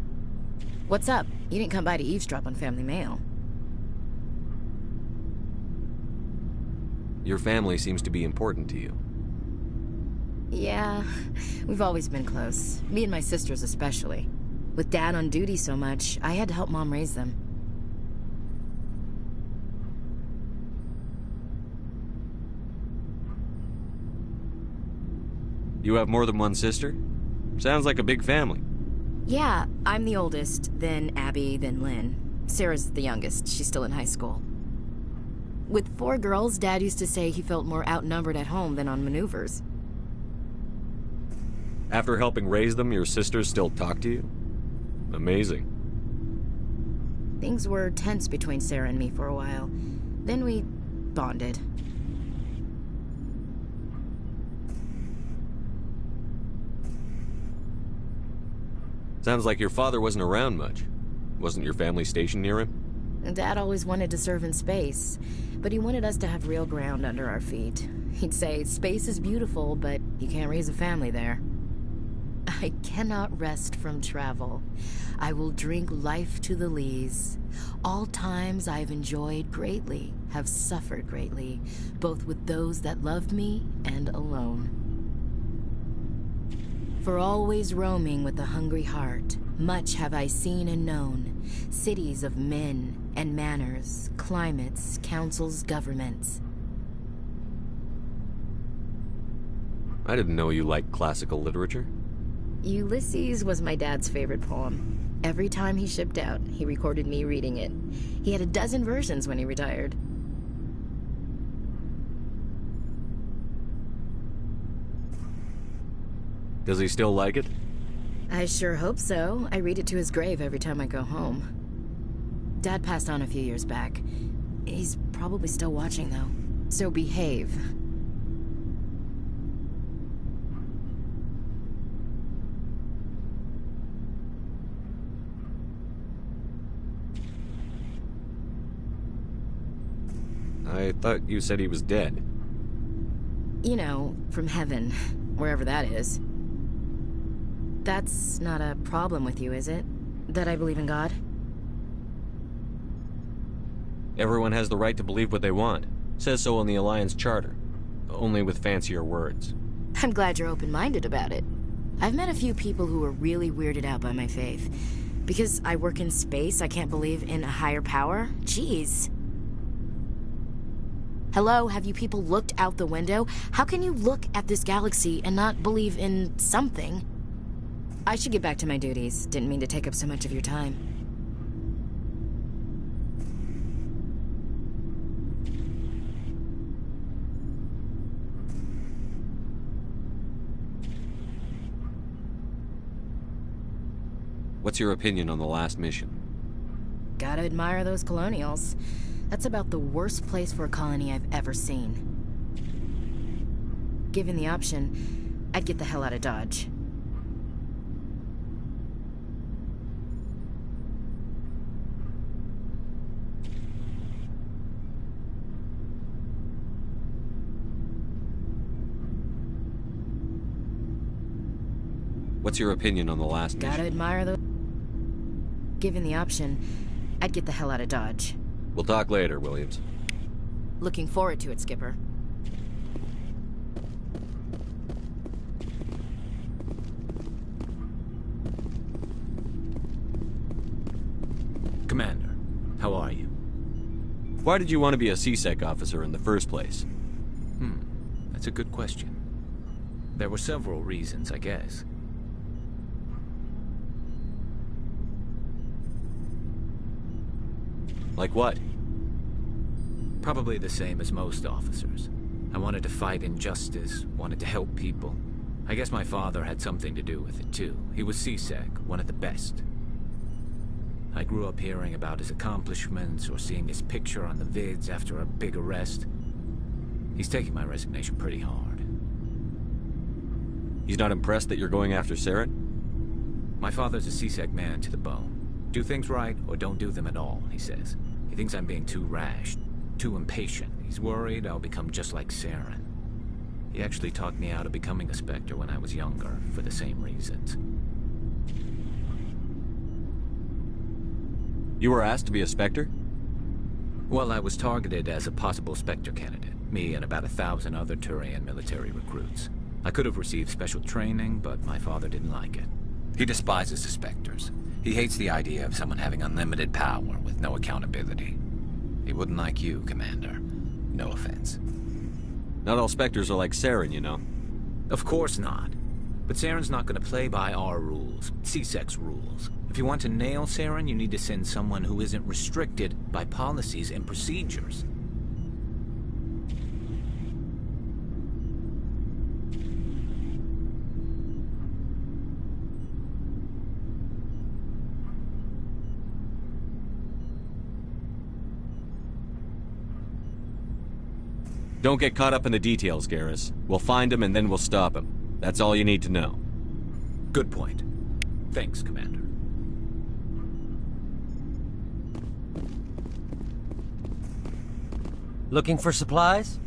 What's up? You didn't come by to eavesdrop on Family Mail. Your family seems to be important to you. Yeah, we've always been close. Me and my sisters especially. With Dad on duty so much, I had to help Mom raise them. You have more than one sister? Sounds like a big family. Yeah, I'm the oldest, then Abby, then Lynn. Sarah's the youngest. She's still in high school. With 4 girls, Dad used to say he felt more outnumbered at home than on maneuvers. After helping raise them, your sisters still talk to you? Amazing. Things were tense between Sarah and me for a while. Then we bonded. Sounds like your father wasn't around much. Wasn't your family stationed near him? Dad always wanted to serve in space, but he wanted us to have real ground under our feet. He'd say, space is beautiful, but you can't raise a family there. I cannot rest from travel. I will drink life to the lees. All times I have enjoyed greatly, have suffered greatly, both with those that loved me and alone. For always roaming with a hungry heart, much have I seen and known, cities of men and manners, climates, councils, governments. I didn't know you liked classical literature. Ulysses was my dad's favorite poem. Every time he shipped out, he recorded me reading it. He had a dozen versions when he retired. Does he still like it? I sure hope so. I read it to his grave every time I go home. Dad passed on a few years back. He's probably still watching, though. So behave. I thought you said he was dead. You know, from heaven, wherever that is. That's not a problem with you, is it? That I believe in God? Everyone has the right to believe what they want. Says so in the Alliance Charter. Only with fancier words. I'm glad you're open-minded about it. I've met a few people who are really weirded out by my faith. Because I work in space, I can't believe in a higher power? Jeez. Hello, have you people looked out the window? How can you look at this galaxy and not believe in something? I should get back to my duties. Didn't mean to take up so much of your time. What's your opinion on the last mission? Gotta admire those colonials. That's about the worst place for a colony I've ever seen. Given the option, I'd get the hell out of Dodge. What's your opinion on the last mission? Gotta admire those... Given the option, I'd get the hell out of Dodge. We'll talk later, Williams. Looking forward to it, Skipper. Commander, how are you? Why did you want to be a C-Sec officer in the first place? That's a good question. There were several reasons, I guess. Like what? Probably the same as most officers. I wanted to fight injustice, wanted to help people. I guess my father had something to do with it too. He was C-Sec, one of the best. I grew up hearing about his accomplishments or seeing his picture on the vids after a big arrest. He's taking my resignation pretty hard. He's not impressed that you're going after Saren? My father's a CSEC man to the bone. Do things right, or don't do them at all, he says. He thinks I'm being too rash, too impatient. He's worried I'll become just like Saren. He actually talked me out of becoming a Spectre when I was younger, for the same reasons. You were asked to be a Spectre? Well, I was targeted as a possible Spectre candidate. Me and about 1,000 other Turian military recruits. I could have received special training, but my father didn't like it. He despises the Spectres. He hates the idea of someone having unlimited power with no accountability. He wouldn't like you, Commander. No offense. Not all Spectres are like Saren, you know. Of course not. But Saren's not going to play by our rules, CSEC's rules. If you want to nail Saren, you need to send someone who isn't restricted by policies and procedures. Don't get caught up in the details, Garrus. We'll find him and then we'll stop him. That's all you need to know. Good point. Thanks, Commander. Looking for supplies?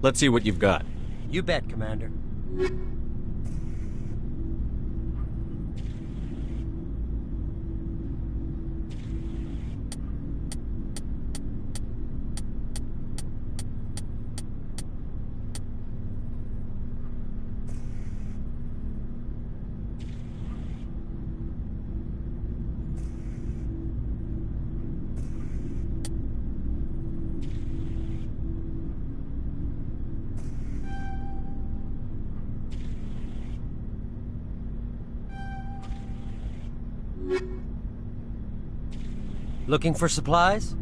Let's see what you've got. You bet, Commander. Looking for supplies?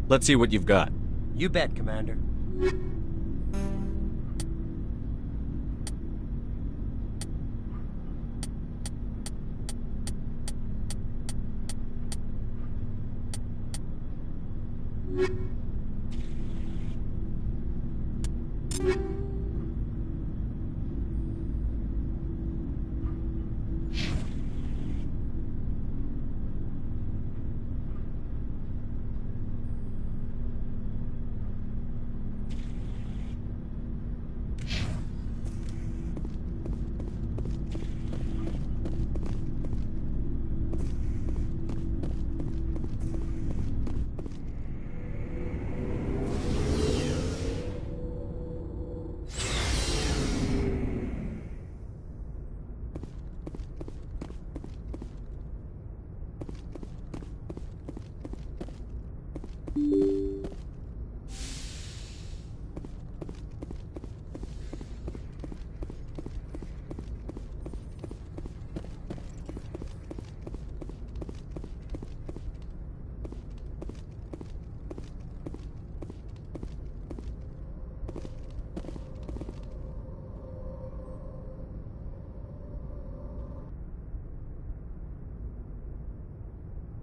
Let's see what you've got. You bet, Commander.